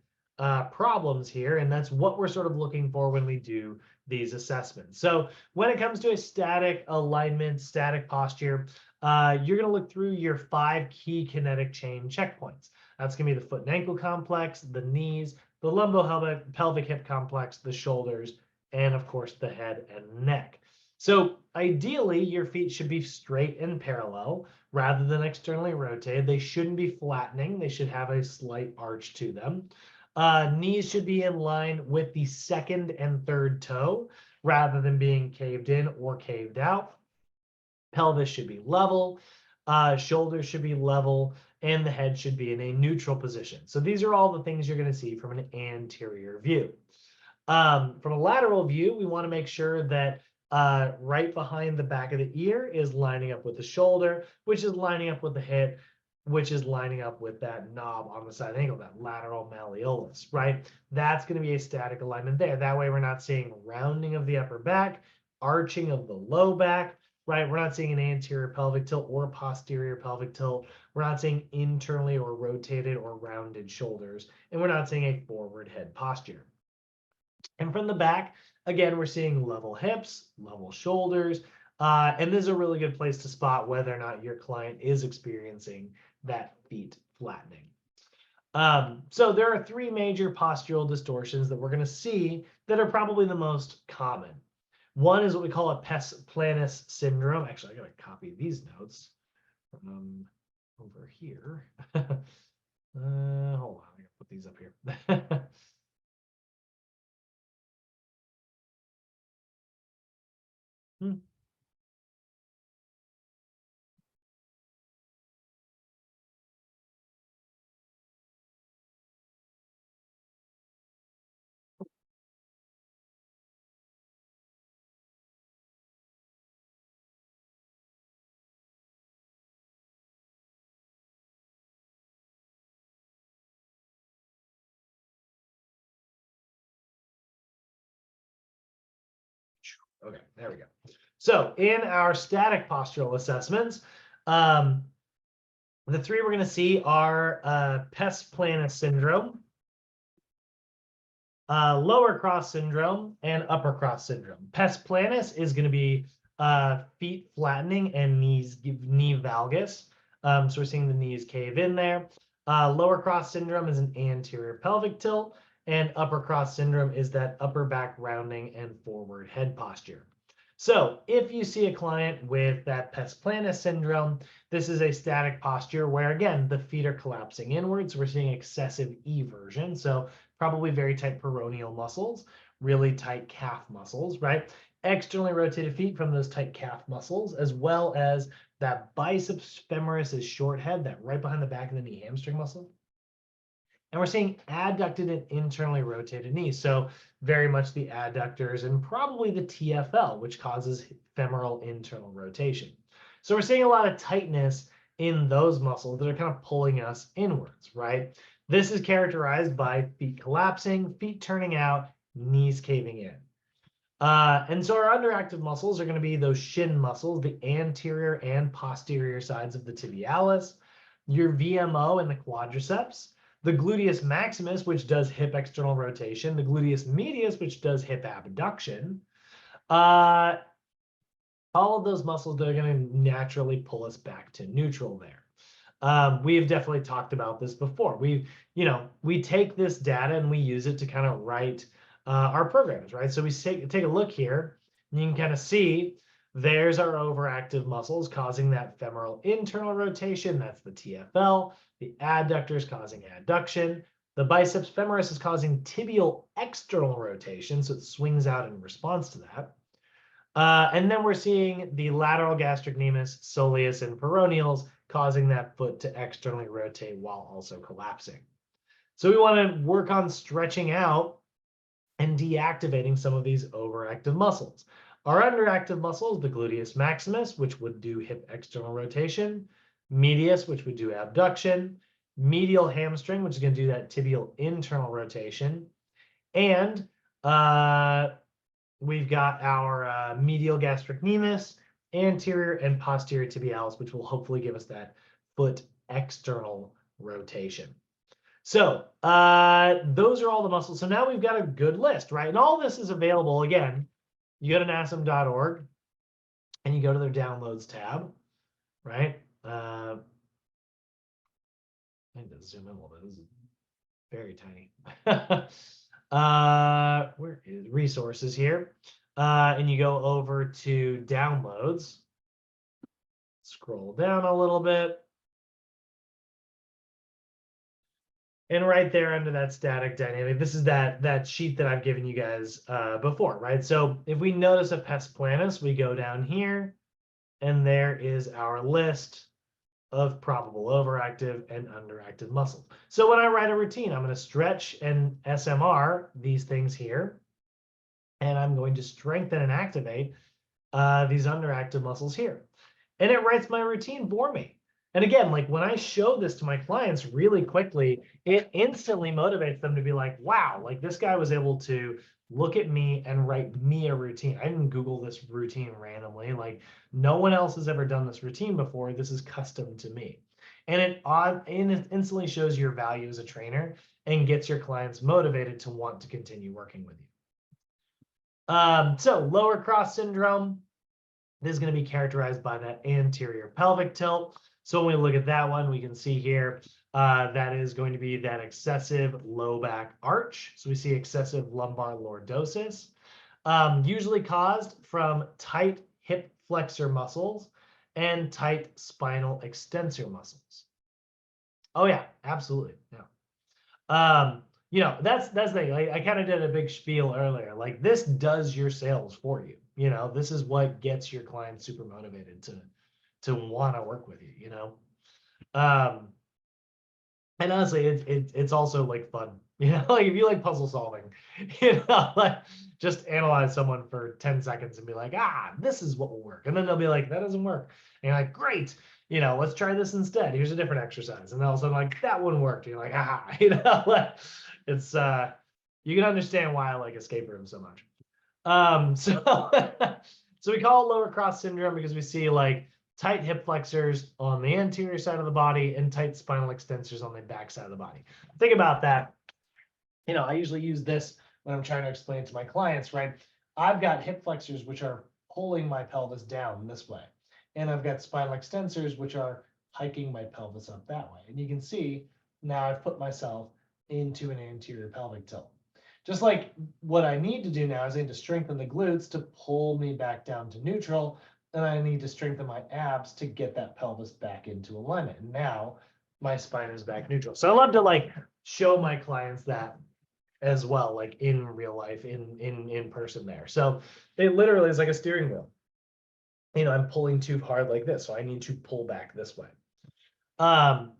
problems here, and that's what we're sort of looking for when we do these assessments. So when it comes to a static alignment, static posture, you're going to look through your 5 key kinetic chain checkpoints. That's going to be the foot and ankle complex, the knees, the lumbo-pelvic hip complex, the shoulders, and of course the head and neck. So ideally, your feet should be straight and parallel rather than externally rotated. They shouldn't be flattening. They should have a slight arch to them. Knees should be in line with the second and third toe rather than being caved in or caved out. Pelvis should be level. Shoulders should be level, and the head should be in a neutral position. So these are all the things you're going to see from an anterior view. From a lateral view, we want to make sure that right behind the back of the ear is lining up with the shoulder, which is lining up with the hip, which is lining up with that knob on the side ankle, that lateral malleolus, right? That's going to be a static alignment there. That way we're not seeing rounding of the upper back, arching of the low back, right? We're not seeing an anterior pelvic tilt or a posterior pelvic tilt. We're not seeing internally or rotated or rounded shoulders, and we're not seeing a forward head posture. And from the back, again, we're seeing level hips, level shoulders, and this is a really good place to spot whether or not your client is experiencing that feet flattening. So there are 3 major postural distortions that we're going to see that are probably the most common. One is what we call a pes planus syndrome. Actually, I got to copy these notes from over here. Hold on, I got to put these up here. Okay, there we go. So in our static postural assessments, the 3 we're going to see are pes planus syndrome, lower cross syndrome, and upper cross syndrome. Pes planus is going to be feet flattening and knee valgus. So we're seeing the knees cave in there. Lower cross syndrome is an anterior pelvic tilt, and upper cross syndrome is that upper back rounding and forward head posture. So if you see a client with that pes planus syndrome, this is a static posture where, again, the feet are collapsing inwards. We're seeing excessive eversion. So probably very tight peroneal muscles, really tight calf muscles, right? Externally rotated feet from those tight calf muscles, as well as that biceps femoris is short head, that right behind the back of the knee hamstring muscle. And we're seeing adducted and internally rotated knees. So very much the adductors and probably the TFL, which causes femoral internal rotation. So we're seeing a lot of tightness in those muscles that are kind of pulling us inwards, right? This is characterized by feet collapsing, feet turning out, knees caving in. And so our underactive muscles are going to be those shin muscles, the anterior and posterior sides of the tibialis, your VMO and the quadriceps, the gluteus maximus, which does hip external rotation, the gluteus medius, which does hip abduction. All of those muscles that are going to naturally pull us back to neutral there. We have definitely talked about this before. We take this data and we use it to kind of write our programs, right? So we take a look here, and you can kind of see there's our overactive muscles causing that femoral internal rotation. That's the TFL. The adductors causing adduction. The biceps femoris is causing tibial external rotation, so it swings out in response to that. And then we're seeing the lateral gastrocnemius, soleus, and peroneals causing that foot to externally rotate while also collapsing. So we want to work on stretching out and deactivating some of these overactive muscles. Our underactive muscles, the gluteus maximus, which would do hip external rotation, medius, which would do abduction, medial hamstring, which is going to do that tibial internal rotation, and we've got our medial gastrocnemius, anterior and posterior tibialis, which will hopefully give us that foot external rotation. So those are all the muscles. So now we've got a good list, right? And all this is available, again, you go to nasm.org and you go to their downloads tab, right? I need to zoom in a little bit. This is very tiny. Where is resources here? And you go over to downloads. Scroll down a little bit. And right there under that static dynamic, this is that sheet that I've given you guys before, right? So if we notice a pes planus, we go down here, and there is our list of probable overactive and underactive muscles. So when I write a routine, I'm going to stretch and SMR these things here, and I'm going to strengthen and activate these underactive muscles here. And it writes my routine for me. And again, like when I show this to my clients really quickly, it instantly motivates them to be like, wow, like this guy was able to look at me and write me a routine. I didn't Google this routine randomly. Like no one else has ever done this routine before. This is custom to me. And it instantly shows your value as a trainer and gets your clients motivated to want to continue working with you. So lower cross syndrome, this is going to be characterized by that anterior pelvic tilt. So when we look at that one, we can see here that is going to be that excessive low back arch. So we see excessive lumbar lordosis, usually caused from tight hip flexor muscles and tight spinal extensor muscles. Oh yeah, absolutely. Yeah. You know, that's the thing. Like, I kind of did a big spiel earlier. Like this does your sales for you. You know, this is what gets your clients super motivated to want to work with you, you know. And honestly, it's also like fun, you know, like if you like puzzle solving, you know, like just analyze someone for 10 seconds and be like, this is what will work. And then they'll be like, that doesn't work. And you're like, great, you know, let's try this instead. Here's a different exercise. And all of a sudden like, that wouldn't work. And you're like, you know, like it's, you can understand why I like escape rooms so much. So we call it lower cross syndrome because we see like tight hip flexors on the anterior side of the body and tight spinal extensors on the back side of the body. Think about that. You know, I usually use this when I'm trying to explain to my clients, right? I've got hip flexors, which are pulling my pelvis down this way. And I've got spinal extensors, which are hiking my pelvis up that way. And you can see now I've put myself into an anterior pelvic tilt. Just like what I need to do now is I need to strengthen the glutes to pull me back down to neutral. And I need to strengthen my abs to get that pelvis back into alignment. And now my spine is back neutral. So I love to like show my clients that as well, like in real life, in person there. So it literally is like a steering wheel. You know, I'm pulling too hard like this, so I need to pull back this way. That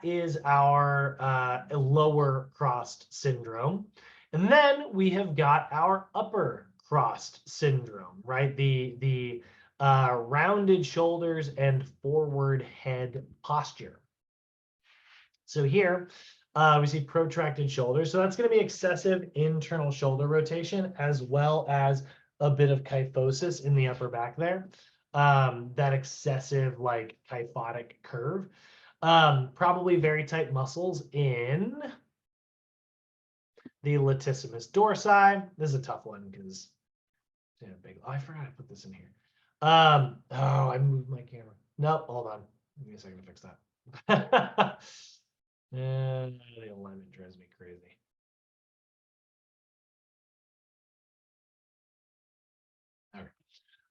is our lower crossed syndrome. And then we have got our upper crossed syndrome, right? The rounded shoulders and forward head posture. So here we see protracted shoulders. So that's going to be excessive internal shoulder rotation as well as a bit of kyphosis in the upper back there. That excessive like kyphotic curve. Probably very tight muscles in the latissimus dorsi. This is a tough one because I forgot to put this in here. Oh, I moved my camera. Nope, hold on. Give me a second to fix that. And the alignment drives me crazy.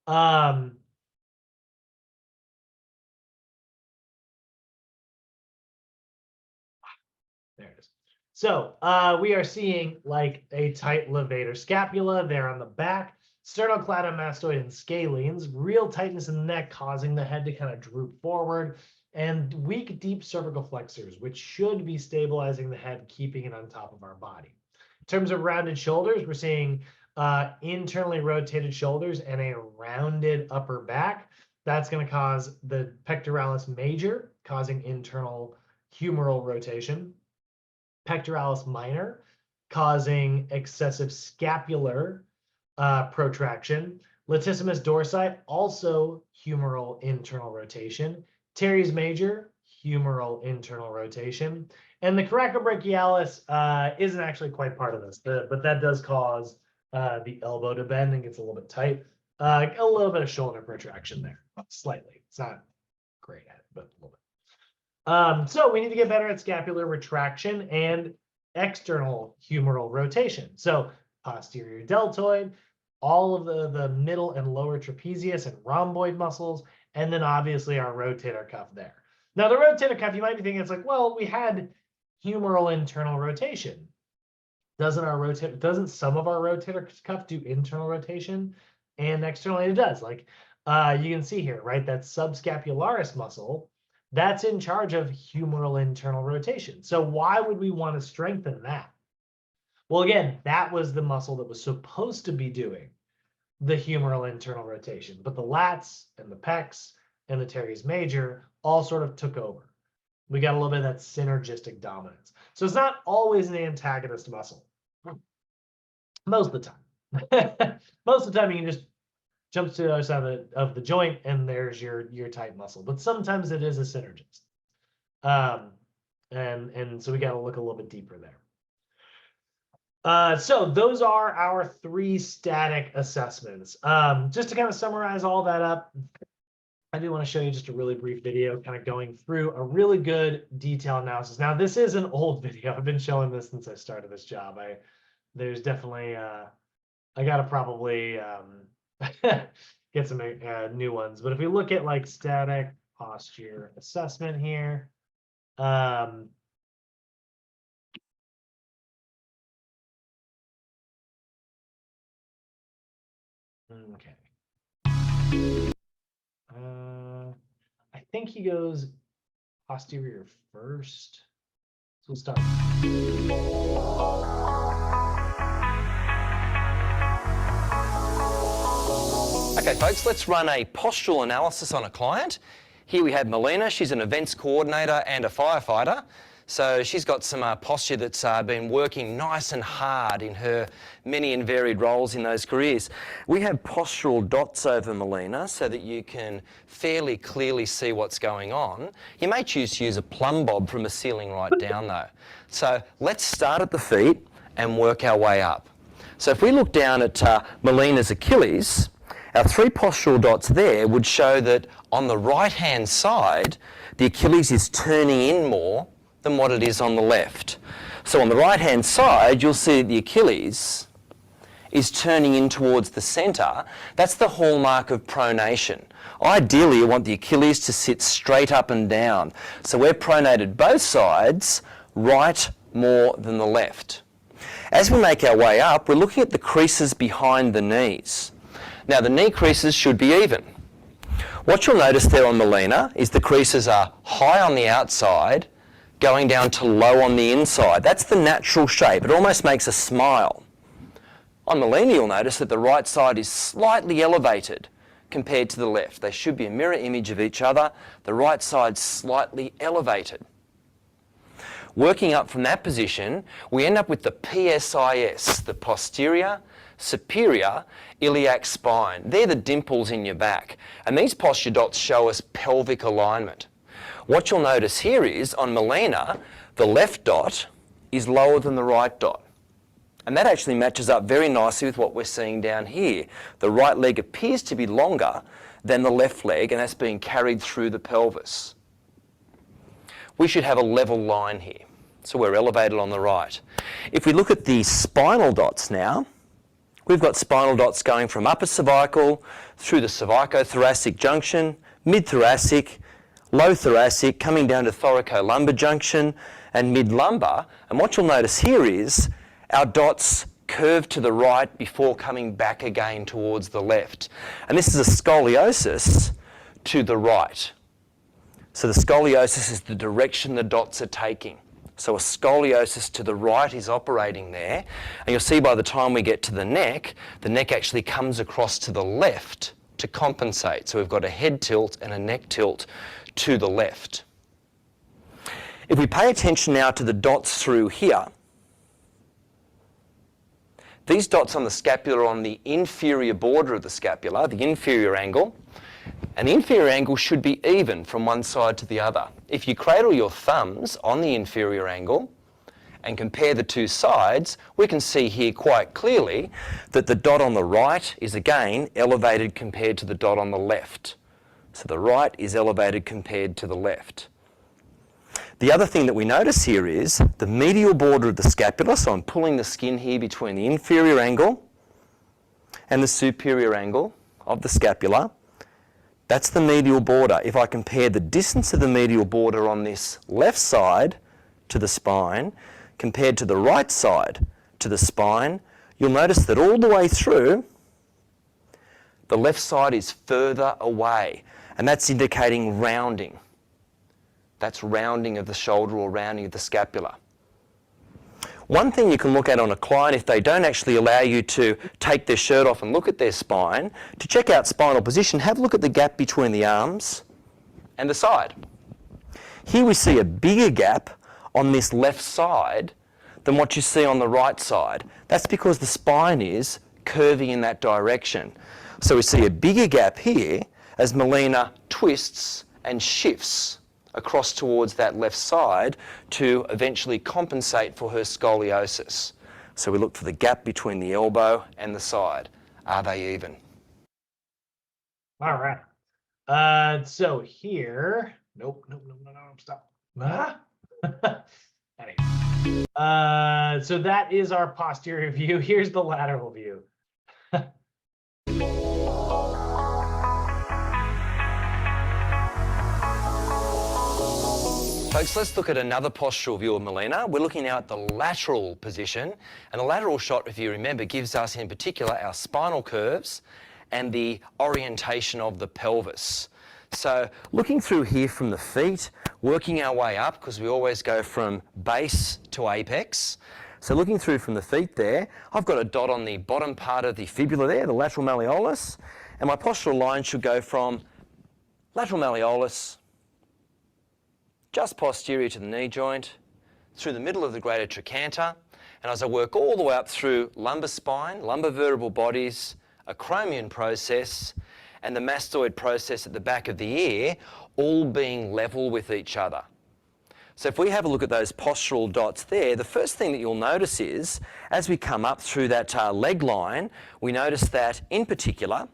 There it is. So we are seeing like a tight levator scapula there on the back, sternocleidomastoid and scalenes, real tightness in the neck causing the head to kind of droop forward, and weak deep cervical flexors, which should be stabilizing the head, keeping it on top of our body. In terms of rounded shoulders, we're seeing internally rotated shoulders and a rounded upper back. That's going to cause the pectoralis major, causing internal humeral rotation. Pectoralis minor, causing excessive scapular protraction. Latissimus dorsi, also humeral internal rotation. Teres major, humeral internal rotation. And the coracobrachialis isn't actually quite part of this, but that does cause the elbow to bend and gets a little bit tight. A little bit of shoulder protraction there, slightly. It's not great at it, but a little bit. So we need to get better at scapular retraction and external humeral rotation. So posterior deltoid, all of the middle and lower trapezius and rhomboid muscles, and then obviously our rotator cuff there. Now the rotator cuff, you might be thinking it's like, well, we had humeral internal rotation. Doesn't some of our rotator cuff do internal rotation and externally? It does. Like you can see here, right? That subscapularis muscle, that's in charge of humeral internal rotation. So why would we want to strengthen that? Well, again, that was the muscle that was supposed to be doing the humeral internal rotation, but the lats and the pecs and the teres major all sort of took over. We got a little bit of that synergistic dominance. So it's not always an antagonist muscle. Most of the time. Most of the time you can just jump to the other side of the joint and there's your tight muscle. But sometimes it is a synergist. And so we got to look a little bit deeper there. So those are our 3 static assessments. Just to kind of summarize all that up, I do want to show you just a really brief video kind of going through a really good detailed analysis. Now, this is an old video. I've been showing this since I started this job. There's definitely, I got to probably get some new ones. But if we look at like static posture assessment here, okay. I think he goes posterior first. So we'll start. Okay, folks, let's run a postural analysis on a client. Here we have Melina. She's an events coordinator and a firefighter. So she's got some posture that's been working nice and hard in her many and varied roles in those careers. We have postural dots over Melina so that you can fairly clearly see what's going on. You may choose to use a plumb bob from a ceiling right down though. So let's start at the feet and work our way up. So if we look down at Melina's Achilles, our 3 postural dots there would show that on the right-hand side, the Achilles is turning in more than what it is on the left. So on the right-hand side, you'll see that the Achilles is turning in towards the centre. That's the hallmark of pronation. Ideally, you want the Achilles to sit straight up and down. So we're pronated both sides, right more than the left. As we make our way up, we're looking at the creases behind the knees. Now, the knee creases should be even. What you'll notice there on Melina is the creases are high on the outside, going down to low on the inside. That's the natural shape. It almost makes a smile. On Melina, you'll notice that the right side is slightly elevated compared to the left. They should be a mirror image of each other. The right side's slightly elevated. Working up from that position, we end up with the PSIS, the posterior superior iliac spine. They're the dimples in your back. And these posture dots show us pelvic alignment. What you'll notice here is, on Melina, the left dot is lower than the right dot. And that actually matches up very nicely with what we're seeing down here. The right leg appears to be longer than the left leg, and that's being carried through the pelvis. We should have a level line here. So we're elevated on the right. If we look at the spinal dots now, we've got spinal dots going from upper cervical through the cervicothoracic junction, mid-thoracic, low thoracic, coming down to thoracolumbar junction and mid-lumbar. And what you'll notice here is our dots curve to the right before coming back again towards the left. And this is a scoliosis to the right. So the scoliosis is the direction the dots are taking. So a scoliosis to the right is operating there. And you'll see by the time we get to the neck actually comes across to the left to compensate. So we've got a head tilt and a neck tilt to the left. If we pay attention now to the dots through here, these dots on the scapula are on the inferior border of the scapula, the inferior angle. And the inferior angle should be even from one side to the other. If you cradle your thumbs on the inferior angle and compare the two sides, we can see here quite clearly that the dot on the right is again elevated compared to the dot on the left. So the right is elevated compared to the left. The other thing that we notice here is the medial border of the scapula, so I'm pulling the skin here between the inferior angle and the superior angle of the scapula. That's the medial border. If I compare the distance of the medial border on this left side to the spine compared to the right side to the spine, you'll notice that all the way through, the left side is further away, and that's indicating rounding. That's rounding of the shoulder or rounding of the scapula. One thing you can look at on a client, if they don't actually allow you to take their shirt off and look at their spine, to check out spinal position, have a look at the gap between the arms and the side. Here we see a bigger gap on this left side than what you see on the right side. That's because the spine is curving in that direction. So we see a bigger gap here as Melina twists and shifts across towards that left side to eventually compensate for her scoliosis. So we look for the gap between the elbow and the side. Are they even? All right. So here, nope, stop. Ah? Anyway. So that is our posterior view. Here's the lateral view. Folks, let's look at another postural view of Melina. We're looking now at the lateral position. And the lateral shot, if you remember, gives us in particular our spinal curves and the orientation of the pelvis. So looking through here from the feet, working our way up, because we always go from base to apex. So looking through from the feet there, I've got a dot on the bottom part of the fibula there, the lateral malleolus, and my postural line should go from lateral malleolus just posterior to the knee joint, through the middle of the greater trochanter, and as I work all the way up through lumbar spine, lumbar vertebral bodies, acromion process, and the mastoid process at the back of the ear, all being level with each other. So if we have a look at those postural dots there, the first thing that you'll notice is, as we come up through that leg line, we notice that, in particular,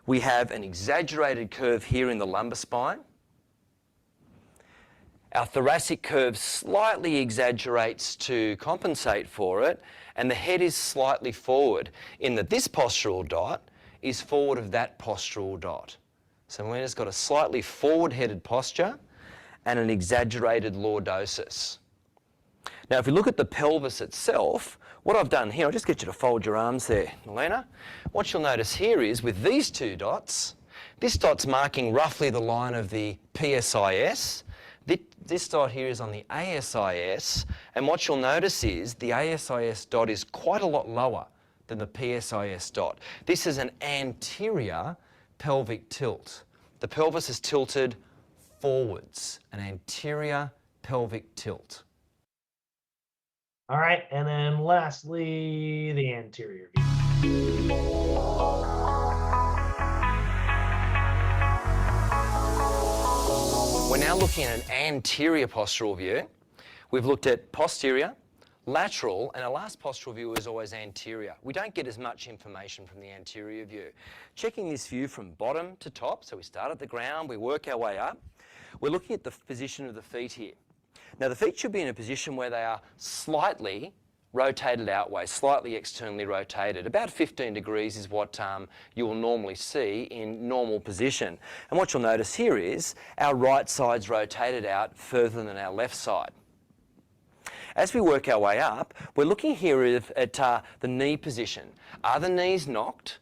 we have an exaggerated curve here in the lumbar spine. Our thoracic curve slightly exaggerates to compensate for it, and the head is slightly forward, in that this postural dot is forward of that postural dot. So Melina's got a slightly forward-headed posture and an exaggerated lordosis. Now, if we look at the pelvis itself, what I've done here, I'll just get you to fold your arms there, Melina. What you'll notice here is, with these two dots, this dot's marking roughly the line of the PSIS. This dot here is on the ASIS, and what you'll notice is the ASIS dot is quite a lot lower than the PSIS dot. This is an anterior pelvic tilt. The pelvis is tilted forwards, an anterior pelvic tilt. All right, and then lastly, the anterior view. We're now looking at an anterior postural view. We've looked at posterior, lateral, and our last postural view is always anterior. We don't get as much information from the anterior view. Checking this view from bottom to top, so we start at the ground, we work our way up. We're looking at the position of the feet here. Now the feet should be in a position where they are slightly rotated outways, slightly externally rotated. About 15 degrees is what you will normally see in normal position. And what you'll notice here is our right side's rotated out further than our left side. As we work our way up, we're looking here at the knee position. Are the knees knocked?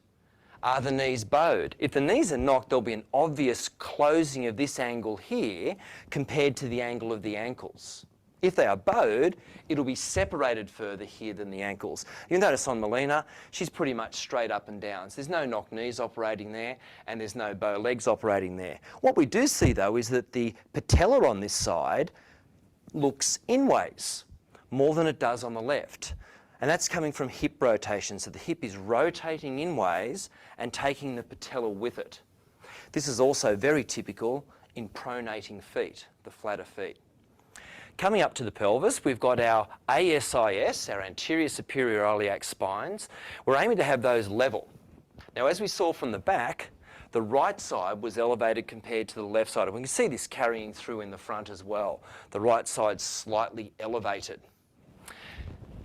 Are the knees bowed? If the knees are knocked, there'll be an obvious closing of this angle here compared to the angle of the ankles. If they are bowed, it'll be separated further here than the ankles. You'll notice on Melina, she's pretty much straight up and down. So there's no knock knees operating there, and there's no bow legs operating there. What we do see though is that the patella on this side looks inways more than it does on the left. And that's coming from hip rotation. So the hip is rotating inways and taking the patella with it. This is also very typical in pronating feet, the flatter feet. Coming up to the pelvis, we've got our ASIS, our anterior superior iliac spines. We're aiming to have those level. Now, as we saw from the back, the right side was elevated compared to the left side. And we can see this carrying through in the front as well. The right side's slightly elevated.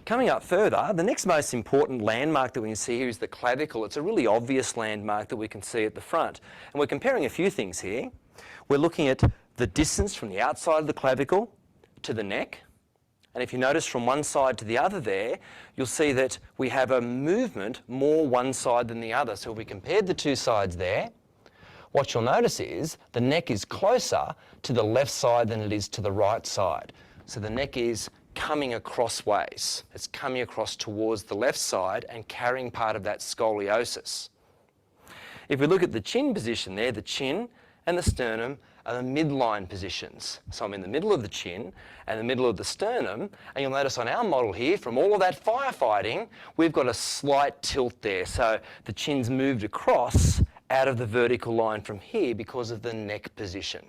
Coming up further, the next most important landmark that we can see here is the clavicle. It's a really obvious landmark that we can see at the front. And we're comparing a few things here. We're looking at the distance from the outside of the clavicle to the neck. And if you notice from one side to the other there, you'll see that we have a movement more one side than the other. So if we compared the two sides there, what you'll notice is the neck is closer to the left side than it is to the right side. So the neck is coming across ways. It's coming across towards the left side and carrying part of that scoliosis. If we look at the chin position there, the chin and the sternum are the midline positions. So I'm in the middle of the chin and the middle of the sternum, and you'll notice on our model here, from all of that firefighting, we've got a slight tilt there. So the chin's moved across out of the vertical line from here because of the neck position.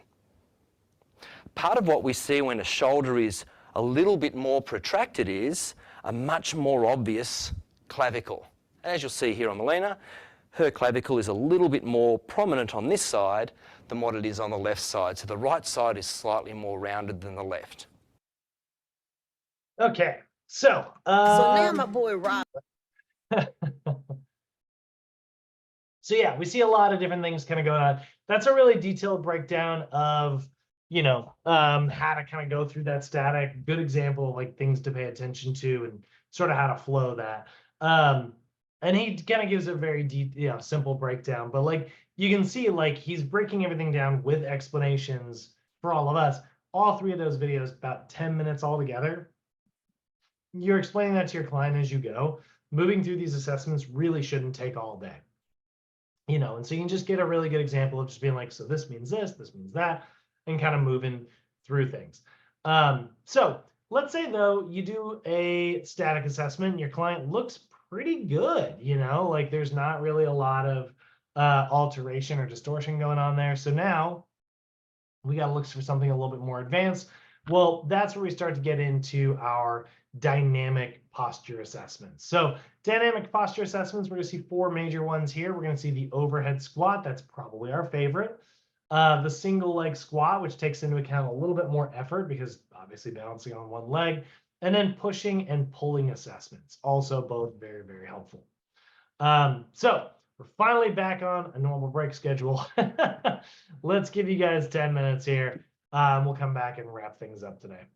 Part of what we see when a shoulder is a little bit more protracted is a much more obvious clavicle. And as you'll see here on Melina, her clavicle is a little bit more prominent on this side than what it is on the left side. So the right side is slightly more rounded than the left. Okay, so now my boy Rob. So yeah, we see a lot of different things kind of going on. That's a really detailed breakdown of, how to kind of go through that static. Good example of like things to pay attention to and sort of how to flow that. And he kind of gives a very simple breakdown, but like you can see, like he's breaking everything down with explanations for all of us. All three of those videos, about 10 minutes altogether. You're explaining that to your client as you go. Moving through these assessments really shouldn't take all day. And so you can just get a really good example of just being like, so this means this means that, and kind of moving through things. So let's say though, you do a static assessment, and your client looks pretty good, like there's not really a lot of alteration or distortion going on there. So now we got to look for something a little bit more advanced. Well, that's where we start to get into our dynamic posture assessments. So dynamic posture assessments, we're going to see four major ones here. We're going to see the overhead squat. That's probably our favorite. The single leg squat, which takes into account a little bit more effort because obviously balancing on one leg. And then pushing and pulling assessments, also both very, very helpful. So we're finally back on a normal break schedule. Let's give you guys 10 minutes here. We'll come back and wrap things up today.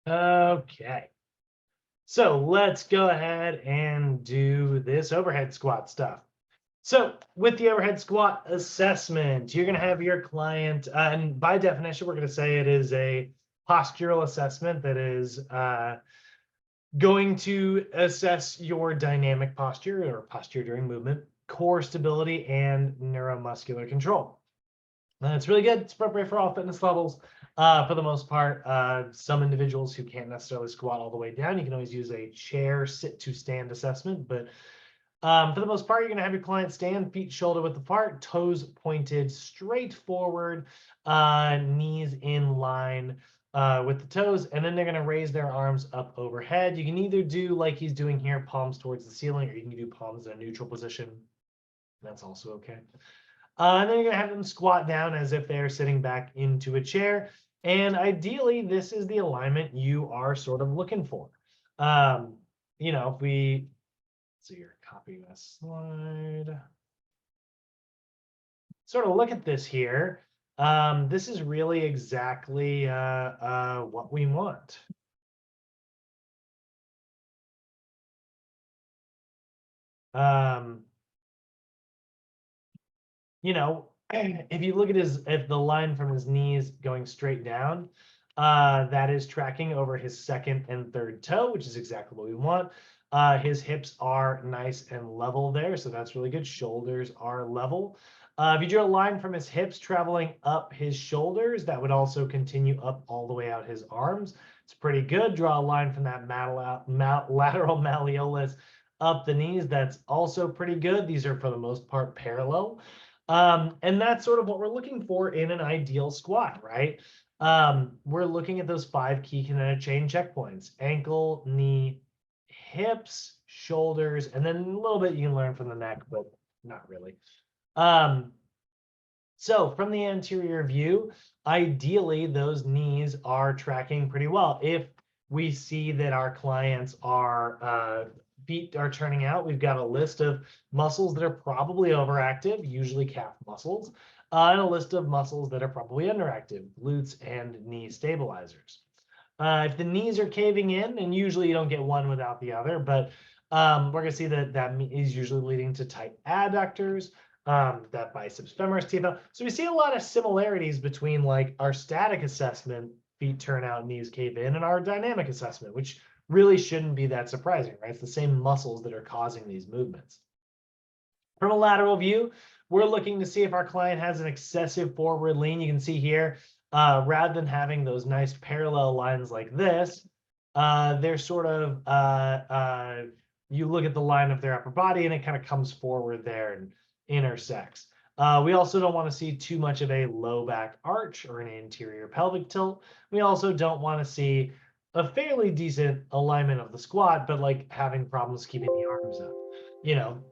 Okay. So let's go ahead and do this overhead squat stuff. So with the overhead squat assessment, you're going to have your client, and by definition, we're going to say it is a postural assessment that is going to assess your dynamic posture or posture during movement, core stability, and neuromuscular control. And it's really good. It's appropriate for all fitness levels. For the most part, some individuals who can't necessarily squat all the way down, you can always use a chair sit to stand assessment. But for the most part, you're going to have your client stand, feet shoulder width apart, toes pointed straight forward, knees in line with the toes, and then they're going to raise their arms up overhead. You can either do like he's doing here, palms towards the ceiling, or you can do palms in a neutral position. That's also okay. And then you're going to have them squat down as if they're sitting back into a chair. And ideally, this is the alignment you are sort of looking for. You know, if we, so you're copying this slide. Sort of look at this here. This is really exactly what we want. You know, if you look at if the line from his knees going straight down, that is tracking over his second and third toe, which is exactly what we want. His hips are nice and level there, so that's really good. Shoulders are level. If you drew a line from his hips traveling up his shoulders, that would also continue up all the way out his arms. It's pretty good. Draw a line from that lateral malleolus up the knees. That's also pretty good. These are, for the most part, parallel. And that's sort of what we're looking for in an ideal squat, right? We're looking at those 5 key kinetic chain checkpoints: ankle, knee, hips, shoulders, and then a little bit you can learn from the neck, but not really. So from the anterior view, ideally those knees are tracking pretty well. If we see that our clients are feet are turning out, we've got a list of muscles that are probably overactive, usually calf muscles, and a list of muscles that are probably underactive, glutes and knee stabilizers. If the knees are caving in, and usually you don't get one without the other, but we're going to see that that is usually leading to tight adductors, that biceps femoris TFL. So we see a lot of similarities between like our static assessment, feet turn out, knees cave in, and our dynamic assessment, which really shouldn't be that surprising, right? It's the same muscles that are causing these movements. From a lateral view, we're looking to see if our client has an excessive forward lean. You can see here, rather than having those nice parallel lines like this, they're sort of, you look at the line of their upper body and it kind of comes forward there and intersects. We also don't want to see too much of a low back arch or an anterior pelvic tilt. We also don't want to see a fairly decent alignment of the squat, but like having problems keeping the arms up. You know,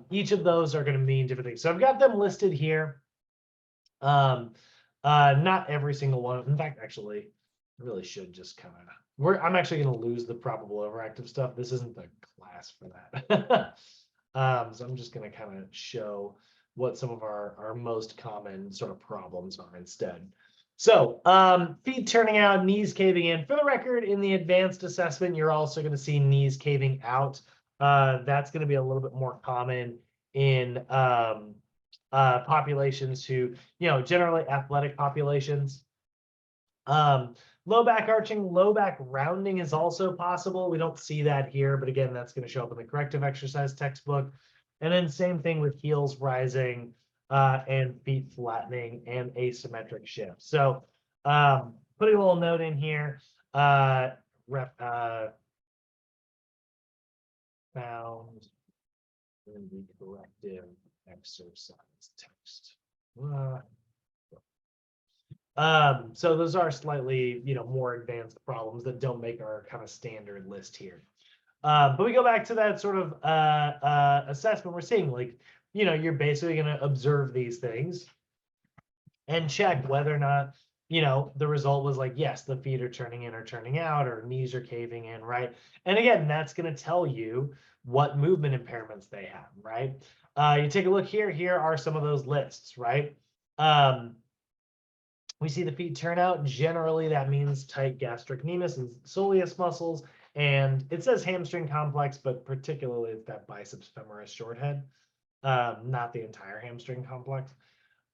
each of those are going to mean different things. So I've got them listed here. Not every single one. In fact, actually, I really should just kind of, I'm actually going to lose the probable overactive stuff. This isn't the class for that. So I'm just going to kind of show what some of our most common sort of problems are instead. So feet turning out, knees caving in. For the record, in the advanced assessment, you're also going to see knees caving out. That's going to be a little bit more common in populations who, you know, generally athletic populations. Low back arching, low back rounding is also possible. We don't see that here, but again, that's going to show up in the corrective exercise textbook. And then same thing with heels rising and feet flattening and asymmetric shift. So putting a little note in here, found in the corrective exercise text. So those are slightly, you know, more advanced problems that don't make our kind of standard list here. But we go back to that sort of assessment. We're seeing, like, you know, you're basically going to observe these things and check whether or not, you know, the result was like, yes, the feet are turning in or turning out, or knees are caving in, right? And again, that's going to tell you what movement impairments they have, right? You take a look here. Here are some of those lists, right? We see the feet turn out. Generally, that means tight gastrocnemius and soleus muscles. And it says hamstring complex, but particularly it's that biceps femoris short head, not the entire hamstring complex.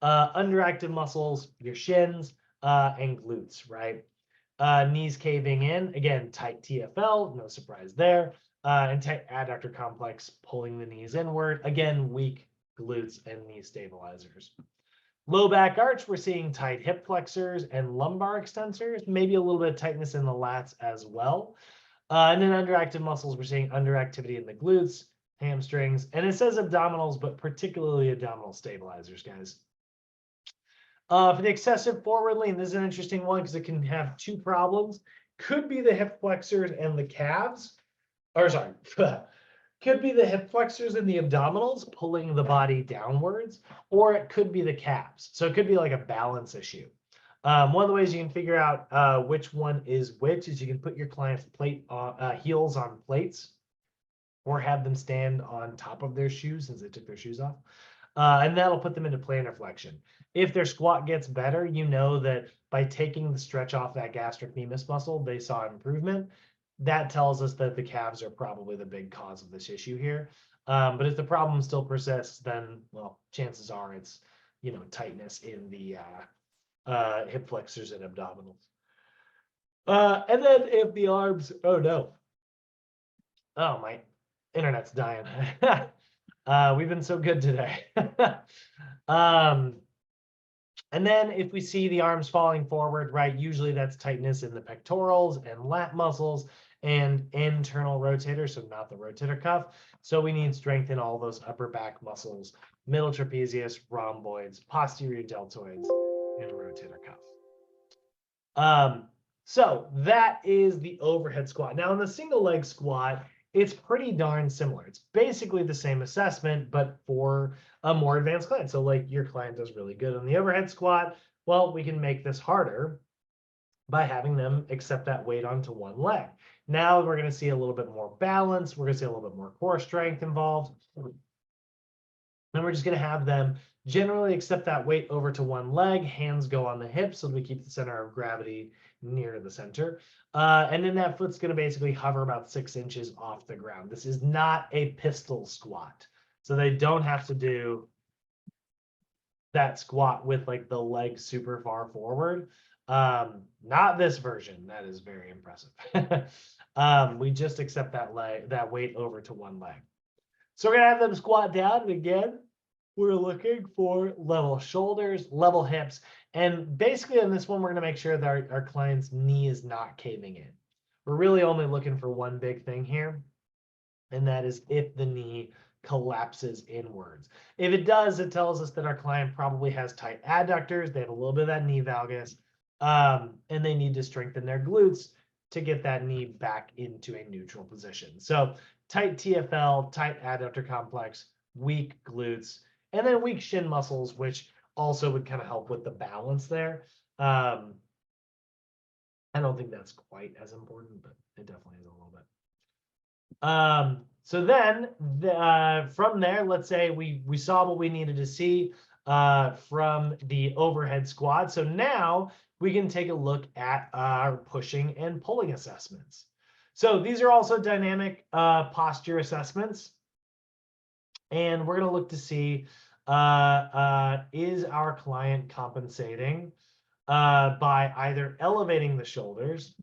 Underactive muscles, your shins and glutes, right? Knees caving in, again, tight TFL, no surprise there. And tight adductor complex, pulling the knees inward. Again, weak glutes and knee stabilizers. Low back arch, we're seeing tight hip flexors and lumbar extensors, maybe a little bit of tightness in the lats as well. And then underactive muscles, we're seeing underactivity in the glutes, hamstrings, and it says abdominals, but particularly abdominal stabilizers, guys. For the excessive forward lean, this is an interesting one because it can have two problems. Could be the hip flexors and the calves, or sorry, could be the hip flexors and the abdominals pulling the body downwards, or it could be the calves. So it could be like a balance issue. One of the ways you can figure out which one is which is you can put your client's heels on plates, or have them stand on top of their shoes since they took their shoes off. And that'll put them into plantar flexion. If their squat gets better, you know that by taking the stretch off that gastrocnemius muscle, they saw improvement. That tells us that the calves are probably the big cause of this issue here. But if the problem still persists, then, well, chances are it's, tightness in the hip flexors and abdominals. And then if the arms, oh no. Oh, my internet's dying. We've been so good today. And then if we see the arms falling forward, right, usually that's tightness in the pectorals and lat muscles and internal rotator, so not the rotator cuff. So we need strength in all those upper back muscles, middle trapezius, rhomboids, posterior deltoids, and rotator cuff. So that is the overhead squat. Now in the single leg squat, it's pretty darn similar. It's basically the same assessment, but for a more advanced client. So like your client does really good on the overhead squat. Well, we can make this harder by having them accept that weight onto one leg. Now we're going to see a little bit more balance. We're going to see a little bit more core strength involved. And we're just going to have them generally accept that weight over to one leg. Hands go on the hips so we keep the center of gravity near to the center. And then that foot's going to basically hover about 6 inches off the ground. This is not a pistol squat. So they don't have to do that squat with like the leg super far forward. Not this version. That is very impressive. We just accept that weight over to one leg. So we're going to have them squat down. And again, we're looking for level shoulders, level hips. And basically on this one, we're going to make sure that our client's knee is not caving in. We're really only looking for one big thing here, and that is if the knee collapses inwards. If it does, it tells us that our client probably has tight adductors. They have a little bit of that knee valgus, and they need to strengthen their glutes to get that knee back into a neutral position. So tight TFL, tight adductor complex, weak glutes, and then weak shin muscles, which also would kind of help with the balance there. I don't think that's quite as important, but it definitely is a little bit. So then from there, let's say we saw what we needed to see from the overhead squat. So now we can take a look at our pushing and pulling assessments. So these are also dynamic posture assessments. And we're going to look to see, is our client compensating by either elevating the shoulders,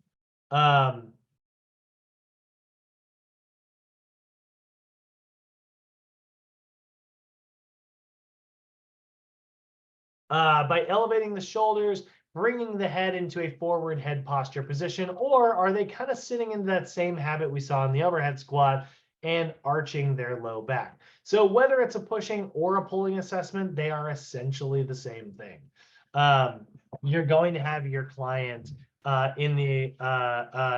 bringing the head into a forward head posture position, or are they kind of sitting in that same habit we saw in the overhead squat and arching their low back? So whether it's a pushing or a pulling assessment, they are essentially the same thing. You're going to have your client in the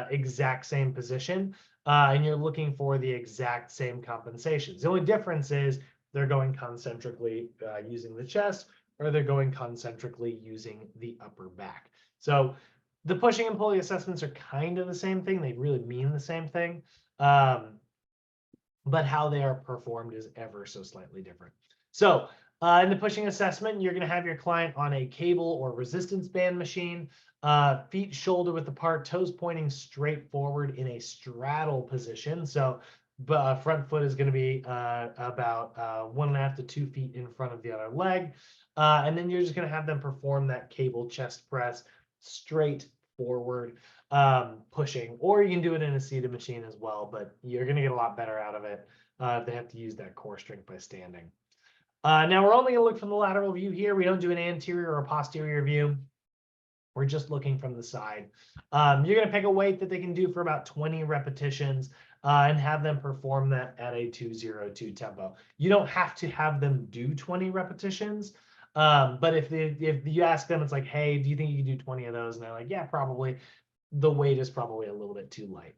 exact same position, and you're looking for the exact same compensations. The only difference is they're going concentrically using the chest, or they're going concentrically using the upper back. So the pushing and pulling assessments are kind of the same thing. They really mean the same thing. But how they are performed is ever so slightly different. So In the pushing assessment, you're going to have your client on a cable or resistance band machine, feet shoulder width apart, toes pointing straight forward in a straddle position. So front foot is going to be about 1.5 to 2 feet in front of the other leg. And then you're just going to have them perform that cable chest press straight forward, pushing, or you can do it in a seated machine as well, but you're going to get a lot better out of it if they have to use that core strength by standing. Now we're only going to look from the lateral view here. We don't do an anterior or posterior view. We're just looking from the side. You're going to pick a weight that they can do for about 20 repetitions and have them perform that at a 2-0-2 tempo. You don't have to have them do 20 repetitions. But if you ask them, it's like, hey, do you think you can do 20 of those? And they're like, yeah, probably. The weight is probably a little bit too light.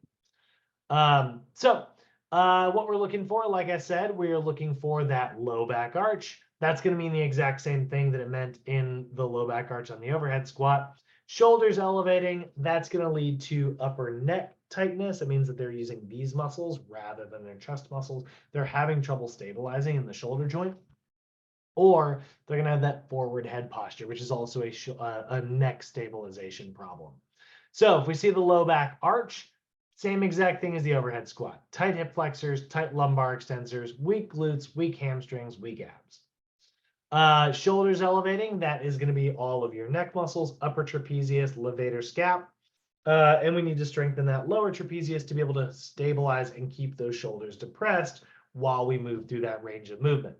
What we're looking for, like I said, we're looking for that low back arch. That's going to mean the exact same thing that it meant in the low back arch on the overhead squat. Shoulders elevating, that's going to lead to upper neck tightness. It means that they're using these muscles rather than their chest muscles. They're having trouble stabilizing in the shoulder joint. Or they're going to have that forward head posture, which is also a neck stabilization problem. So if we see the low back arch, same exact thing as the overhead squat. Tight hip flexors, tight lumbar extensors, weak glutes, weak hamstrings, weak abs. Shoulders elevating, that is going to be all of your neck muscles, upper trapezius, levator scap. And we need to strengthen that lower trapezius to be able to stabilize and keep those shoulders depressed while we move through that range of movement.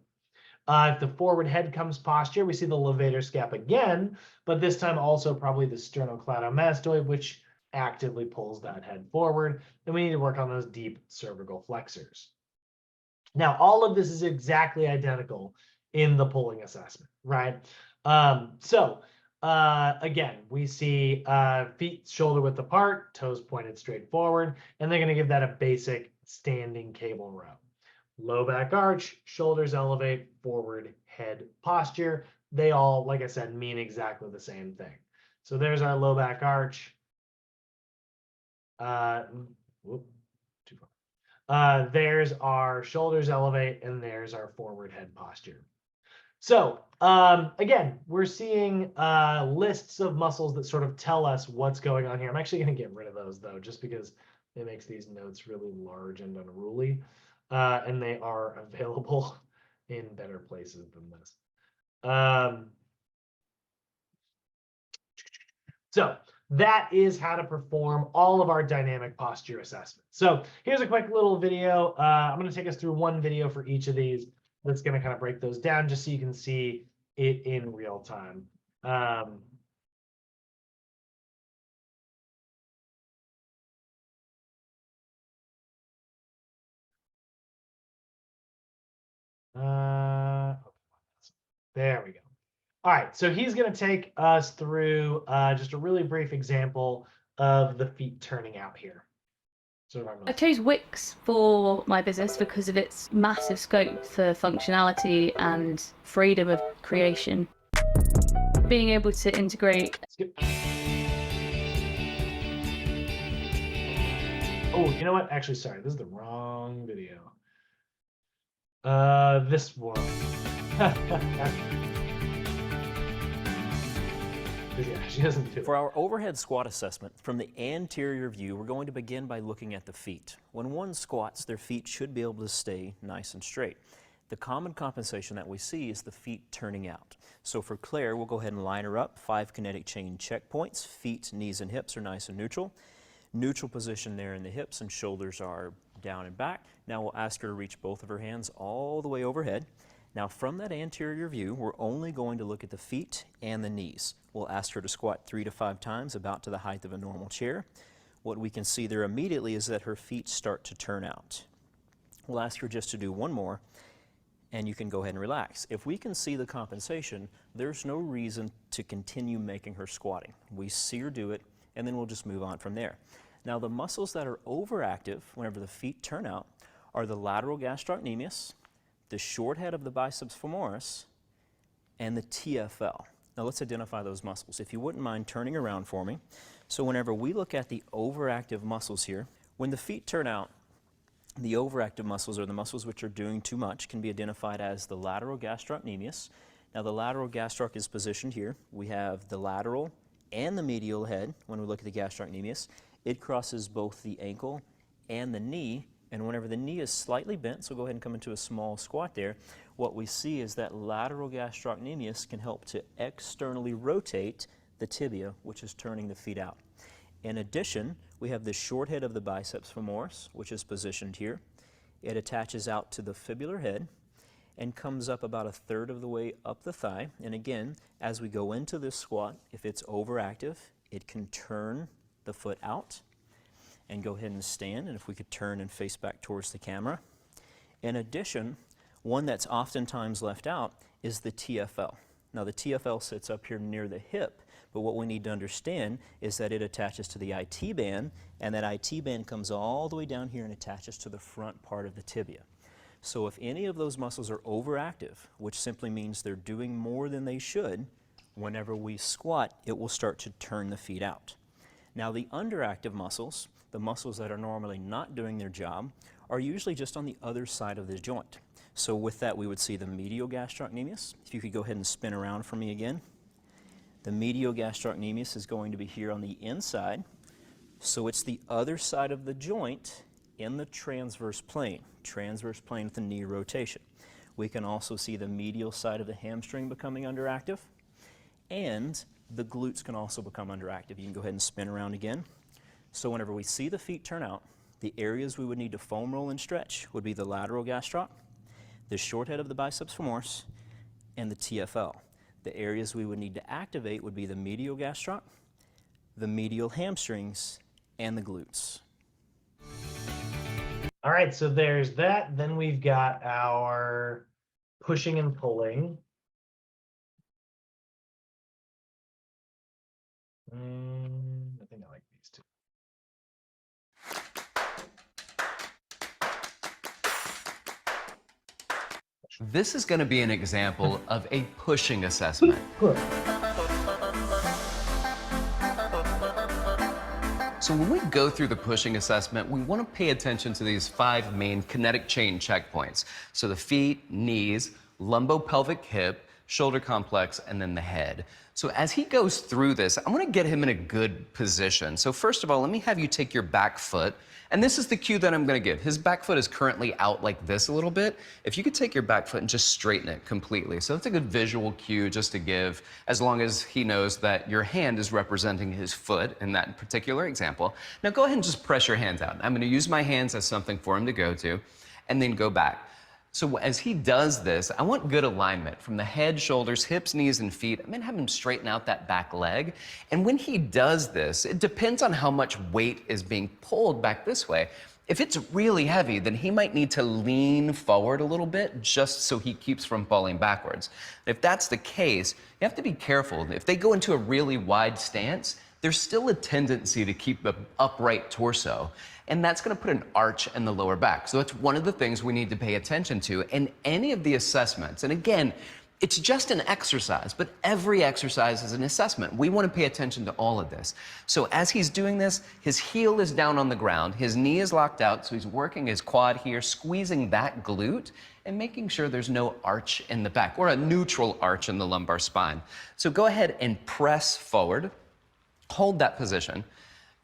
If the forward head comes posture, we see the levator scap again, but this time also probably the sternocleidomastoid, which actively pulls that head forward. And we need to work on those deep cervical flexors. Now, all of this is exactly identical in the pulling assessment, right? Again, we see feet shoulder width apart, toes pointed straight forward, and they're going to give that a basic standing cable row. Low back arch, shoulders elevate, forward head posture. They all, like I said, mean exactly the same thing. So there's our low back arch. There's our shoulders elevate, and there's our forward head posture. So again, we're seeing lists of muscles that sort of tell us what's going on here. I'm actually going to get rid of those, though, just because it makes these notes really large and unruly. And they are available in better places than this. So that is how to perform all of our dynamic posture assessments. So here's a quick little video. I'm going to take us through one video for each of these that's going to kind of break those down just so you can see it in real time. There we go. All right, so he's going to take us through just a really brief example of the feet turning out here. I chose Wix for my business because of its massive scope for functionality and freedom of creation. Being able to integrate. Oh, you know what? Actually, sorry, this is the wrong video. This one. Yeah, she doesn't do it. For our overhead squat assessment, from the anterior view, we're going to begin by looking at the feet. When one squats, their feet should be able to stay nice and straight. The common compensation that we see is the feet turning out. So for Claire, we'll go ahead and line her up, 5 kinetic chain checkpoints. Feet, knees, and hips are nice and neutral. Neutral position there in the hips, and shoulders are down and back. Now we'll ask her to reach both of her hands all the way overhead. Now from that anterior view, we're only going to look at the feet and the knees. We'll ask her to squat 3 to 5 times, about to the height of a normal chair. What we can see there immediately is that her feet start to turn out. We'll ask her just to do one more, and you can go ahead and relax. If we can see the compensation, there's no reason to continue making her squatting. We see her do it, and then we'll just move on from there. Now the muscles that are overactive whenever the feet turn out are the lateral gastrocnemius, the short head of the biceps femoris, and the TFL. Now let's identify those muscles. If you wouldn't mind turning around for me. So whenever we look at the overactive muscles here, when the feet turn out, The overactive muscles, or the muscles which are doing too much, can be identified as the lateral gastrocnemius. Now the lateral gastroc is positioned here. We have the lateral and the medial head when we look at the gastrocnemius. It crosses both the ankle and the knee, and whenever the knee is slightly bent, so go ahead and come into a small squat there, what we see is that lateral gastrocnemius can help to externally rotate the tibia, which is turning the feet out. In addition, we have the short head of the biceps femoris, which is positioned here. It attaches out to the fibular head and comes up about a third of the way up the thigh. And again, as we go into this squat, if it's overactive, it can turn the foot out and go ahead and stand. And if we could turn and face back towards the camera. In addition, one that's oftentimes left out is the TFL. Now the TFL sits up here near the hip, but what we need to understand is that it attaches to the IT band, and that IT band comes all the way down here and attaches to the front part of the tibia. So if any of those muscles are overactive, which simply means they're doing more than they should, whenever we squat, it will start to turn the feet out. Now the underactive muscles, the muscles that are normally not doing their job, are usually just on the other side of the joint. So with that, we would see the medial gastrocnemius. If you could go ahead and spin around for me again. The medial gastrocnemius is going to be here on the inside. So it's the other side of the joint in the transverse plane with the knee rotation. We can also see the medial side of the hamstring becoming underactive, and the glutes can also become underactive. You can go ahead and spin around again. So whenever we see the feet turn out, the areas we would need to foam roll and stretch would be the lateral gastroc, the short head of the biceps femoris, and the TFL. The areas we would need to activate would be the medial gastroc, the medial hamstrings, and the glutes. All right, so there's that. Then we've got our pushing and pulling. I think I like these two. This is going to be an example of a pushing assessment. So when we go through the pushing assessment, we want to pay attention to these 5 main kinetic chain checkpoints. So the feet, knees, lumbopelvic hip, shoulder complex, and then the head. So as he goes through this, I want to get him in a good position. So first of all, let me have you take your back foot. And this is the cue that I'm going to give. His back foot is currently out like this a little bit. If you could take your back foot and just straighten it completely. So that's a good visual cue just to give, as long as he knows that your hand is representing his foot in that particular example. Now go ahead and just press your hands out. I'm going to use my hands as something for him to go to, and then go back. So as he does this, I want good alignment from the head, shoulders, hips, knees, and feet. I'm gonna have him straighten out that back leg. And when he does this, it depends on how much weight is being pulled back this way. If it's really heavy, then he might need to lean forward a little bit just so he keeps from falling backwards. If that's the case, you have to be careful. If they go into a really wide stance, there's still a tendency to keep the upright torso, and that's going to put an arch in the lower back. So that's one of the things we need to pay attention to in any of the assessments. And again, it's just an exercise, but every exercise is an assessment. We want to pay attention to all of this. So as he's doing this, his heel is down on the ground, his knee is locked out, so he's working his quad here, squeezing that glute, and making sure there's no arch in the back, or a neutral arch in the lumbar spine. So go ahead and press forward. Hold that position.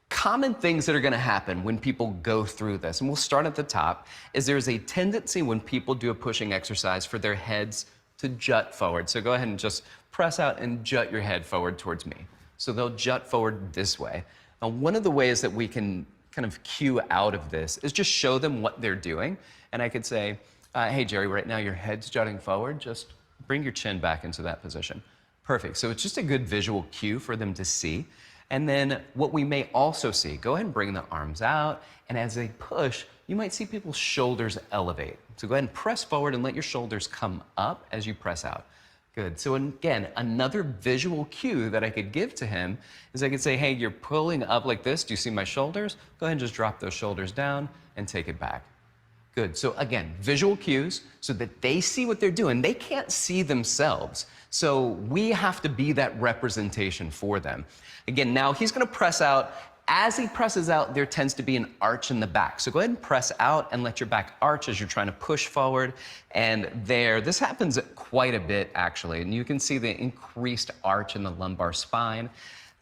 Common things that are going to happen when people go through this, and we'll start at the top, is there's a tendency when people do a pushing exercise for their heads to jut forward. So go ahead and just press out and jut your head forward towards me. So they'll jut forward this way. Now, one of the ways that we can kind of cue out of this is just show them what they're doing. And I could say, hey, Jerry, right now your head's jutting forward. Just bring your chin back into that position. Perfect. So it's just a good visual cue for them to see. And then what we may also see, go ahead and bring the arms out, and as they push, you might see people's shoulders elevate. So go ahead and press forward and let your shoulders come up as you press out. Good. So again, another visual cue that I could give to him is I could say, hey, you're pulling up like this. Do you see my shoulders? Go ahead and just drop those shoulders down and take it back. Good. So again, visual cues so that they see what they're doing. They can't see themselves. So we have to be that representation for them. Again, now he's going to press out As he presses out, there tends to be an arch in the back. So go ahead and press out and let your back arch as you're trying to push forward. And this happens quite a bit actually. And you can see the increased arch in the lumbar spine.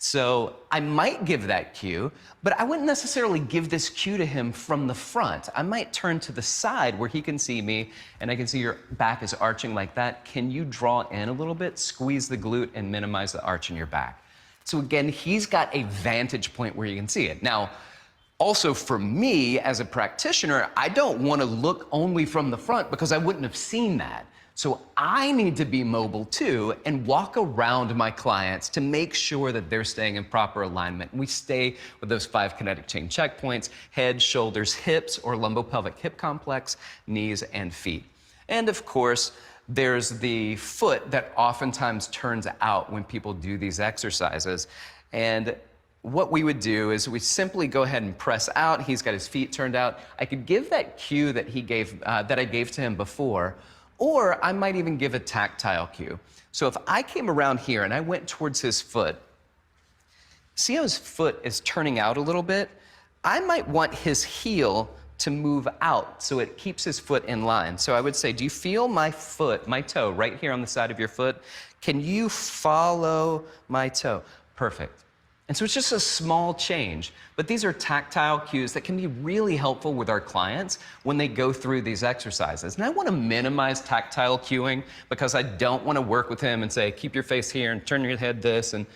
So I might give that cue, but I wouldn't necessarily give this cue to him from the front. I might turn to the side where he can see me and I can see your back is arching like that. Can you draw in a little bit, squeeze the glute and minimize the arch in your back? So again, he's got a vantage point where you can see it. Now, also for me as a practitioner, I don't want to look only from the front because I wouldn't have seen that. So I need to be mobile too and walk around my clients to make sure that they're staying in proper alignment. We stay with those 5 kinetic chain checkpoints: head, shoulders, hips, or lumbopelvic hip complex, knees, and feet. And of course, there's the foot that oftentimes turns out when people do these exercises. And what we would do is we simply go ahead and press out. He's got his feet turned out. I could give that cue that I gave to him before, or I might even give a tactile cue. So if I came around here and I went towards his foot, see how his foot is turning out a little bit? I might want his heel to move out so it keeps his foot in line. So I would say, do you feel my foot, my toe, right here on the side of your foot? Can you follow my toe? Perfect. And so it's just a small change, but these are tactile cues that can be really helpful with our clients when they go through these exercises. And I want to minimize tactile cueing because I don't want to work with him and say, keep your face here and turn your head this. And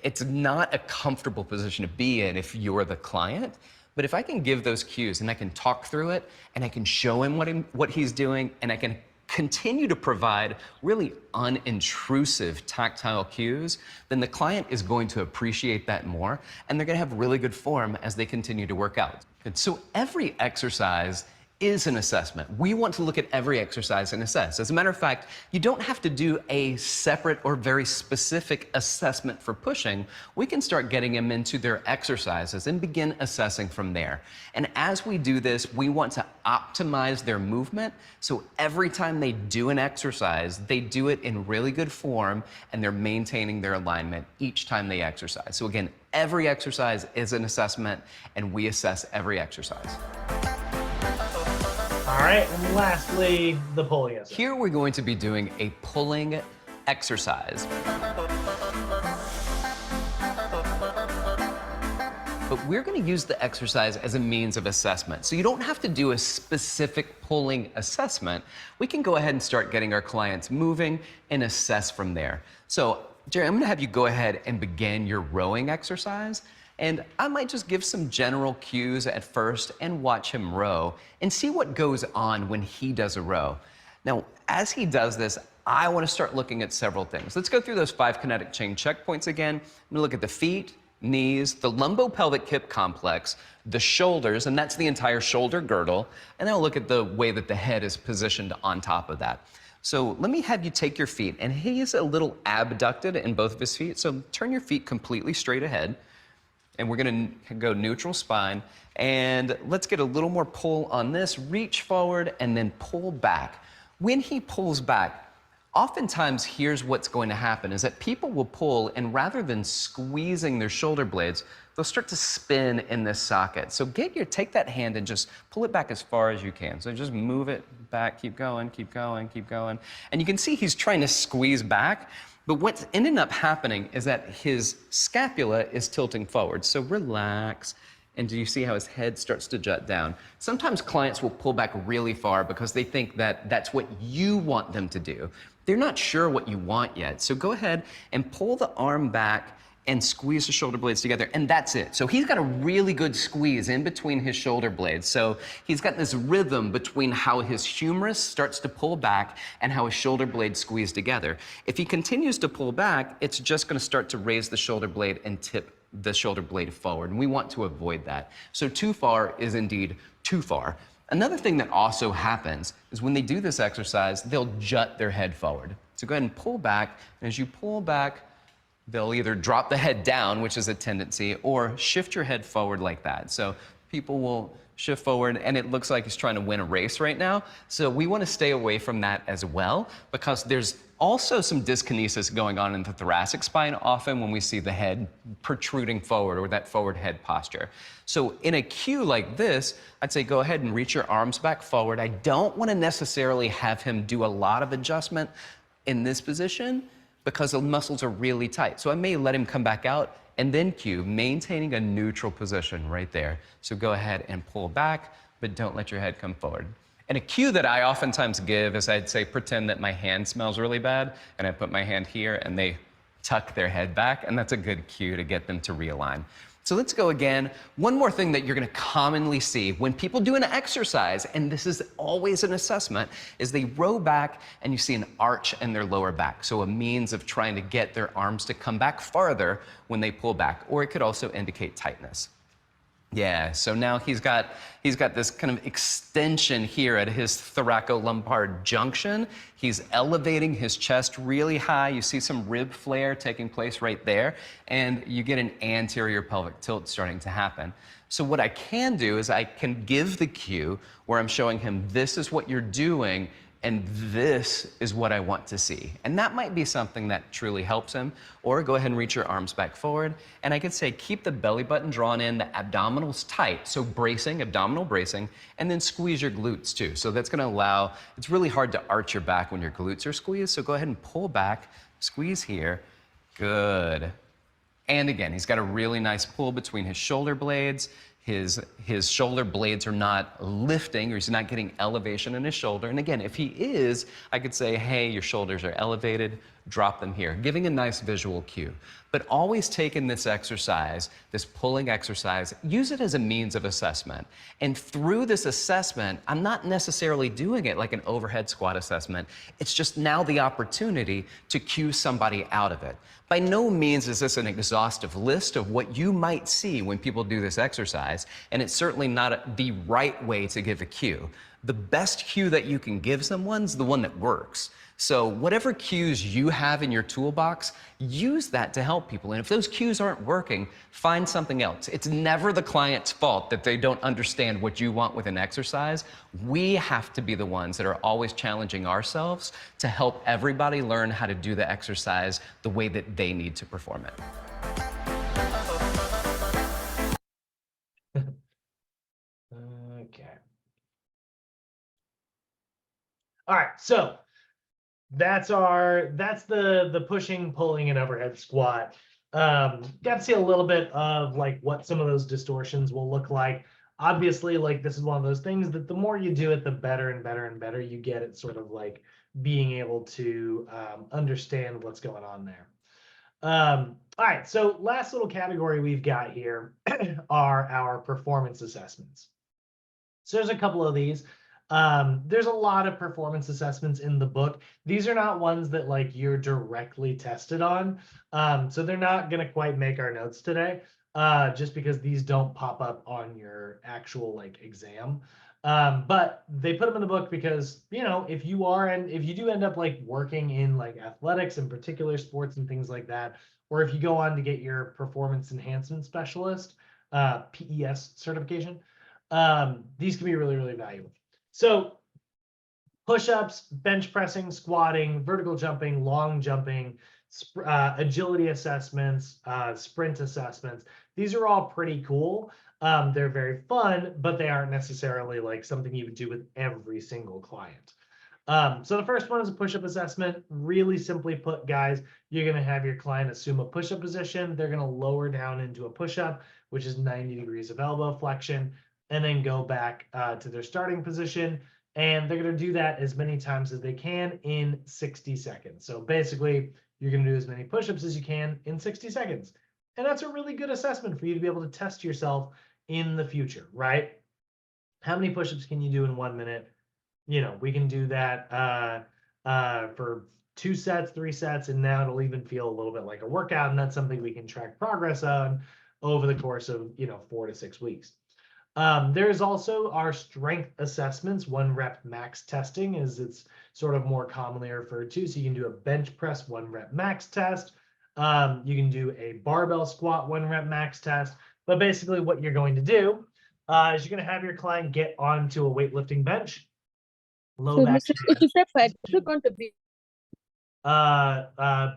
it's not a comfortable position to be in if you're the client. But if I can give those cues and I can talk through it and I can show him what he's doing and I can continue to provide really unintrusive tactile cues, then the client is going to appreciate that more and they're going to have really good form as they continue to work out. So every exercise is an assessment. We want to look at every exercise and assess. As a matter of fact, you don't have to do a separate or very specific assessment for pushing. We can start getting them into their exercises and begin assessing from there. And as we do this, we want to optimize their movement. So every time they do an exercise, they do it in really good form and they're maintaining their alignment each time they exercise. So again, every exercise is an assessment and we assess every exercise. All right, and lastly, the pulling exercise. Here we're going to be doing a pulling exercise. But we're going to use the exercise as a means of assessment. So you don't have to do a specific pulling assessment. We can go ahead and start getting our clients moving and assess from there. So Jerry, I'm going to have you go ahead and begin your rowing exercise. And I might just give some general cues at first and watch him row and see what goes on when he does a row. Now, as he does this, I want to start looking at several things. Let's go through those 5 kinetic chain checkpoints again. I'm going to look at the feet, knees, the lumbopelvic hip complex, the shoulders, and that's the entire shoulder girdle. And then I'll look at the way that the head is positioned on top of that. So let me have you take your feet, and he is a little abducted in both of his feet. So turn your feet completely straight ahead. And we're going to go neutral spine. And let's get a little more pull on this. Reach forward and then pull back. When he pulls back, oftentimes here's what's going to happen is that people will pull and rather than squeezing their shoulder blades, they'll start to spin in this socket. So take that hand and just pull it back as far as you can. So just move it back, keep going, keep going, keep going. And you can see he's trying to squeeze back. But what's ended up happening is that his scapula is tilting forward. So relax. And do you see how his head starts to jut down? Sometimes clients will pull back really far because they think that that's what you want them to do. They're not sure what you want yet. So go ahead and pull the arm back and squeeze the shoulder blades together, and that's it. So he's got a really good squeeze in between his shoulder blades. So he's got this rhythm between how his humerus starts to pull back and how his shoulder blades squeeze together. If he continues to pull back, it's just gonna start to raise the shoulder blade and tip the shoulder blade forward, and we want to avoid that. So too far is indeed too far. Another thing that also happens is when they do this exercise, they'll jut their head forward. So go ahead and pull back, and as you pull back, they'll either drop the head down, which is a tendency, or shift your head forward like that. So people will shift forward, and it looks like he's trying to win a race right now. So we want to stay away from that as well, because there's Also some dyskinesis going on in the thoracic spine often when we see the head protruding forward or that forward head posture. So in a cue like this, I'd say go ahead and reach your arms back forward. I don't want to necessarily have him do a lot of adjustment in this position because the muscles are really tight. So I may let him come back out and then cue, maintaining a neutral position right there. So go ahead and pull back, but don't let your head come forward. And a cue that I oftentimes give is I'd say, pretend that my hand smells really bad, and I put my hand here, and they tuck their head back, and that's a good cue to get them to realign. So let's go again. One more thing that you're gonna commonly see when people do an exercise, and this is always an assessment, is they row back and you see an arch in their lower back. So a means of trying to get their arms to come back farther when they pull back, or it could also indicate tightness. Yeah, so now he's got this kind of extension here at his thoracolumbar junction. He's elevating his chest really high. You see some rib flare taking place right there, and you get an anterior pelvic tilt starting to happen. So what I can do is I can give the cue where I'm showing him this is what you're doing, and this is what I want to see. And that might be something that truly helps him. Or go ahead and reach your arms back forward. And I could say, keep the belly button drawn in, the abdominals tight. So bracing, abdominal bracing, and then squeeze your glutes too. So that's gonna allow, it's really hard to arch your back when your glutes are squeezed. So go ahead and pull back, squeeze here. Good. And again, he's got a really nice pull between his shoulder blades. His shoulder blades are not lifting, or he's not getting elevation in his shoulder. And again, if he is, I could say, hey, your shoulders are elevated, drop them here, giving a nice visual cue. But always take in this exercise, this pulling exercise, use it as a means of assessment. And through this assessment, I'm not necessarily doing it like an overhead squat assessment. It's just now the opportunity to cue somebody out of it. By no means is this an exhaustive list of what you might see when people do this exercise, and it's certainly not the right way to give a cue. The best cue that you can give someone's the one that works. So whatever cues you have in your toolbox, use that to help people. And if those cues aren't working, find something else. It's never the client's fault that they don't understand what you want with an exercise. We have to be the ones that are always challenging ourselves to help everybody learn how to do the exercise the way that they need to perform it. Okay. All right, so that's the pushing, pulling, and overhead squat. Got to see a little bit of like what some of those distortions will look like. Obviously, like this is one of those things that the more you do it, the better and better and better you get at sort of like being able to understand what's going on there. All right, so last little category we've got here are our performance assessments. So there's a couple of these. There's a lot of performance assessments in the book. These are not ones that like you're directly tested on. So they're not going to quite make our notes today, just because these don't pop up on your actual like exam. But they put them in the book because, you know, if you do end up like working in like athletics and particular sports and things like that, or if you go on to get your performance enhancement specialist, PES certification, these can be really, really valuable. So push-ups, bench pressing, squatting, vertical jumping, long jumping, agility assessments, sprint assessments. These are all pretty cool. They're very fun, but they aren't necessarily like something you would do with every single client. So the first one is a push-up assessment. Really simply put, guys, you're going to have your client assume a push-up position. They're going to lower down into a push-up, which is 90 degrees of elbow flexion, and then go back to their starting position. And they're going to do that as many times as they can in 60 seconds. So basically, you're going to do as many push-ups as you can in 60 seconds. And that's a really good assessment for you to be able to test yourself in the future, right? How many push-ups can you do in 1 minute? You know, we can do that for 2 sets, 3 sets, and now it'll even feel a little bit like a workout. And that's something we can track progress on over the course of, 4 to 6 weeks. There's also our strength assessments. 1 rep max testing, as it's sort of more commonly referred to. So you can do a bench press 1 rep max test. You can do a barbell squat 1 rep max test. But basically what you're going to do is you're going to have your client get onto a weightlifting bench. Low back.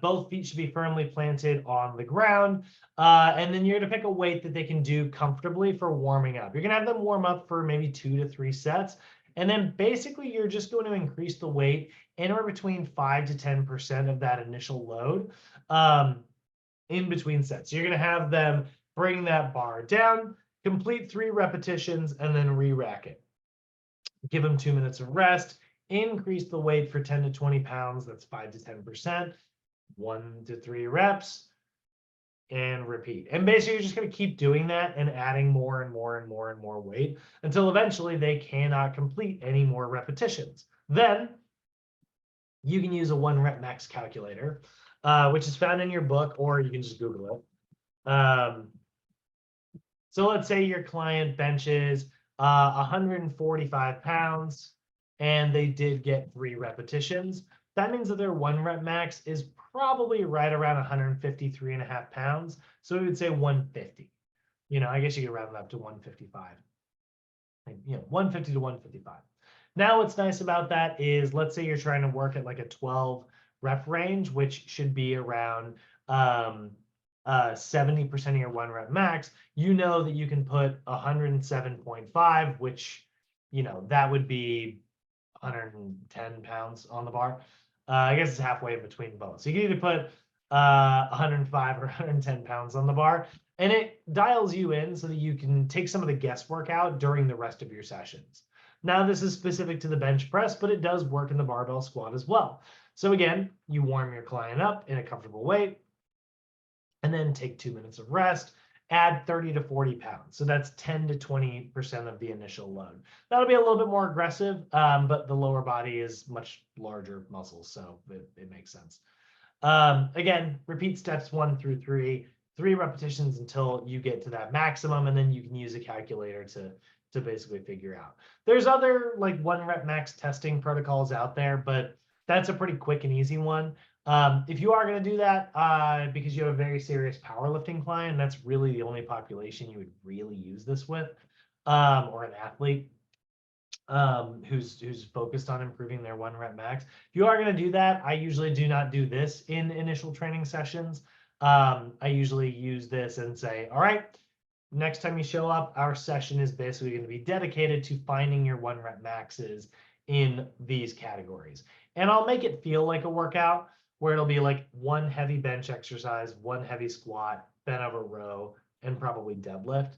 Both feet should be firmly planted on the ground. And then you're going to pick a weight that they can do comfortably for warming up. You're going to have them warm up for maybe 2 to 3 sets. And then basically you're just going to increase the weight anywhere between 5 to 10% of that initial load in between sets. You're going to have them bring that bar down, complete 3 repetitions, and then re-rack it. Give them 2 minutes of rest. Increase the weight for 10 to 20 pounds. That's 5 to 10%. 1 to 3 reps. And repeat. And basically, you're just going to keep doing that and adding more and more and more and more weight until eventually they cannot complete any more repetitions. Then you can use a 1 rep max calculator, which is found in your book, or you can just Google it. So let's say your client benches 145 pounds and they did get 3 repetitions. That means that their 1 rep max is probably right around 153.5 pounds. So we would say 150. I guess you could round it up to 155. 150 to 155. Now, what's nice about that is, let's say you're trying to work at like a 12 rep range, which should be around 70% of your 1 rep max. You know that you can put 107.5, which, that would be 110 pounds on the bar. I guess it's halfway in between both. So you can either put 105 or 110 pounds on the bar, and it dials you in so that you can take some of the guesswork out during the rest of your sessions. Now, this is specific to the bench press, but it does work in the barbell squat as well. So again, you warm your client up in a comfortable weight, and then take 2 minutes of rest. Add 30 to 40 pounds. So that's 10 to 20% of the initial load. That'll be a little bit more aggressive, but the lower body is much larger muscles, so it makes sense. Again, repeat steps 1 through 3, 3 repetitions until you get to that maximum, and then you can use a calculator to basically figure out. There's other like 1 rep max testing protocols out there, but that's a pretty quick and easy one. If you are going to do that because you have a very serious powerlifting client, that's really the only population you would really use this with, or an athlete who's focused on improving their 1 rep max. If you are going to do that, I usually do not do this in initial training sessions. I usually use this and say, all right, next time you show up, our session is basically going to be dedicated to finding your 1 rep maxes in these categories. And I'll make it feel like a workout, where it'll be like 1 heavy bench exercise, 1 heavy squat, bent over row, and probably deadlift.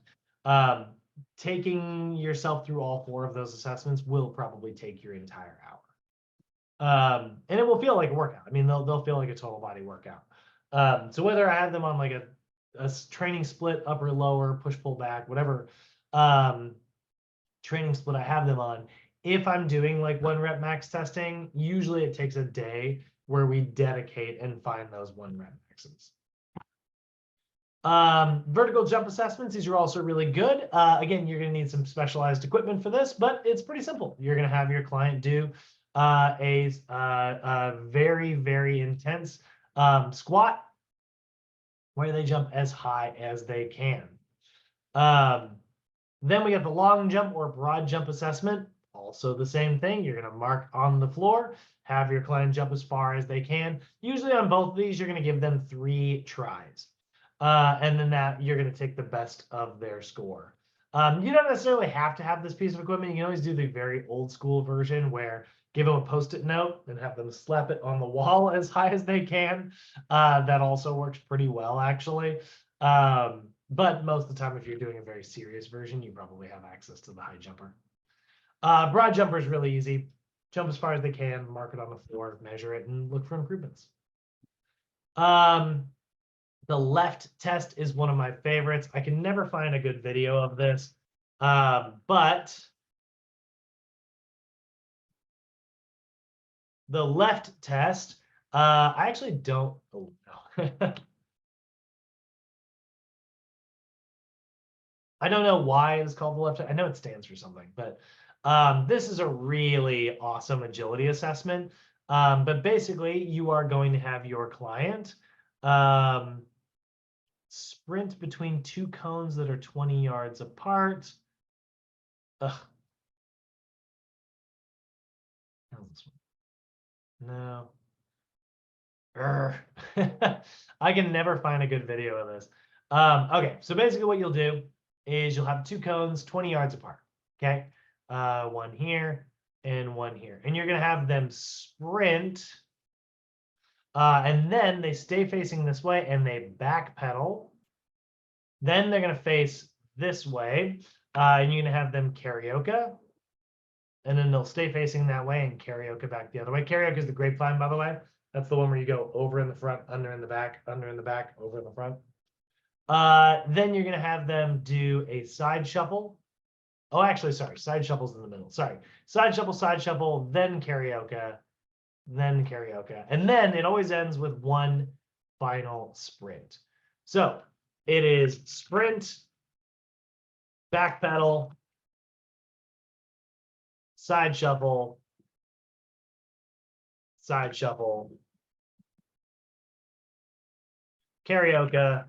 Taking yourself through all 4 of those assessments will probably take your entire hour. And it will feel like a workout. I mean, they'll feel like a total body workout. So whether I have them on like a training split, upper, lower, push, pull, back, whatever training split I have them on, if I'm doing like 1 rep max testing, usually it takes a day where we dedicate and find those 1 rep maxes. Vertical jump assessments, these are also really good. Again, you're going to need some specialized equipment for this, but it's pretty simple. You're going to have your client do a very, very intense squat where they jump as high as they can. Then we have the long jump or broad jump assessment. Also the same thing. You're going to mark on the floor, have your client jump as far as they can. Usually on both of these, you're going to give them 3 tries. And then you're going to take the best of their score. You don't necessarily have to have this piece of equipment. You can always do the very old school version where give them a Post-it note and have them slap it on the wall as high as they can. That also works pretty well, actually. But most of the time, if you're doing a very serious version, you probably have access to the high jumper. Broad jumper is really easy. Jump as far as they can, mark it on the floor, measure it, and look for improvements. The left test is one of my favorites. I can never find a good video of this, but the left test, I actually don't. Oh, no. I don't know why it's called the left. I know it stands for something, but this is a really awesome agility assessment. But basically, you are going to have your client sprint between 2 cones that are 20 yards apart. Ugh. How's this one? No. I can never find a good video of this. Okay, so basically what you'll do is you'll have two cones 20 yards apart. Okay, one here and one here, and you're gonna have them sprint, and then they stay facing this way and they backpedal. Then they're gonna face this way, and you're gonna have them karaoke, and then they'll stay facing that way and karaoke back the other way. Karaoke is the grapevine, by the way. That's the one where you go over in the front, under in the back, under in the back, over in the front. Then you're gonna have them do a side shuffle. Oh, actually, sorry, side shuffle's in the middle. Sorry, side shuffle, then karaoke, and then it always ends with one final sprint. So it is sprint, backpedal, side shuffle, karaoke,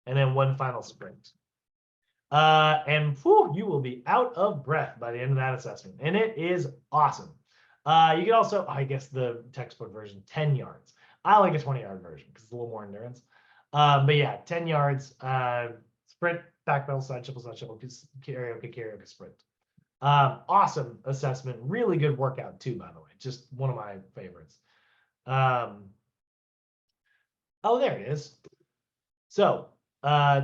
and then one final sprint. And whew, you will be out of breath by the end of that assessment. And it is awesome. You can also, I guess the textbook version, 10 yards. I like a 20-yard version because it's a little more endurance. But yeah, 10 yards, sprint, backpedal, side shuffle, karaoke, sprint. Awesome assessment. Really good workout too, by the way. Just one of my favorites. Oh, there it is. So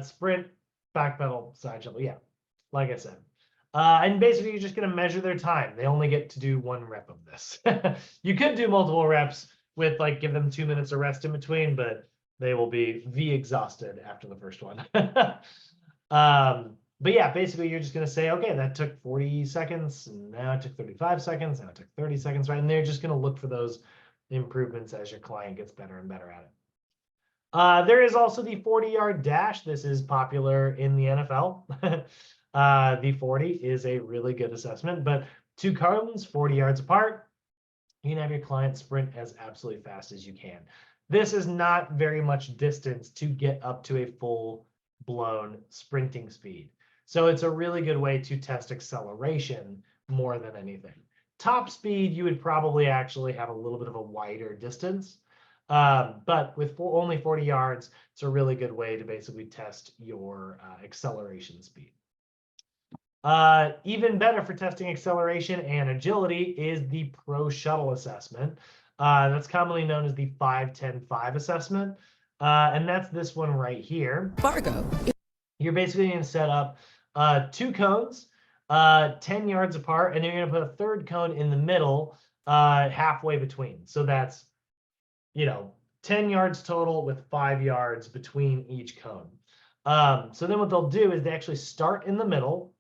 sprint, backpedal, side shuffle. Yeah, like I said. And basically, you're just going to measure their time. They only get to do 1 rep of this. You could do multiple reps with, like, give them 2 minutes of rest in between, but they will be exhausted after the first one. But yeah, basically, you're just going to say, okay, that took 40 seconds. And now it took 35 seconds. Now it took 30 seconds, right? And they're just going to look for those improvements as your client gets better and better at it. There is also the 40-yard dash. This is popular in the NFL. The 40 is a really good assessment, but 2 cones, 40 yards apart, you can have your client sprint as absolutely fast as you can. This is not very much distance to get up to a full-blown sprinting speed. So it's a really good way to test acceleration more than anything. Top speed, you would probably actually have a little bit of a wider distance. But with only 40 yards, it's a really good way to basically test your acceleration speed. Even better for testing acceleration and agility is the Pro Shuttle assessment. That's commonly known as the 5-10-5 assessment. And that's this one right here. Fargo. You're basically going to set up 2 cones 10 yards apart, and you're going to put a third cone in the middle halfway between. So that's 10 yards total with 5 yards between each cone. So then what they'll do is they actually start in the middle,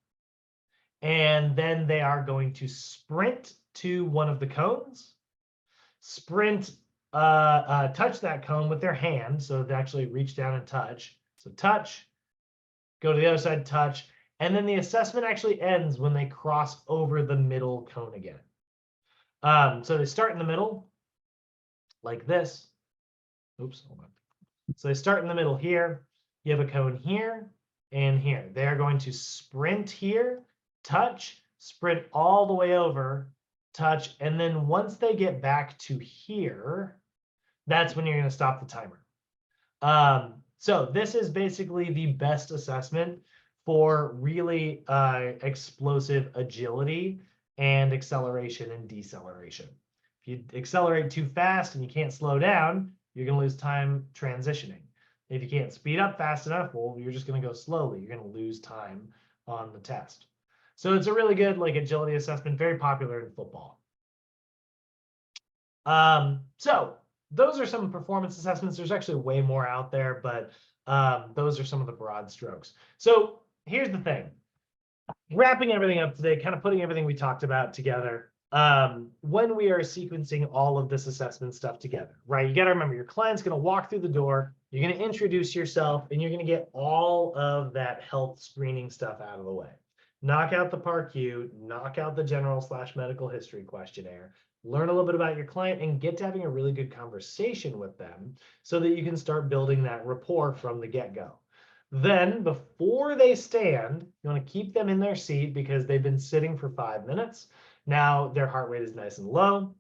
and then they are going to sprint to one of the cones, touch that cone with their hand. So they actually reach down and touch. So touch, go to the other side, touch, and then the assessment actually ends when they cross over the middle cone again. So they start in the middle like this. Oops, hold on. So they start in the middle here. You have a cone here and here. They are going to sprint here, touch, sprint all the way over, touch, and then once they get back to here, that's when you're going to stop the timer. So this is basically the best assessment for really explosive agility and acceleration and deceleration. If you accelerate too fast and you can't slow down, you're going to lose time transitioning. If you can't speed up fast enough, well, you're just going to go slowly. You're going to lose time on the test. So it's a really good agility assessment, very popular in football. So those are some performance assessments. There's actually way more out there, but those are some of the broad strokes. So here's the thing. Wrapping everything up today, kind of putting everything we talked about together. When we are sequencing all of this assessment stuff together, right? You got to remember your client's going to walk through the door, you're going to introduce yourself, and you're going to get all of that health screening stuff out of the way. Knock out the PARQ, knock out the general/medical history questionnaire, learn a little bit about your client, and get to having a really good conversation with them so that you can start building that rapport from the get-go. Then before they stand, you want to keep them in their seat because they've been sitting for 5 minutes. Now their heart rate is nice and low,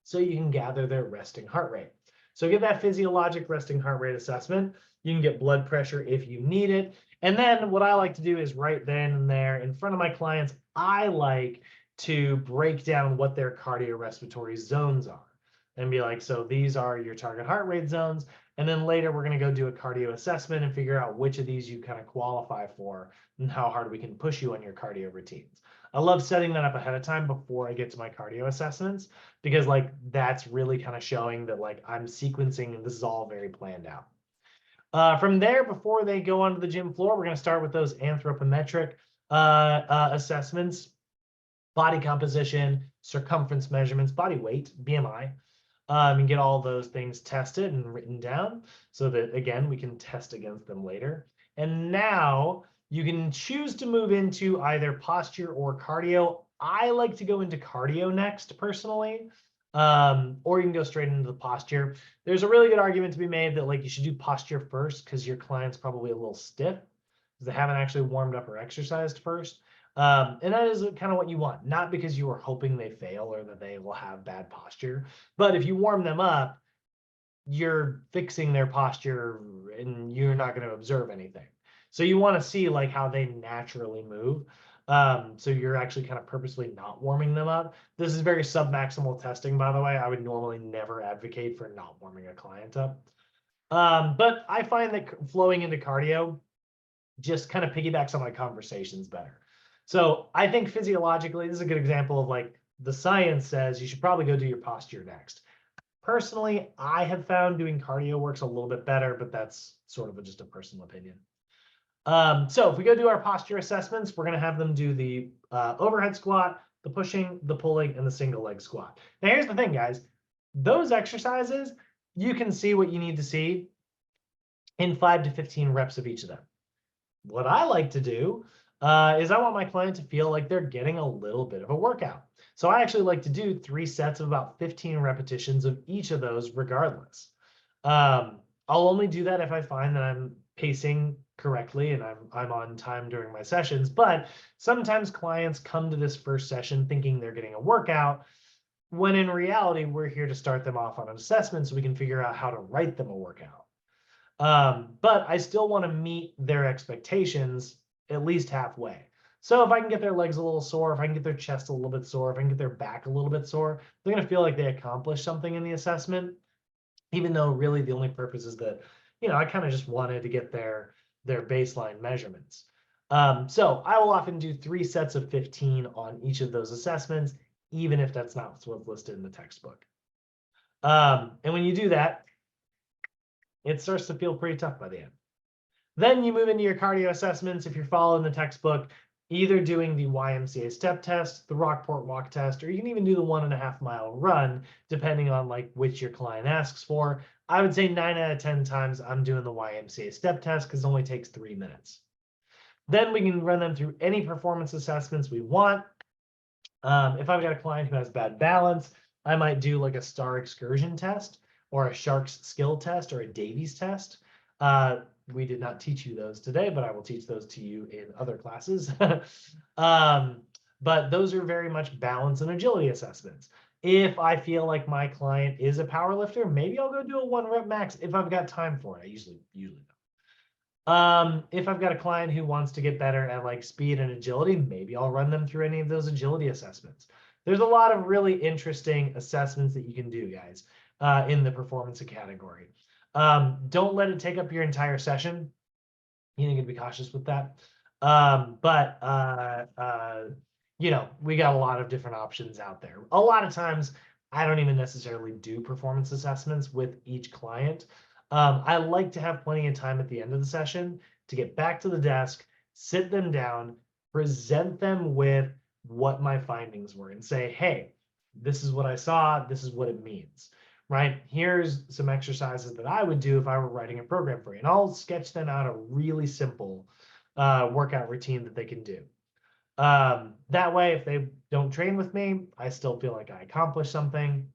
so you can gather their resting heart rate. So get that physiologic resting heart rate assessment. You can get blood pressure if you need it. And then what I like to do is right then and there in front of my clients, I like to break down what their cardiorespiratory zones are and be like, so these are your target heart rate zones. And then later we're going to go do a cardio assessment and figure out which of these you kind of qualify for and how hard we can push you on your cardio routines. I love setting that up ahead of time before I get to my cardio assessments, because like that's really kind of showing that like I'm sequencing and this is all very planned out. From there, before they go onto the gym floor, we're going to start with those anthropometric assessments, body composition, circumference measurements, body weight, BMI, and get all those things tested and written down so that, again, we can test against them later. And now you can choose to move into either posture or cardio. I like to go into cardio next, personally, or you can go straight into the posture. There's a really good argument to be made that like you should do posture first because your client's probably a little stiff because they haven't actually warmed up or exercised first. And that is kind of what you want, not because you are hoping they fail or that they will have bad posture, but if you warm them up, you're fixing their posture and you're not going to observe anything. So you want to see like how they naturally move. So you're actually kind of purposely not warming them up. This is very submaximal testing, by the way. I would normally never advocate for not warming a client up. But I find that flowing into cardio just kind of piggybacks on my conversations better. So I think physiologically, this is a good example of like the science says you should probably go do your posture next. Personally, I have found doing cardio works a little bit better, but that's sort of just a personal opinion. So if we go do our posture assessments, we're going to have them do the overhead squat, the pushing, the pulling, and the single leg squat. Now, here's the thing, guys. Those exercises, you can see what you need to see in 5 to 15 reps of each of them. What I like to do is I want my client to feel like they're getting a little bit of a workout. So I actually like to do 3 sets of about 15 repetitions of each of those regardless. I'll only do that if I find that I'm pacing correctly and I'm on time during my sessions. But sometimes clients come to this first session thinking they're getting a workout, when in reality, we're here to start them off on an assessment so we can figure out how to write them a workout. But I still want to meet their expectations at least halfway. So if I can get their legs a little sore, if I can get their chest a little bit sore, if I can get their back a little bit sore, they're going to feel like they accomplished something in the assessment, even though really the only purpose is that, you know, I kind of just wanted to get their baseline measurements. So I will often do 3 sets of 15 on each of those assessments, even if that's not what's listed in the textbook. And when you do that, it starts to feel pretty tough by the end. Then you move into your cardio assessments. If you're following the textbook, either doing the YMCA step test, the Rockport walk test, or you can even do the 1.5 mile run, depending on like which your client asks for. I would say 9 out of 10 times I'm doing the YMCA step test because it only takes 3 minutes. Then we can run them through any performance assessments we want. If I've got a client who has bad balance, I might do like a STAR excursion test or a Sharks skill test or a Davies test. We did not teach you those today, but I will teach those to you in other classes. But those are very much balance and agility assessments. If I feel like my client is a power lifter, maybe I'll go do a 1 rep max if I've got time for it. I usually don't. If I've got a client who wants to get better at like speed and agility, maybe I'll run them through any of those agility assessments. There's a lot of really interesting assessments that you can do, guys, in the performance category. Don't let it take up your entire session. You need to be cautious with that. You know, we got a lot of different options out there. A lot of times, I don't even necessarily do performance assessments with each client. I like to have plenty of time at the end of the session to get back to the desk, sit them down, present them with what my findings were and say, hey, this is what I saw, this is what it means, right? Here's some exercises that I would do if I were writing a program for you. And I'll sketch them out a really simple workout routine that they can do. That way, if they don't train with me, I still feel like I accomplished something.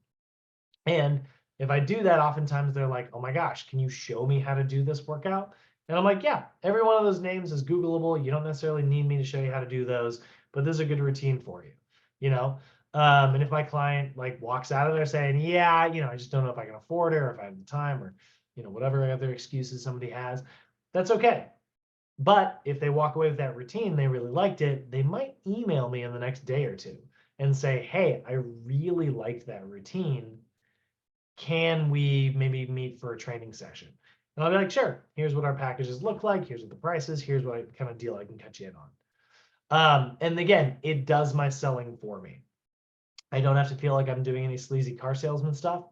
And if I do that, oftentimes they're like, oh my gosh, can you show me how to do this workout? And I'm like, yeah, every one of those names is Googleable. You don't necessarily need me to show you how to do those, but this is a good routine for you, you know? And if my client like walks out of there saying, yeah, I just don't know if I can afford it or if I have the time or, whatever other excuses somebody has, that's okay. But if they walk away with that routine, they really liked it, they might email me in the next day or two and say, hey, I really liked that routine. Can we maybe meet for a training session? And I'll be like, sure, here's what our packages look like. Here's what the price is. Here's what kind of deal I can cut you in on. And again, it does my selling for me. I don't have to feel like I'm doing any sleazy car salesman stuff.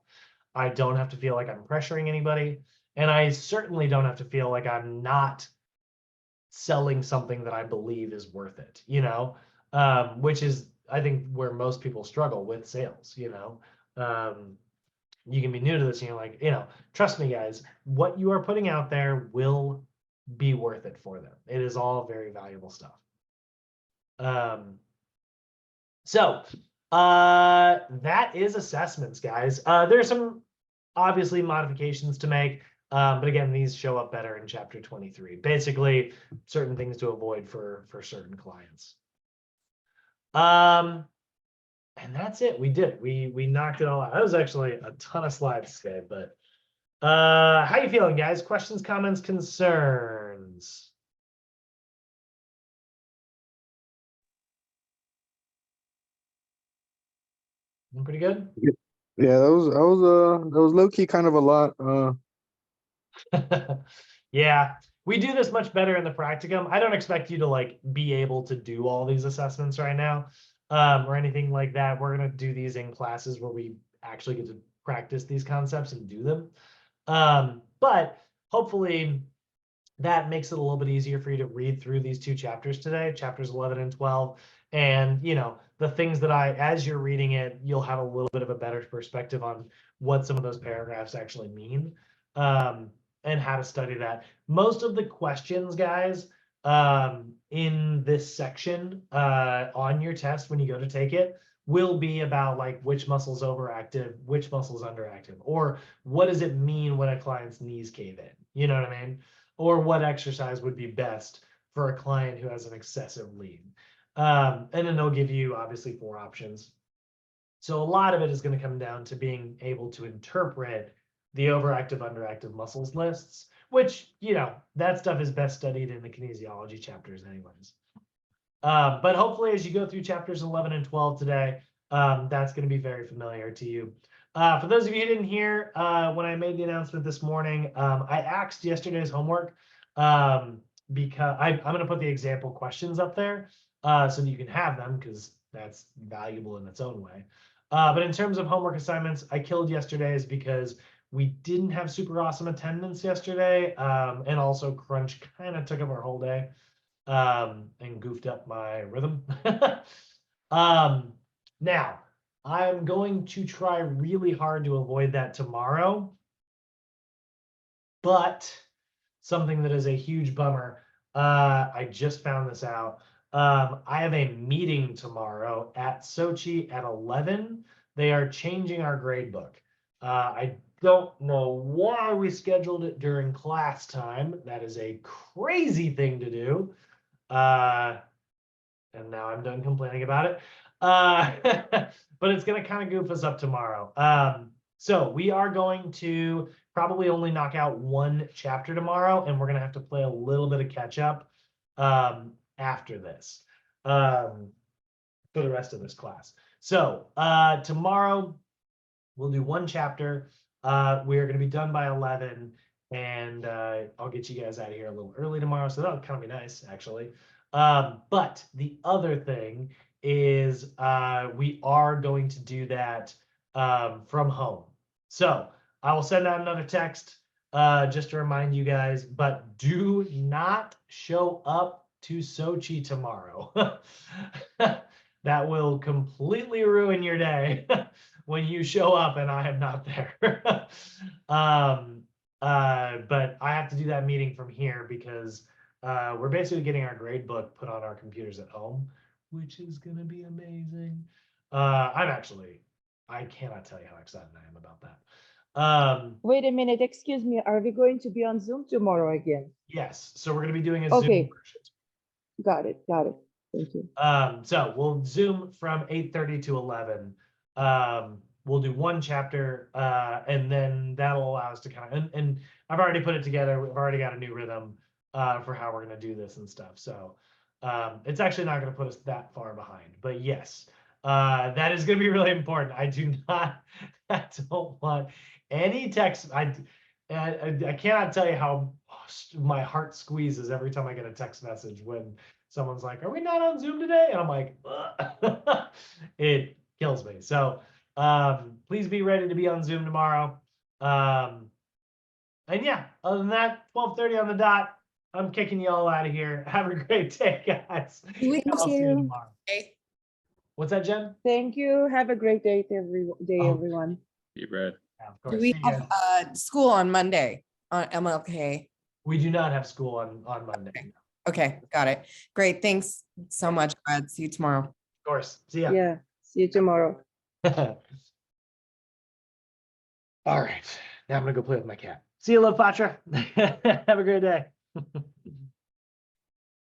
I don't have to feel like I'm pressuring anybody. And I certainly don't have to feel like I'm not selling something that I believe is worth it, which is, I think, where most people struggle with sales, you can be new to this and you're like, trust me, guys, what you are putting out there will be worth it for them. It is all very valuable stuff. So that is assessments, guys. There's some obviously modifications to make, but again, these show up better in chapter 23. Basically, certain things to avoid for certain clients. And that's it. We did it. We knocked it all out. That was actually a ton of slides today, but how you feeling, guys? Questions, comments, concerns? Pretty good. Yeah, that was low key kind of a lot. Yeah, we do this much better in the practicum. I don't expect you to like be able to do all these assessments right now, or anything like that. We're gonna do these in classes where we actually get to practice these concepts and do them. But hopefully that makes it a little bit easier for you to read through these two chapters today, chapters 11 and 12. And, the things that as you're reading it, you'll have a little bit of a better perspective on what some of those paragraphs actually mean, and how to study that. Most of the questions, guys, in this section on your test when you go to take it will be about like which muscle's overactive, which muscle's underactive, or what does it mean when a client's knees cave in? You know what I mean? Or what exercise would be best for a client who has an excessive lean. And then they'll give you obviously 4 options. So a lot of it is going to come down to being able to interpret the overactive, underactive muscles lists, which, that stuff is best studied in the kinesiology chapters anyways. But hopefully as you go through chapters 11 and 12 today, that's going to be very familiar to you. For those of you who didn't hear, when I made the announcement this morning, I axed yesterday's homework because I'm going to put the example questions up there so that you can have them because that's valuable in its own way. But in terms of homework assignments, I killed yesterday's because we didn't have super awesome attendance yesterday, and also crunch kind of took up our whole day and goofed up my rhythm. Now, I'm going to try really hard to avoid that tomorrow, but something that is a huge bummer, I just found this out. I have a meeting tomorrow at Sochi at 11. They are changing our grade book. I don't know why we scheduled it during class time. That is a crazy thing to do. And now I'm done complaining about it. But it's going to kind of goof us up tomorrow. So we are going to probably only knock out 1 chapter tomorrow, and we're going to have to play a little bit of catch up after this for the rest of this class. So tomorrow we'll do 1 chapter. We're going to be done by 11, and I'll get you guys out of here a little early tomorrow. So that'll kind of be nice, actually. But the other thing is we are going to do that from home. So I will send out another text just to remind you guys, but do not show up to Sochi tomorrow. That will completely ruin your day when you show up and I am not there. But I have to do that meeting from here because we're basically getting our grade book put on our computers at home, which is going to be amazing. I cannot tell you how excited I am about that. Wait a minute, excuse me. Are we going to be on Zoom tomorrow again? Yes, so we're going to be doing a Okay. Zoom version. Got it, got it. Thank you. So we'll Zoom from 8:30 to 11. We'll do one chapter, and then that'll allow us to kind of, and I've already put it together. We've already got a new rhythm for how we're going to do this and stuff. So it's actually not going to put us that far behind. But yes, that is going to be really important. I don't want any text. I cannot tell you how my heart squeezes every time I get a text message when someone's like, "Are we not on Zoom today?" And I'm like, ugh. It kills me. So please be ready to be on Zoom tomorrow. And yeah, other than that, 12:30 on the dot. I'm kicking you all out of here. Have a great day, guys. I'll see you tomorrow. What's that, Jen? Thank you. Have a great day, Oh. everyone. You, Brad. Yeah, of Do course. we See you guys. have school on Monday on MLK? We do not have school on Monday. Okay, got it. Great. Thanks so much, Brad. See you tomorrow. Of course. See ya. Yeah. See you tomorrow. All right. Now I'm gonna go play with my cat. See you, Love Patra. Have a great day.